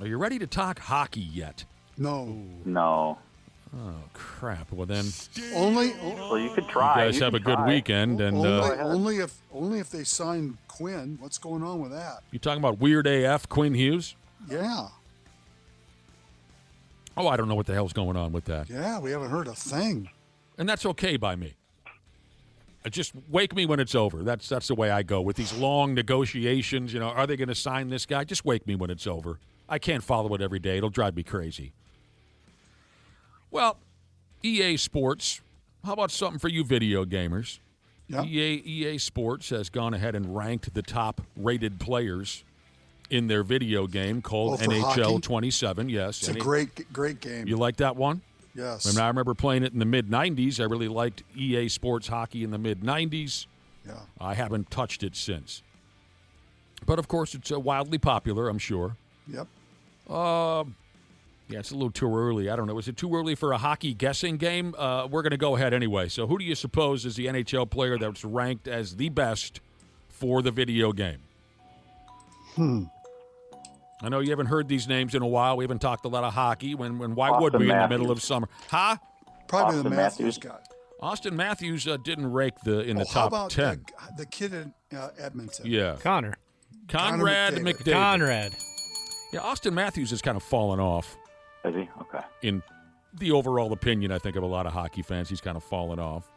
ready to talk hockey yet? No. No. Oh, crap. Well, then. Well, you could try. You guys have a good weekend. And only if they sign Quinn. What's going on with that? You talking about Weird AF, Quinn Hughes? Yeah. Oh, I don't know what the hell's going on with that. Yeah, we haven't heard a thing. And that's okay by me. Just wake me when it's over. That's the way I go with these long negotiations. You know, are they going to sign this guy? Just wake me when it's over. I can't follow it every day. It'll drive me crazy. Well, EA Sports, how about something for you video gamers? Yeah. EA Sports has gone ahead and ranked the top-rated players in their video game called NHL hockey? 27. Yes. It's a great game. You like that one? Yes. I remember playing it in the mid-'90s. I really liked EA Sports Hockey in the mid-'90s. Yeah. I haven't touched it since. But, of course, it's wildly popular, I'm sure. Yep. Yeah, it's a little too early. I don't know. Is it too early for a hockey guessing game? We're going to go ahead anyway. So who do you suppose is the NHL player that's ranked as the best for the video game? I know you haven't heard these names in a while. We haven't talked a lot of hockey. Why would we in the middle of summer? Huh? Probably Austin the Matthews guy. Austin Matthews didn't rake in the How top about 10. the kid in Edmonton? Yeah. Conrad McDavid. Conrad. Yeah, Austin Matthews has kind of fallen off. Is he? Okay. In the overall opinion, I think, of a lot of hockey fans, he's kind of fallen off.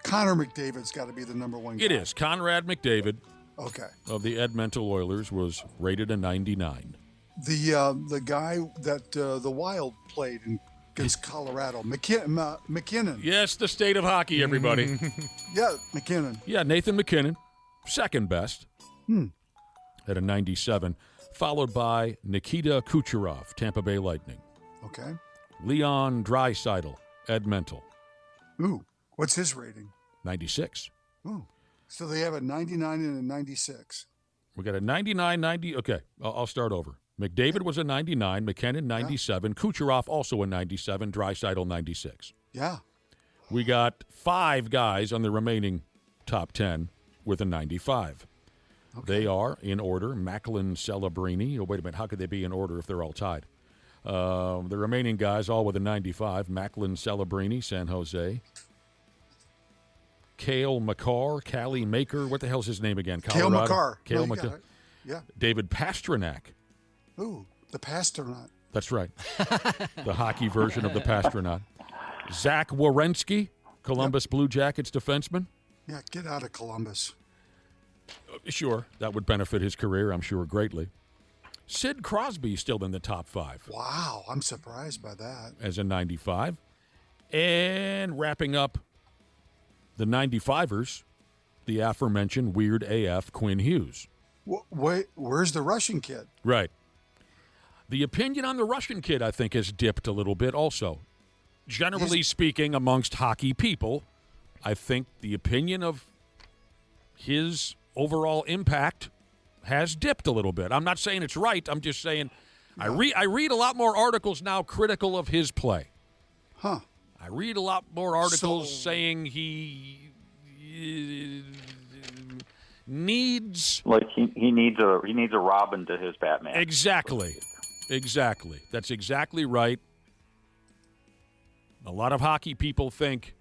Connor McDavid's got to be the number one guy. It is. Conrad McDavid Okay. of the Edmonton Oilers was rated a 99. The guy that the Wild played against Colorado, McKinnon. Yes, the state of hockey, everybody. Yeah, McKinnon. Yeah, Nathan McKinnon, second best at a 97, followed by Nikita Kucherov, Tampa Bay Lightning. Okay. Leon Draisaitl, Edmonton, Ooh, what's his rating? 96. Ooh, so they have a 99 and a 96. We got a 99, 90. Okay, I'll start over. McDavid was a 99, McKinnon 97, Kucherov also a 97, Draisaitl 96. Yeah. We got 5 guys on the remaining top 10 with a 95. Okay. They are, in order, Macklin, Celebrini. Oh, wait a minute. How could they be in order if they're all tied? The remaining guys all with a 95. Macklin, Celebrini, San Jose. Cale Makar, Callie Maker. What the hell's his name again? Cale Makar. Cale Makar. Yeah. David Pastrnak. Ooh, the Pastrnak. That's right. The hockey version of the Pastrnak. Zach Werenski, Columbus Blue Jackets defenseman. Yeah, get out of Columbus. Sure, that would benefit his career, I'm sure, greatly. Sid Crosby still in the top 5. Wow, I'm surprised by that. As a 95. And wrapping up the 95ers, the aforementioned Weird AF Quinn Hughes. Wait, where's the Russian kid? Right. The opinion on the Russian kid, I think, has dipped a little bit also. Generally speaking, amongst hockey people, I think the opinion of his overall impact has dipped a little bit. I'm not saying it's right. I'm just saying I read a lot more articles now critical of his play. Huh. I read a lot more articles saying he needs he needs a Robin to his Batman. Exactly. That's exactly right. A lot of hockey people think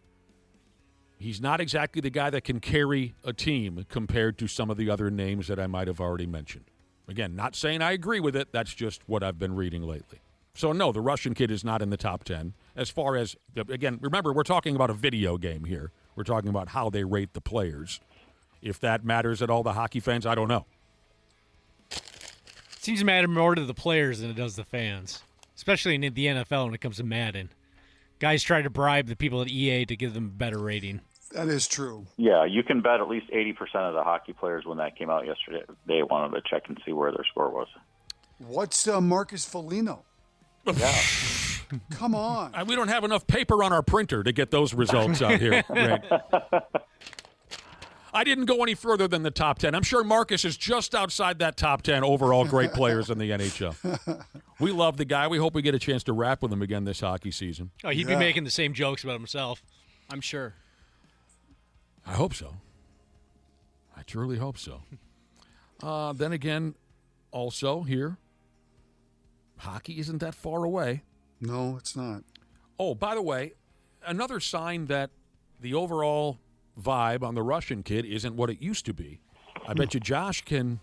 he's not exactly the guy that can carry a team compared to some of the other names that I might have already mentioned. Again, not saying I agree with it. That's just what I've been reading lately. So, no, the Russian kid is not in the top 10. As far as, again, remember, we're talking about a video game here. We're talking about how they rate the players. If that matters at all to hockey fans, I don't know. Seems to matter more to the players than it does the fans, especially in the NFL when it comes to Madden. Guys try to bribe the people at EA to give them a better rating. That is true. Yeah, you can bet at least 80% of the hockey players when that came out yesterday, they wanted to check and see where their score was. What's Marcus Foligno? Yeah. Come on. We don't have enough paper on our printer to get those results out here. Right. I didn't go any further than the top 10. I'm sure Marcus is just outside that top 10 overall great players in the NHL. We love the guy. We hope we get a chance to rap with him again this hockey season. Oh, he'd be making the same jokes about himself. I'm sure. I hope so. I truly hope so. Then again, also here, hockey isn't that far away. No, it's not. Oh, by the way, another sign that the overall vibe on the Russian kid isn't what it used to be. I bet you Josh can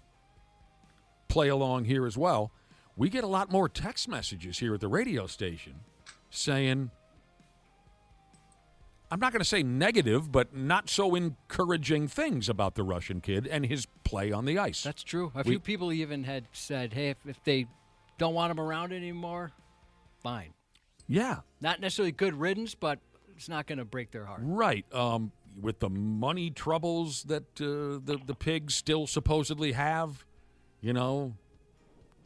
play along here as well. We get a lot more text messages here at the radio station saying, I'm not going to say negative, but not so encouraging things about the Russian kid and his play on the ice. That's true. A few people even had said, hey, if they don't want him around anymore, fine. Yeah. Not necessarily good riddance, but it's not going to break their heart. Right. With the money troubles that the Pigs still supposedly have,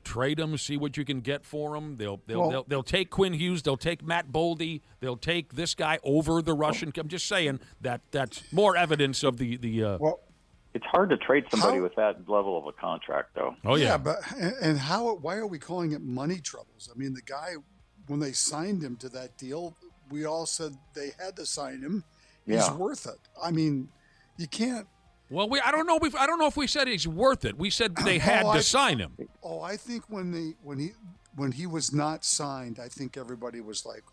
trade them, see what you can get for them. They'll take Quinn Hughes, they'll take Matt Boldy, they'll take this guy over the Russian. I'm just saying that's more evidence of the. It's hard to trade somebody with that level of a contract, though. Oh yeah, but why are we calling it money troubles? I mean, the guy, when they signed him to that deal, we all said they had to sign him. He's worth it. I mean, you can't. Well, I don't know if we said he's worth it. We said they had to sign him. Oh, I think when he was not signed, I think everybody was like,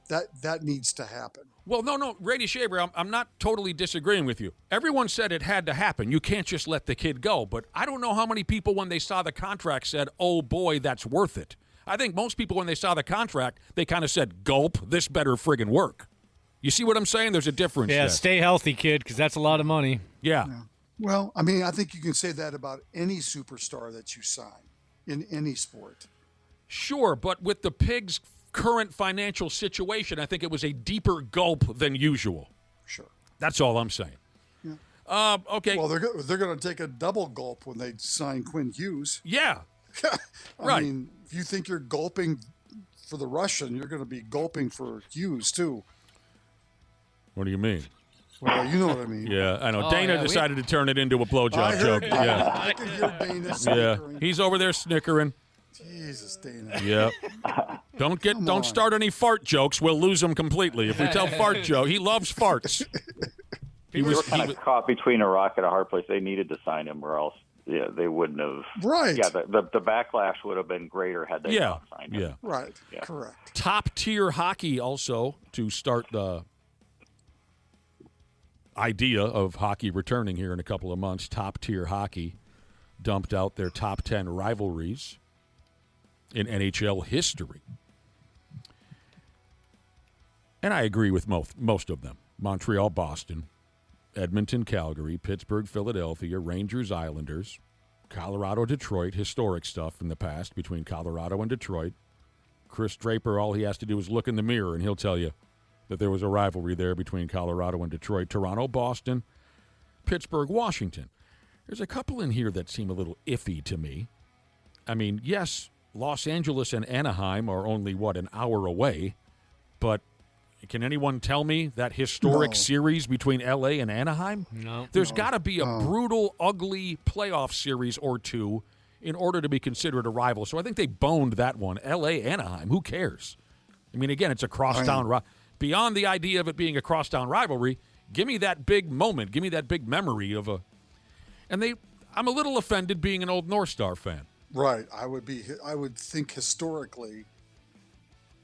that needs to happen. Well, no, Brady Shaver, I'm not totally disagreeing with you. Everyone said it had to happen. You can't just let the kid go. But I don't know how many people, when they saw the contract, said, oh, boy, that's worth it. I think most people, when they saw the contract, they kind of said, gulp, this better friggin' work. You see what I'm saying? There's a difference. Yeah, there. Stay healthy, kid, because that's a lot of money. Yeah. Well, I mean, I think you can say that about any superstar that you sign in any sport. Sure, but with the Pigs' current financial situation, I think it was a deeper gulp than usual. Sure. That's all I'm saying. Yeah. Okay. Well, they're going to take a double gulp when they sign Quinn Hughes. Yeah. I mean, if you think you're gulping for the Russian, you're going to be gulping for Hughes, too. What do you mean? Well, you know what I mean. Yeah, I know. Dana decided to turn it into a blowjob joke. Yeah. I could hear Dana snickering. Yeah. He's over there snickering. Jesus, Dana. Yeah. Don't start any fart jokes. We'll lose him completely. If we tell fart joke, he loves farts. They were kind of caught between a rock and a hard place. They needed to sign him, or else they wouldn't have. Right. Yeah, the backlash would have been greater had they not signed him. Yeah. Right. Yeah. Correct. Top tier hockey also to start the idea of hockey returning here in a couple of months. Top tier hockey dumped out their top 10 rivalries in NHL history. And I agree with most of them. Montreal, Boston, Edmonton, Calgary, Pittsburgh, Philadelphia, Rangers, Islanders, Colorado, Detroit, historic stuff in the past between Colorado and Detroit. Chris Draper, all he has to do is look in the mirror and he'll tell you that there was a rivalry there between Colorado and Detroit. Toronto, Boston, Pittsburgh, Washington. There's a couple in here that seem a little iffy to me. I mean, yes, Los Angeles and Anaheim are only, an hour away, but can anyone tell me that historic series between L.A. and Anaheim? No. There's got to be a brutal, ugly playoff series or two in order to be considered a rival. So I think they boned that one. L.A., Anaheim, who cares? I mean, again, it's a crosstown beyond the idea of it being a crosstown rivalry, give me that big moment. Give me that big memory of a – and I'm a little offended being an old North Star fan. Right. I would think historically –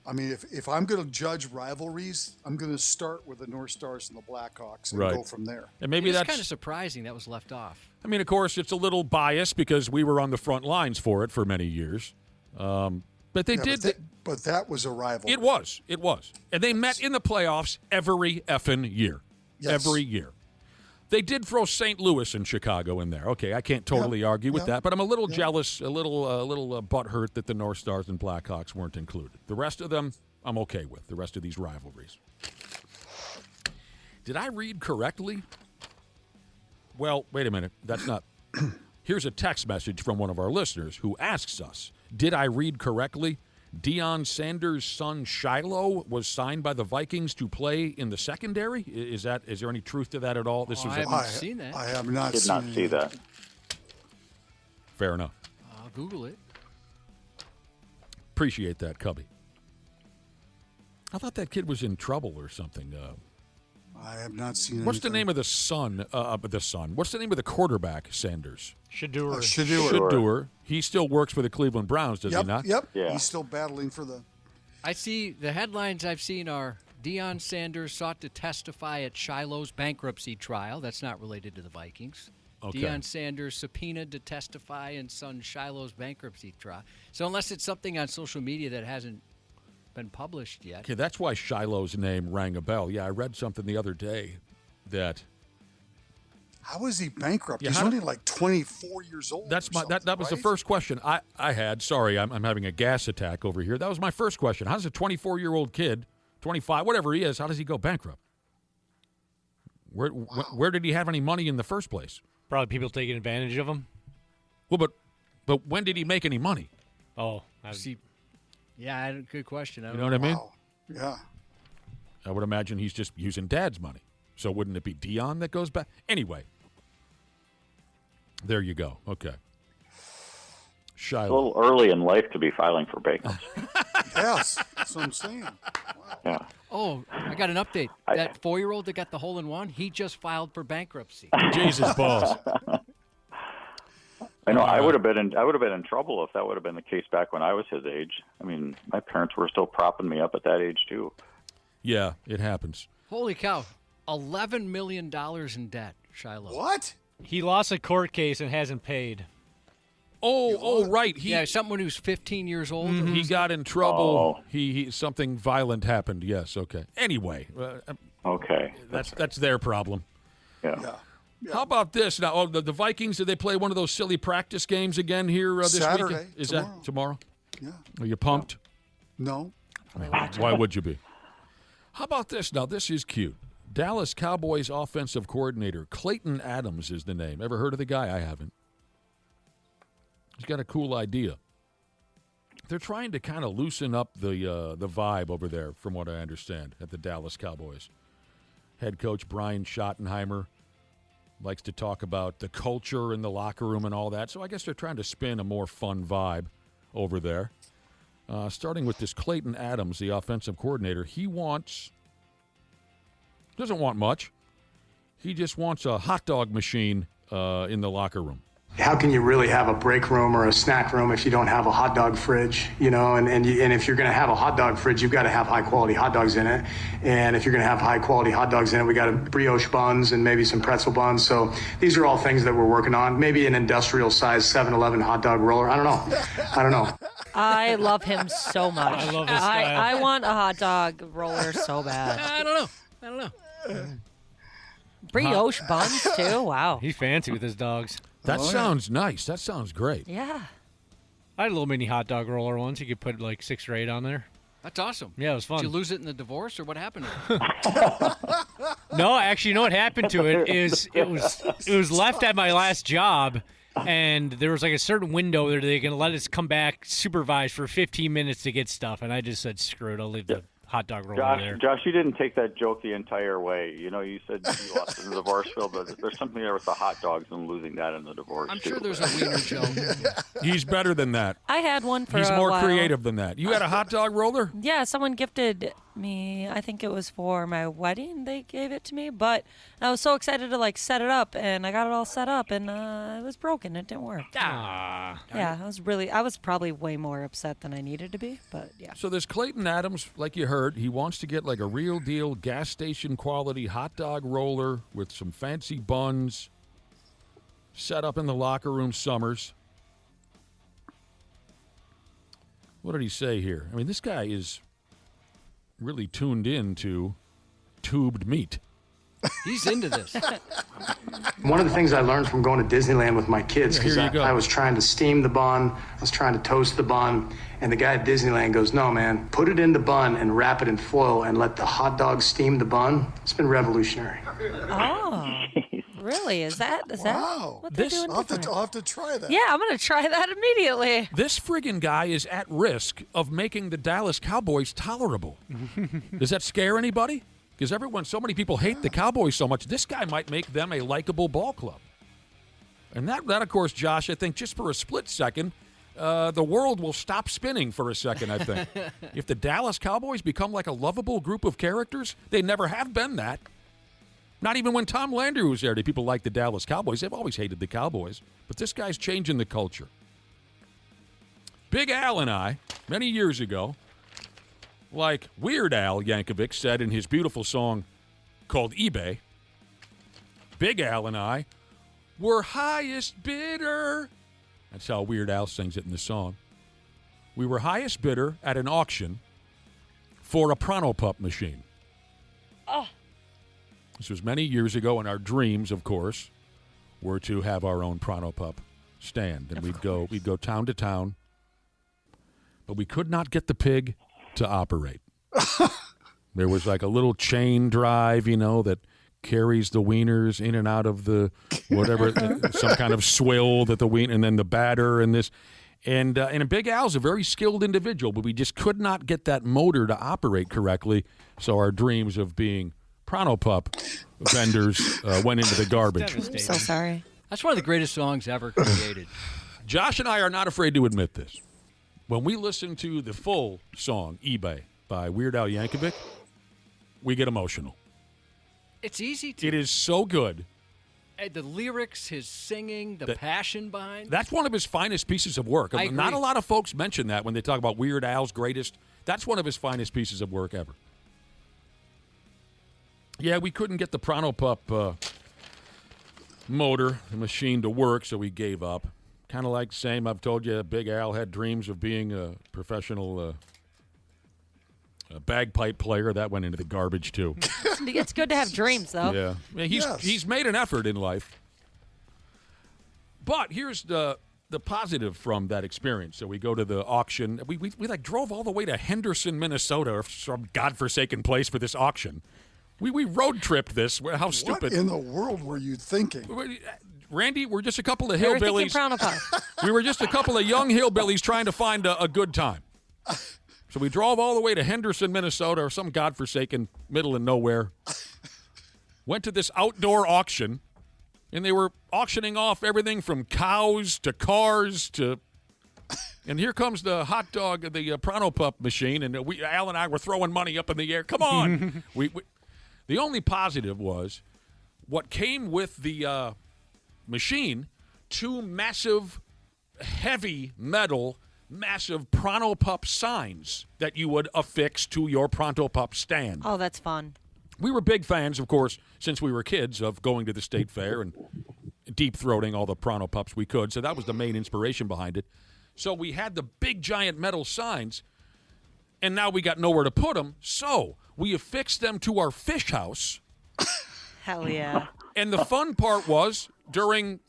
I mean, if I'm going to judge rivalries, I'm going to start with the North Stars and the Blackhawks and go from there. And maybe that's kind of surprising that was left off. I mean, of course, it's a little biased because we were on the front lines for it for many years. But they did. But that was a rivalry. It was. And they met in the playoffs every effing year. Yes. Every year. They did throw St. Louis and Chicago in there. Okay, I can't totally argue with that, but I'm a little jealous, a little butthurt that the North Stars and Blackhawks weren't included. The rest of them, I'm okay with, the rest of these rivalries. Did I read correctly? Well, wait a minute. That's not. Here's a text message from one of our listeners who asks us, did I read correctly? Deion Sanders' son Shiloh was signed by the Vikings to play in the secondary. Is there any truth to that at all? I haven't seen that. I have not. Did not see that. Fair enough. I'll Google it. Appreciate that, Cubby. I thought that kid was in trouble or something. I have not seen. What's the name of the son? What's the name of the quarterback? Sanders. Shador. Shador. He still works for the Cleveland Browns, does he not? Yep. Yeah. He's still battling for the. I see the headlines I've seen are Deion Sanders sought to testify at Shiloh's bankruptcy trial. That's not related to the Vikings. Okay. Deion Sanders subpoenaed to testify in son Shiloh's bankruptcy trial. So unless it's something on social media that hasn't been published yet. Okay, that's why Shiloh's name rang a bell. Yeah, I read something the other day that. How is he bankrupt? Yeah, He's only like 24 years old. That was the first question I had. Sorry, I'm having a gas attack over here. That was my first question. How does a 24-year-old kid, 25, whatever he is, how does he go bankrupt? Where did he have any money in the first place? Probably people taking advantage of him. Well, but when did he make any money? Oh, yeah, good question. You know what I mean? Wow. Yeah. I would imagine he's just using Dad's money. So wouldn't it be Deion that goes back? Anyway, There you go. Okay. A Shiloh. little early in life to be filing for bankruptcy. Yes, that's what I'm saying. Yeah. Oh, I got an update. That 4-year-old that got the hole-in-one, he just filed for bankruptcy. Jesus balls. I know. I would have been in trouble if that would have been the case back when I was his age. I mean, my parents were still propping me up at that age too. Yeah, it happens. Holy cow. $11 million in debt, Shiloh. What? He lost a court case and hasn't paid. Oh, right. Yeah, someone who's 15 years old. He got in trouble. He something violent happened. Yes. Okay. Anyway. Okay. That's their problem. Yeah. How about this now? Oh, the Vikings, did they play one of those silly practice games again here this Saturday, weekend? Is tomorrow. that tomorrow? Yeah. Are you pumped? No. Why would you be? How about this now? This is cute. Dallas Cowboys offensive coordinator Clayton Adams is the name. Ever heard of the guy? I haven't. He's got a cool idea. They're trying to kind of loosen up the vibe over there, from what I understand, at the Dallas Cowboys. Head coach Brian Schottenheimer likes to talk about the culture in the locker room and all that. So I guess they're trying to spin a more fun vibe over there. Starting with this Clayton Adams, the offensive coordinator, he doesn't want much. He just wants a hot dog machine in the locker room. How can you really have a break room or a snack room if you don't have a hot dog fridge? You know, and if you're going to have a hot dog fridge, you've got to have high quality hot dogs in it. And if you're going to have high quality hot dogs in it, we got brioche buns and maybe some pretzel buns. So these are all things that we're working on. Maybe an industrial size 7-Eleven hot dog roller. I don't know. I love him so much. I love his style. I want a hot dog roller so bad. I don't know. Brioche buns, too? Wow. He's fancy with his dogs. That sounds nice. That sounds great. Yeah. I had a little mini hot dog roller once. You could put like 6 or 8 on there. That's awesome. Yeah, it was fun. Did you lose it in the divorce, or what happened to it? No, actually, you know what happened to it is it was left at my last job, and there was like a certain window that they can let us come back supervised for 15 minutes to get stuff, and I just said, screw it, I'll leave the hot dog roller there. Josh, you didn't take that joke the entire way. You know, you said you lost in the divorce field, but there's something there with the hot dogs and losing that in the divorce. I'm sure there's a wiener joke. He's better than that. I had one for He's a more while. creative than that. You had a hot dog roller? Yeah, someone gifted me, I think it was for my wedding, they gave it to me, but I was so excited to like set it up, and I got it all set up, and it was broken. It didn't work. Ah. Yeah, I was probably way more upset than I needed to be, but yeah. So this Clayton Adams, like you heard, he wants to get like a real deal gas station quality hot dog roller with some fancy buns set up in the locker room summers. What did he say here? I mean, this guy is really tuned in to tubed meat. He's into this. One of the things I learned from going to Disneyland with my kids, because I was trying to steam the bun, I was trying to toast the bun, and the guy at Disneyland goes, no, man, put it in the bun and wrap it in foil and let the hot dog steam the bun. It's been revolutionary. Oh, really? Is that what they're doing? I'll have to try that. Yeah, I'm going to try that immediately. This friggin' guy is at risk of making the Dallas Cowboys tolerable. Does that scare anybody? Because so many people hate the Cowboys so much, this guy might make them a likable ball club. And that of course, Josh, I think just for a split second, the world will stop spinning for a second, I think. If the Dallas Cowboys become like a lovable group of characters, they never have been that. Not even when Tom Landry was there did people like the Dallas Cowboys. They've always hated the Cowboys. But this guy's changing the culture. Big Al and I, many years ago, like Weird Al Yankovic said in his beautiful song called eBay, Big Al and I were highest bidder. That's how Weird Al sings it in the song. We were highest bidder at an auction for a Pronto-Pup machine. Oh. This was many years ago, and our dreams, of course, were to have our own Pronto-Pup stand. And we'd go town to town, but we could not get the pig to operate. There was like a little chain drive, that carries the wieners in and out of the whatever, some kind of swill that the wiener, and then the batter and this. And Big Al's a very skilled individual, but we just could not get that motor to operate correctly. So our dreams of being Pronto-Pup vendors went into the garbage. I'm so sorry. That's one of the greatest songs ever created. Josh and I are not afraid to admit this. When we listen to the full song, eBay, by Weird Al Yankovic, we get emotional. It's easy to. It is so good. The lyrics, his singing, the passion behind. That's one of his finest pieces of work. I agree. Not a lot of folks mention that when they talk about Weird Al's greatest. That's one of his finest pieces of work ever. Yeah, we couldn't get the Pronto Pup motor, the machine, to work, so we gave up. Kind of like same. I've told you, Big Al had dreams of being a professional bagpipe player. That went into the garbage too. It's good to have dreams, though. Yeah, he's made an effort in life. But here's the positive from that experience. So we go to the auction. We like drove all the way to Henderson, Minnesota, or some godforsaken place for this auction. We road tripped this. How stupid! What in the world were you thinking? Randy, we're just a couple of They were hillbillies. thinking Pronto Pup. We were just a couple of young hillbillies trying to find a good time. So we drove all the way to Henderson, Minnesota, or some godforsaken middle of nowhere. Went to this outdoor auction, and they were auctioning off everything from cows to cars to... And here comes the hot dog, the Pronto Pup machine, and Al and I were throwing money up in the air. Come on! The only positive was what came with the machine, 2 massive, heavy metal, massive Pronto Pup signs that you would affix to your Pronto Pup stand. Oh, that's fun. We were big fans, of course, since we were kids, of going to the state fair and deep-throating all the Pronto Pups we could, so that was the main inspiration behind it. So we had the big, giant metal signs, and now we got nowhere to put them, so we affixed them to our fish house. Hell yeah. And the fun part was, during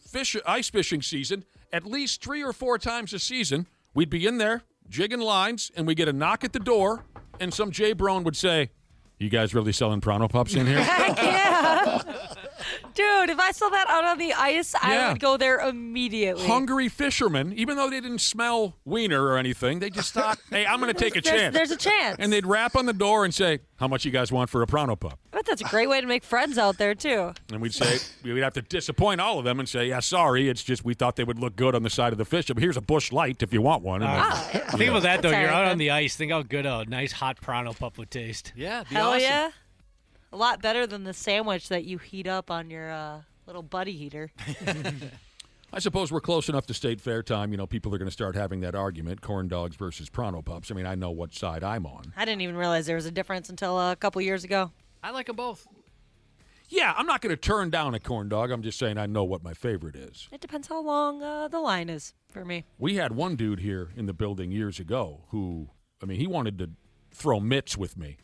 ice fishing season, at least 3 or 4 times a season, we'd be in there jigging lines, and we'd get a knock at the door, and some J-Brone would say, "You guys really selling Pronto Pups in here?" Heck yeah. Dude, if I saw that out on the ice, Yeah. I would go there immediately. Hungry fishermen, even though they didn't smell wiener or anything, they just thought, hey, I'm going to take a chance. There's a chance. And they'd rap on the door and say, "How much you guys want for a Pronto Pup?" I bet that's a great way to make friends out there, too. And we'd say, we'd have to disappoint all of them and say, "Yeah, sorry, it's just we thought they would look good on the side of the fish. But here's a Busch Light if you want one." Think about that, though. That's You're out all right, on the ice. Think how good a nice hot Pronto Pup would taste. Yeah, be Hell awesome. yeah. A lot better than the sandwich that you heat up on your little buddy heater. I suppose we're close enough to state fair time. You know, people are going to start having that argument, corn dogs versus Pronto Pups. I mean, I know what side I'm on. I didn't even realize there was a difference until a couple years ago. I like them both. Yeah, I'm not going to turn down a corn dog. I'm just saying I know what my favorite is. It depends how long the line is for me. We had one dude here in the building years ago who, I mean, he wanted to throw mitts with me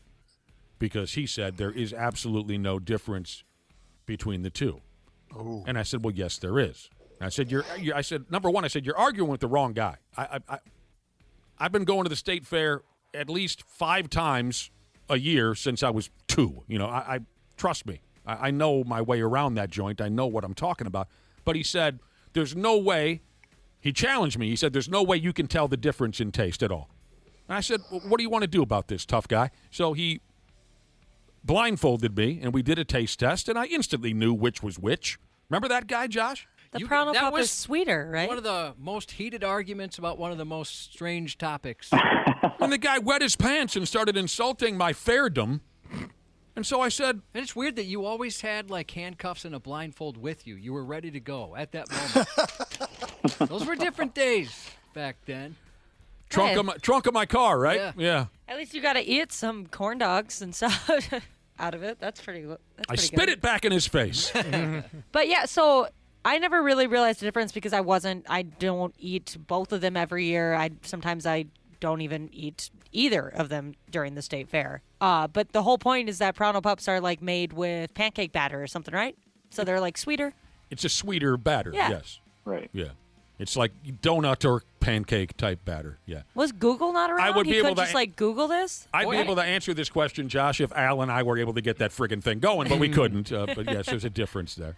because he said there is absolutely no difference between the two. Oh. And I said, well, yes, there is. And I said, I said, number one, I said, you're arguing with the wrong guy. I've been going to the state fair at least 5 times a year since I was 2. You know, I trust me. I know my way around that joint. I know what I'm talking about. But he said, there's no way. He challenged me. He said, there's no way you can tell the difference in taste at all. And I said, well, what do you want to do about this, tough guy? So he blindfolded me, and we did a taste test, and I instantly knew which was which. Remember that guy, Josh? The Pronto that Pup was is sweeter, right? One of the most heated arguments about one of the most strange topics. And the guy wet his pants and started insulting my fairdom. And so I said... And it's weird that you always had, like, handcuffs and a blindfold with you. You were ready to go at that moment. Those were different days back then. Trunk of my car, right? Yeah. At least you got to eat some corn dogs and stuff out of it. That's pretty good. I spit it back in his face. But yeah, so I never really realized the difference because I don't eat both of them every year. Sometimes I don't even eat either of them during the state fair. But the whole point is that Pronto Pups are like made with pancake batter or something, right? So they're like sweeter. It's a sweeter batter, Yeah. yes. Right. Yeah. It's like donut or pancake type batter, yeah. Was Google not around? I would be able to just like Google this? I'd be able to answer this question, Josh, if Al and I were able to get that friggin' thing going, but we couldn't. But yes, there's a difference there.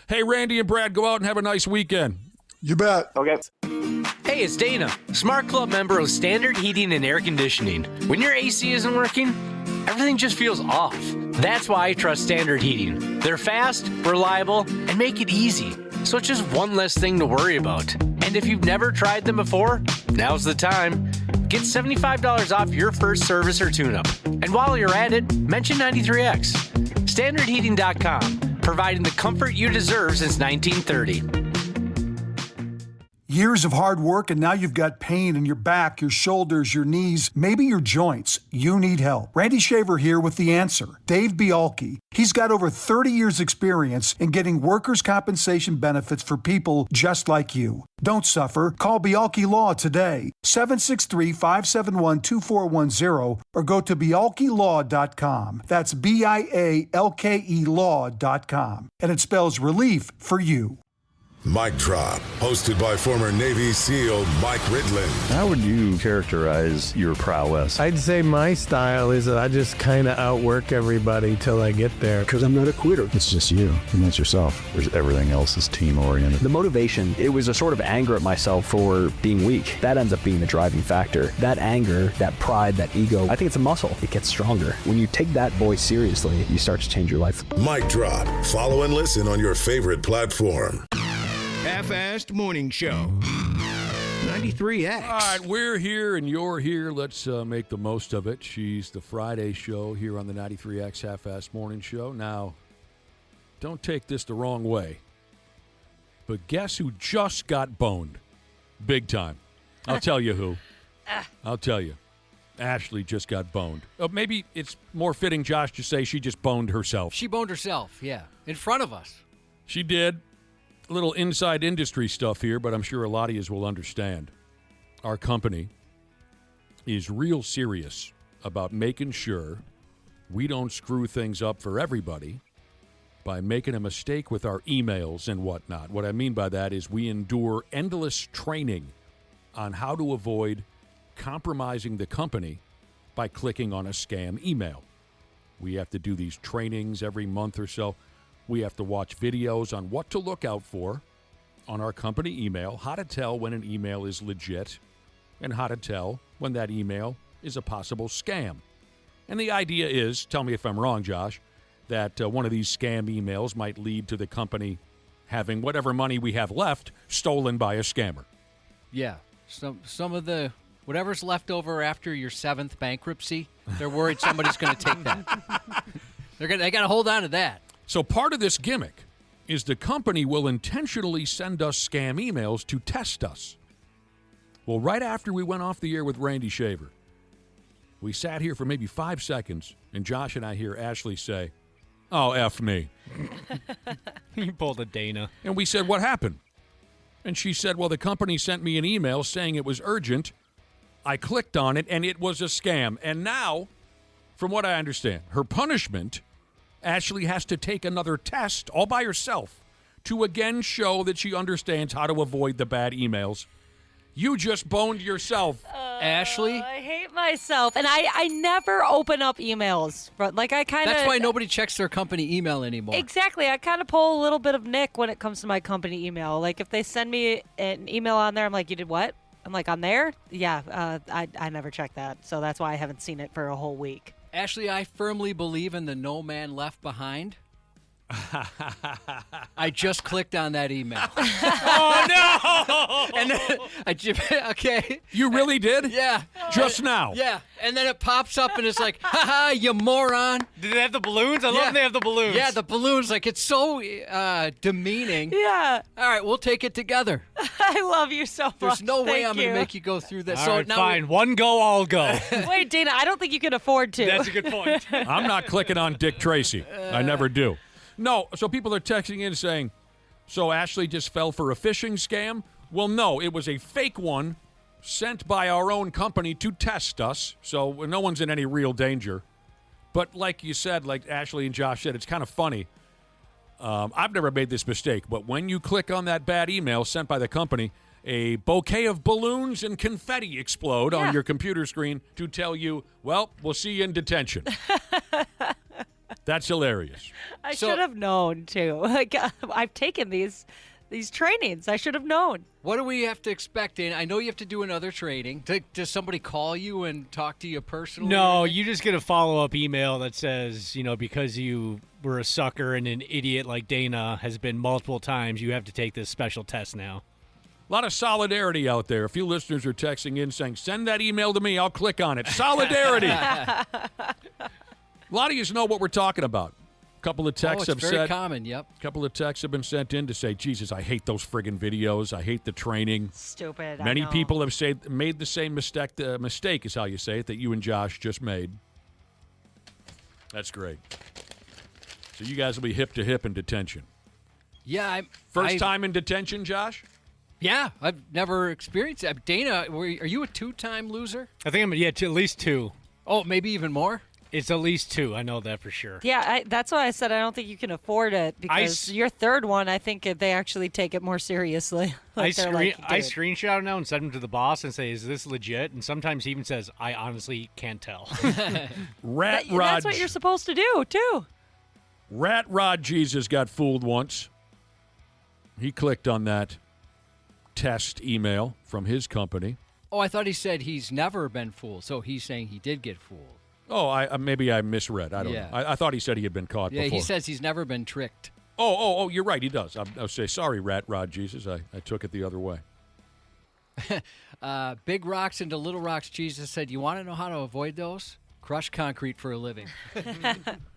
Hey, Randy and Brad, go out and have a nice weekend. You bet. Okay. Hey, it's Dana, Smart Club member of Standard Heating and Air Conditioning. When your AC isn't working, everything just feels off. That's why I trust Standard Heating. They're fast, reliable, and make it easy. so it's just one less thing to worry about. And if you've never tried them before, now's the time. Get $75 off your first service or tune-up. And while you're at it, mention 93X. StandardHeating.com, providing the comfort you deserve since 1930. Years of hard work, and now you've got pain in your back, your shoulders, your knees, maybe your joints. You need help. Randy Shaver here with the answer. Dave Bialke. He's got over 30 years experience in getting workers' compensation benefits for people just like you. Don't suffer. Call Bialke Law today, 763-571-2410, or go to bialkelaw.com. That's BIALKE law.com. And it spells relief for you. Mic Drop, hosted by former Navy SEAL Mike Ridland. How would you characterize your prowess? I'd say my style is that I just kind of outwork everybody till I get there. Because I'm not a quitter. It's just you, and that's yourself. There's everything else is team-oriented. The motivation, it was a sort of anger at myself for being weak. That ends up being the driving factor. That anger, that pride, that ego, I think it's a muscle. It gets stronger. When you take that voice seriously, you start to change your life. Mic Drop. Follow and listen on your favorite platform. Half-assed morning show. 93X. All right, we're here and you're here. Let's make the most of it. She's the Friday show here on the 93X Half-assed morning show. Now, don't take this the wrong way, but guess who just got boned? Big time. I'll tell you who. I'll tell you. Ashley just got boned. Maybe it's more fitting, Josh, to say she just boned herself. She boned herself, yeah, in front of us. She did. A little inside industry stuff here, but I'm sure a lot of you will understand. Our company is real serious about making sure we don't screw things up for everybody by making a mistake with our emails and whatnot. What I mean by that is we endure endless training on how to avoid compromising the company by clicking on a scam email. We have to do these trainings every month or so. We have to watch videos on what to look out for on our company email, how to tell when an email is legit, and how to tell when that email is a possible scam. And the idea is, tell me if I'm wrong, Josh, that one of these scam emails might lead to the company having whatever money we have left stolen by a scammer. Yeah, some of the whatever's left over after your 7th bankruptcy, they're worried somebody's going to take that. They got to hold on to that. So part of this gimmick is the company will intentionally send us scam emails to test us. Well, right after we went off the air with Randy Shaver, we sat here for maybe 5 seconds, and Josh and I hear Ashley say, "Oh, F me." You pulled a Dana. And we said, "What happened?" And she said, "Well, the company sent me an email saying it was urgent. I clicked on it, and it was a scam." And now, from what I understand, her punishment, Ashley has to take another test all by herself to again show that she understands how to avoid the bad emails. You just boned yourself. Ashley? I hate myself. And I never open up emails. Like I kind of... That's why nobody checks their company email anymore. Exactly. I kind of pull a little bit of Nick when it comes to my company email. Like if they send me an email on there, I'm like, "You did what?" I'm like, "On there?" Yeah, I never check that. So that's why I haven't seen it for a whole week. Ashley, I firmly believe in the no man left behind. I just clicked on that email. Oh, no! And then, okay. You really did? Yeah. Just now? Yeah. And then it pops up and it's like, "Ha, you moron." Did they have the balloons? I love when they have the balloons. Yeah, the balloons. Like, it's so demeaning. Yeah. All right, we'll take it together. I love you so much. There's no way Thank I'm going you. to make you go through that. All So right, now fine. One go, all go. Wait, Dana, I don't think you can afford to. That's a good point. I'm not clicking on Dick Tracy. I never do. No, so people are texting in saying, "So Ashley just fell for a phishing scam?" Well, no, it was a fake one sent by our own company to test us, so no one's in any real danger. But like you said, like Ashley and Josh said, it's kind of funny. I've never made this mistake, but when you click on that bad email sent by the company, a bouquet of balloons and confetti explode on your computer screen to tell you, "Well, we'll see you in detention." That's hilarious. I should have known, too. Like, I've taken these these trainings. I should have known. What do we have to expect, Dana? I know you have to do another training. Does somebody call you and talk to you personally? No, you just get a follow-up email that says, because you were a sucker and an idiot like Dana has been multiple times, you have to take this special test now. A lot of solidarity out there. A few listeners are texting in saying, send that email to me. I'll click on it. Solidarity. A lot of you know what we're talking about. A couple of texts have very said. Common, yep. A couple of texts have been sent in to say, Jesus, I hate those friggin' videos. I hate the training. Stupid. Many people have made the same mistake is how you say it, that you and Josh just made. That's great. So you guys will be hip to hip in detention. Yeah. First time in detention, Josh? Yeah, I've never experienced that. Dana, are you a two-time loser? I think I'm at least 2. Oh, maybe even more? It's at least 2. I know that for sure. Yeah, that's why I said I don't think you can afford it, because your third one, I think they actually take it more seriously. I screenshot it now and send him to the boss and say, is this legit? And sometimes he even says, I honestly can't tell. That's what you're supposed to do, too. Rat Rod Jesus got fooled once. He clicked on that test email from his company. Oh, I thought he said he's never been fooled, so he's saying he did get fooled. Oh, maybe I misread. I don't know. I thought he said he had been caught before. Yeah, he says he's never been tricked. Oh, you're right. He does. I'll say, sorry, Rat Rod Jesus. I took it the other way. Big rocks into little rocks, Jesus said, you want to know how to avoid those? Crush concrete for a living.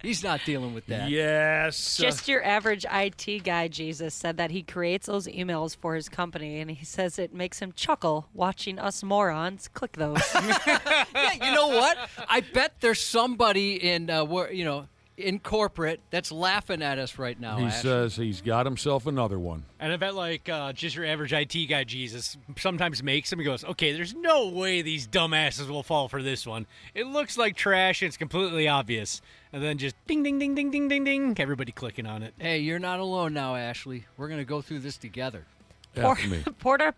He's not dealing with that. Yes. Just your average IT guy, Jesus, said that he creates those emails for his company, and he says it makes him chuckle watching us morons click those. Yeah, you know what? I bet there's somebody in corporate that's laughing at us right now. He says he's got himself another one. And I bet just your average IT guy, Jesus, sometimes makes him. He goes, okay, there's no way these dumbasses will fall for this one. It looks like trash. And it's completely obvious. And then just ding, ding, ding, ding, ding, ding, ding. Everybody clicking on it. Hey, you're not alone now, Ashley. We're going to go through this together. Porta,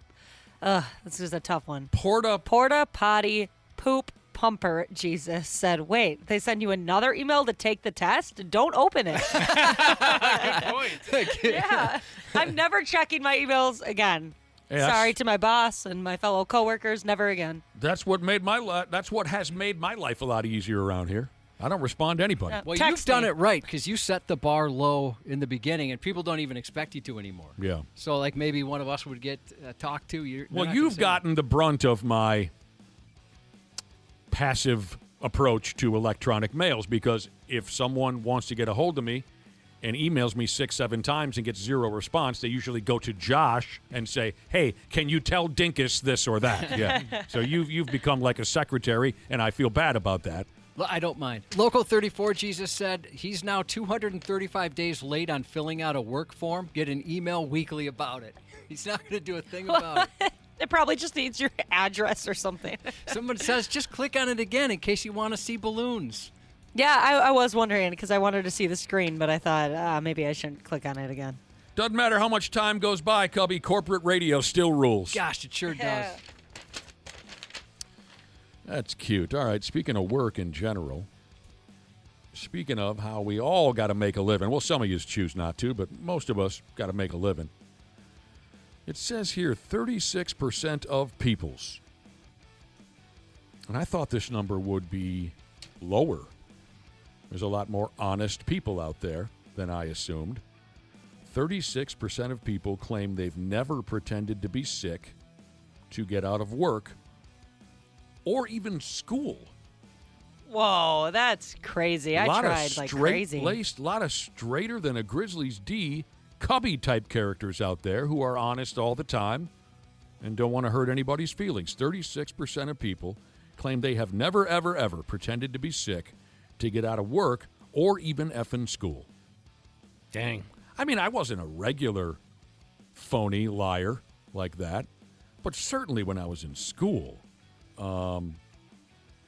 this is a tough one. Porta potty poop pumper, Jesus said, wait, they send you another email to take the test? Don't open it. Yeah. I'm never checking my emails again. Hey, Sorry to my boss and my fellow coworkers, never again. That's what has made my life a lot easier around here. I don't respond to anybody. Well, you've done it right, because you set the bar low in the beginning, and people don't even expect you to anymore. Yeah. So, like, maybe one of us would get talked to. You've gotten the brunt of my passive approach to electronic mails, because if someone wants to get a hold of me and emails me 6-7 times and gets zero response, they usually go to Josh and say, hey, can you tell Dinkus this or that? Yeah. So you've become like a secretary, and I feel bad about that. I don't mind. Local 34, Jesus said, he's now 235 days late on filling out a work form. Get an email weekly about it. He's not going to do a thing about it. It probably just needs your address or something. Someone says, just click on it again in case you want to see balloons. Yeah, I was wondering, because I wanted to see the screen, but I thought maybe I shouldn't click on it again. Doesn't matter how much time goes by, Cubby, corporate radio still rules. Gosh, it sure does. That's cute. All right, speaking of work in general, speaking of how we all got to make a living. Well, some of you choose not to, but most of us got to make a living. It says here 36% of peoples. And I thought this number would be lower. There's a lot more honest people out there than I assumed. 36% of people claim they've never pretended to be sick to get out of work or even school. Whoa, that's crazy. I tried like crazy. A lot of straighter than a Grizzlies D, Cubby type characters out there who are honest all the time and don't want to hurt anybody's feelings. 36% of people claim they have never, ever, ever pretended to be sick to get out of work or even effing school. Dang. I mean, I wasn't a regular phony liar like that, but certainly when I was in school,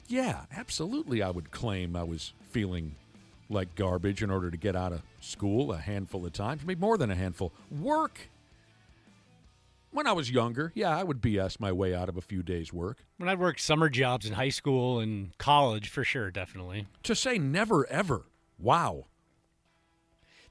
yeah, absolutely I would claim I was feeling like garbage in order to get out of school a handful of times, maybe more than a handful. Work. When I was younger, yeah, I would BS my way out of a few days' work. When I worked summer jobs in high school and college, for sure, definitely. To say never, ever, wow.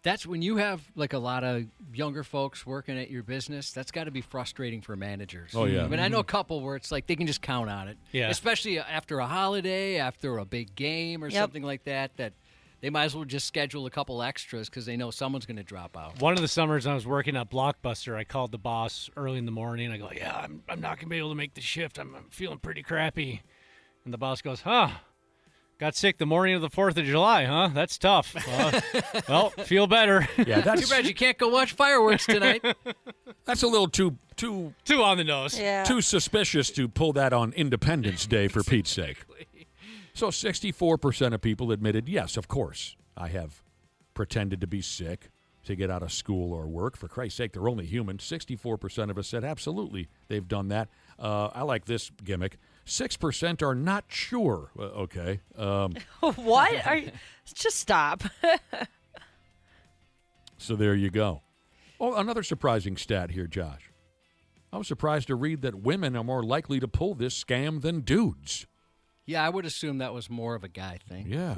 That's when you have like a lot of younger folks working at your business. That's got to be frustrating for managers. Oh, yeah. I mean, I know a couple where it's like they can just count on it. Yeah. Especially after a holiday, after a big game or something like that, that they might as well just schedule a couple extras because they know someone's going to drop out. One of the summers I was working at Blockbuster, I called the boss early in the morning. I go, yeah, I'm not going to be able to make the shift. I'm feeling pretty crappy. And the boss goes, got sick the morning of the 4th of July, huh? That's tough. Well, feel better. Yeah, that's Too bad you can't go watch fireworks tonight. That's a little too on the nose. Yeah. Too suspicious to pull that on Independence Day, for Pete's sake. So 64% of people admitted, yes, of course, I have pretended to be sick to get out of school or work. For Christ's sake, they're only human. 64% of us said absolutely they've done that. I like this gimmick. 6% are not sure. Okay. What? Just stop. So there you go. Oh, another surprising stat here, Josh. I was surprised to read that women are more likely to pull this scam than dudes. Yeah, I would assume that was more of a guy thing. Yeah.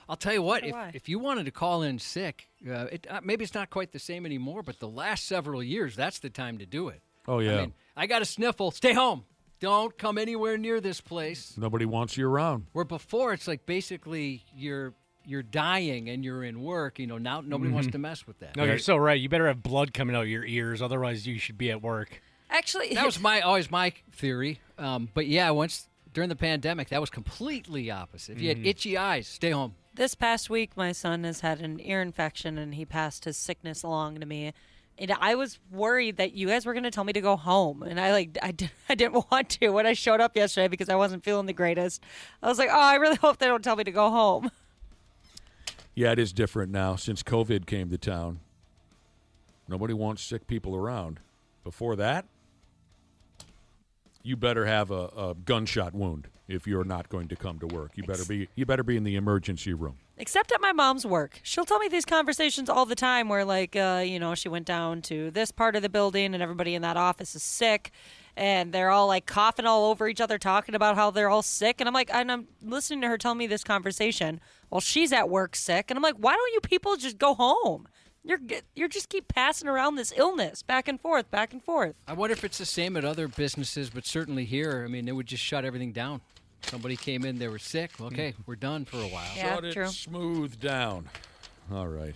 I'll tell you what, Why? if you wanted to call in sick, maybe it's not quite the same anymore, but the last several years, that's the time to do it. Oh, yeah. I mean, I got a sniffle. Stay home. Don't come anywhere near this place. Nobody wants you around. Where before, it's like basically you're dying and you're in work. You know, now nobody wants to mess with that. No, you're so right. You better have blood coming out your ears. Otherwise, you should be at work. Actually, that was always my theory. But yeah, once during the pandemic, that was completely opposite. If you had itchy eyes, stay home. This past week, my son has had an ear infection, and he passed his sickness along to me. And I was worried that you guys were going to tell me to go home, and I didn't want to when I showed up yesterday because I wasn't feeling the greatest. I was like, oh, I really hope they don't tell me to go home. Yeah, it is different now since COVID came to town. Nobody wants sick people around. Before that, you better have a gunshot wound if you're not going to come to work. You better be in the emergency room. Except at my mom's work. She'll tell me these conversations all the time where, like, she went down to this part of the building and everybody in that office is sick. And they're all, like, coughing all over each other, talking about how they're all sick. And I'm like, I'm listening to her tell me this conversation while she's at work sick. And I'm like, why don't you people just go home? You're just keep passing around this illness back and forth, back and forth. I wonder if it's the same at other businesses, but certainly here, I mean, they would just shut everything down. Somebody came in, they were sick. Okay, we're done for a while. Yeah, Shut true. it smooth down. All right.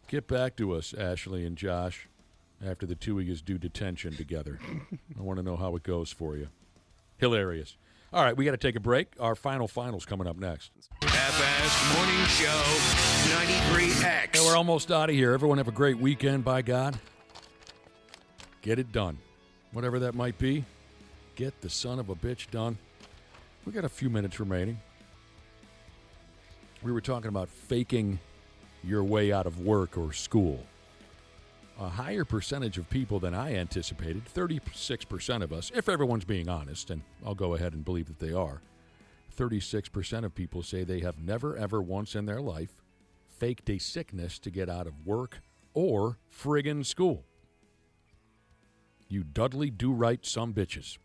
Get back to us, Ashley and Josh, after the two of you do detention together. I want to know how it goes for you. Hilarious. All right, we got to take a break. Our final's coming up next. Half-Assed Morning Show, 93X. Hey, we're almost out of here. Everyone have a great weekend, by God. Get it done. Whatever that might be, get the son of a bitch done. We got a few minutes remaining. We were talking about faking your way out of work or school. A higher percentage of people than I anticipated, 36% of us, if everyone's being honest, and I'll go ahead and believe that they are, 36% of people say they have never, ever once in their life faked a sickness to get out of work or friggin' school. You Dudley do-right sumbitches.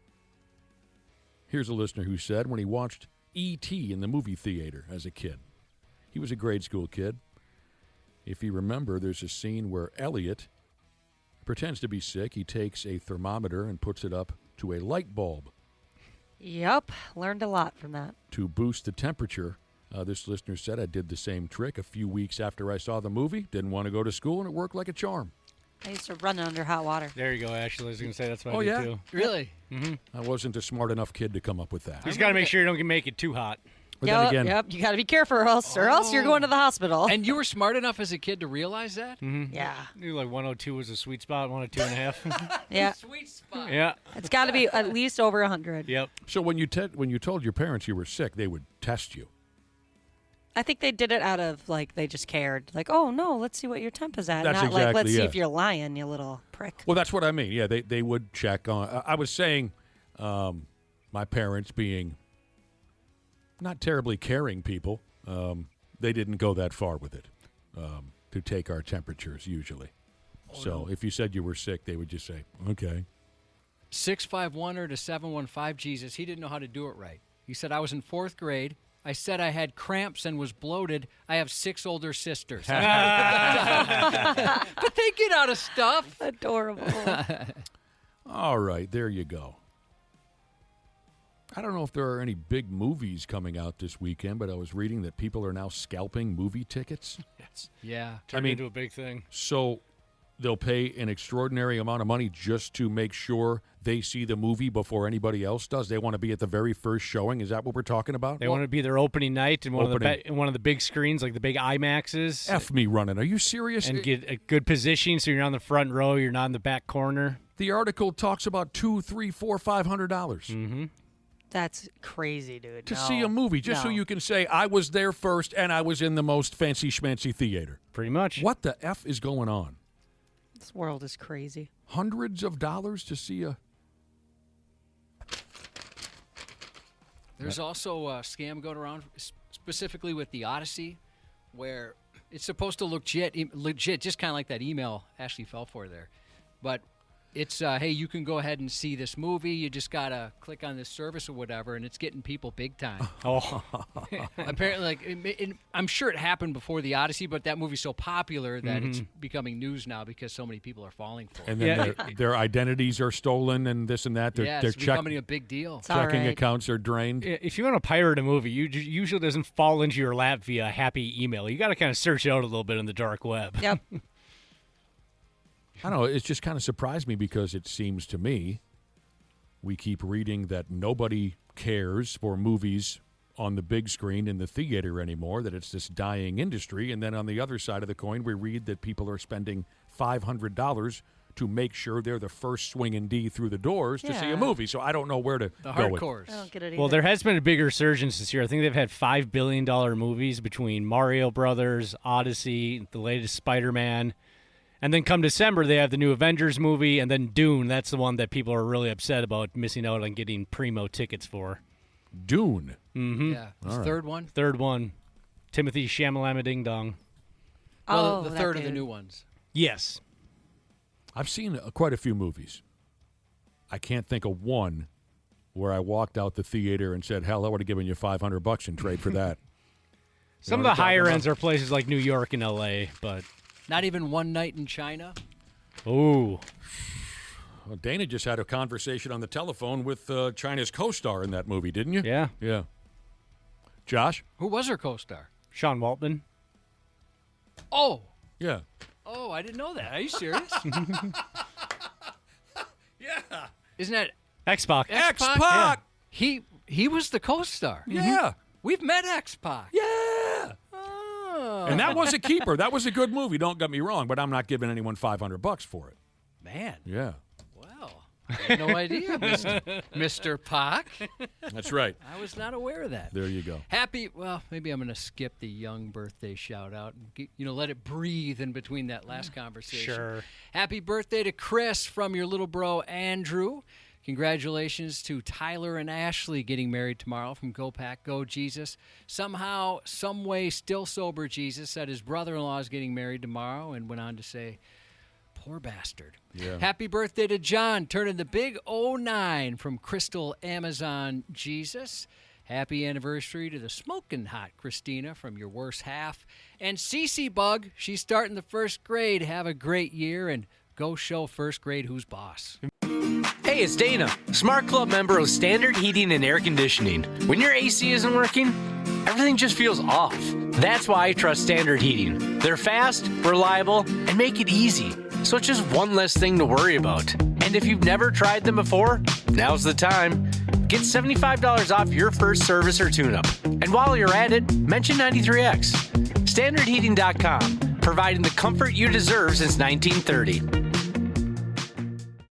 Here's a listener who said when he watched E.T. in the movie theater as a kid, he was a grade school kid. If you remember, there's a scene where Elliot pretends to be sick. He takes a thermometer and puts it up to a light bulb. Yep, learned a lot from that. To boost the temperature. This listener said, I did the same trick a few weeks after I saw the movie. Didn't want to go to school, and it worked like a charm. I used to run under hot water. There you go, Ashley. I was going to say that's what I Oh, do yeah? too. Really? Mm-hmm. I wasn't a smart enough kid to come up with that. You just got to make sure you don't make it too hot. But then again, Yep, you got to be careful or else you're going to the hospital. And you were smart enough as a kid to realize that? Mm-hmm. Yeah. You like 102 was a sweet spot, 102.5. Yeah. Sweet spot. Yeah. It's got to be at least over 100. Yep. So when you told your parents you were sick, they would test you. I think they did it out of, like, they just cared. Like, oh, no, let's see what your temp is at. That's Not like, let's exactly see it. if you're lying, you little prick. Well, that's what I mean. Yeah, they would check on. I was saying my parents being not terribly caring people, they didn't go that far with it to take our temperatures usually. So if you said you were sick, they would just say, okay. 651er to 715 Jesus, he didn't know how to do it right. He said, I was in 4th grade. I said I had cramps and was bloated. I have 6 older sisters. But they get out of stuff. Adorable. All right, there you go. I don't know if there are any big movies coming out this weekend, but I was reading that people are now scalping movie tickets. Yes. Yeah. Turned into a big thing. So they'll pay an extraordinary amount of money just to make sure they see the movie before anybody else does. They want to be at the very first showing. Is that what we're talking about? They want to be their opening night in one of the big screens, like the big IMAXs. F me running. Are you serious? And get a good position so you're on the front row. You're not in the back corner. The article talks about $200, $300, $400, $500. Mm-hmm. That's crazy, dude. To see a movie, just so you can say, I was there first and I was in the most fancy schmancy theater. Pretty much. What the F is going on? This world is crazy. Hundreds of dollars to see a... There's also a scam going around, specifically with the Odyssey, where it's supposed to look legit, just kind of like that email Ashley fell for there. But it's, hey, you can go ahead and see this movie. You just got to click on this service or whatever, and it's getting people big time. Oh. Apparently, I'm sure it happened before the Odyssey, but that movie's so popular that it's becoming news now because so many people are falling for it. And then their identities are stolen and this and that. It's becoming a big deal. Checking accounts are drained. If you want to pirate a movie, you usually doesn't fall into your lap via a happy email. You got to kind of search it out a little bit in the dark web. Yep. I don't know. It's just kind of surprised me because it seems to me we keep reading that nobody cares for movies on the big screen in the theater anymore, that it's this dying industry. And then on the other side of the coin, we read that people are spending $500 to make sure they're the first swinging D through the doors to see a movie. So I don't know where to the go hardcores. I don't get it either. Well, there has been a big resurgence this year. I think they've had $5 billion movies between Mario Brothers, Odyssey, the latest Spider-Man. And then come December, they have the new Avengers movie, and then Dune. That's the one that people are really upset about missing out on getting primo tickets for. Dune? Mm-hmm. Yeah. Third one? Third one. Timothy Chalamet Ding Dong. Well, the third of the new ones. Yes. I've seen quite a few movies. I can't think of one where I walked out the theater and said, hell, I would have given you $500 in trade for that. Some of the higher ends are places like New York and L.A., but... Not even One Night in China? Ooh. Well, Dana just had a conversation on the telephone with China's co-star in that movie, didn't you? Yeah. Yeah. Josh? Who was her co-star? Sean Waltman. Oh. Yeah. Oh, I didn't know that. Are you serious? Yeah. Isn't that X-Pac? X-Pac! Yeah. He was the co-star. Yeah. We've met X-Pac. Yeah. Oh. And that was a keeper. That was a good movie. Don't get me wrong, but I'm not giving anyone $500 for it. Man. Yeah. Wow. I had no idea, Mr. Pac. That's right. I was not aware of that. There you go. Maybe I'm going to skip the young birthday shout out and let it breathe in between that last conversation. Sure. Happy birthday to Chris from your little bro, Andrew. Congratulations to Tyler and Ashley getting married tomorrow from Go Pack Go Jesus. Somehow, some way, still sober Jesus said his brother-in-law is getting married tomorrow and went on to say, poor bastard. Yeah. Happy birthday to John, turning the big 09 from Crystal Amazon Jesus. Happy anniversary to the smoking hot Christina from your worst half. And Cece Bug, she's starting the first grade. Have a great year and go show first grade who's boss. Hey, it's Dana, Smart Club member of Standard Heating and Air Conditioning. When your AC isn't working, everything just feels off. That's why I trust Standard Heating. They're fast, reliable, and make it easy. So it's just one less thing to worry about. And if you've never tried them before, now's the time. Get $75 off your first service or tune-up. And while you're at it, mention 93X. StandardHeating.com, providing the comfort you deserve since 1930.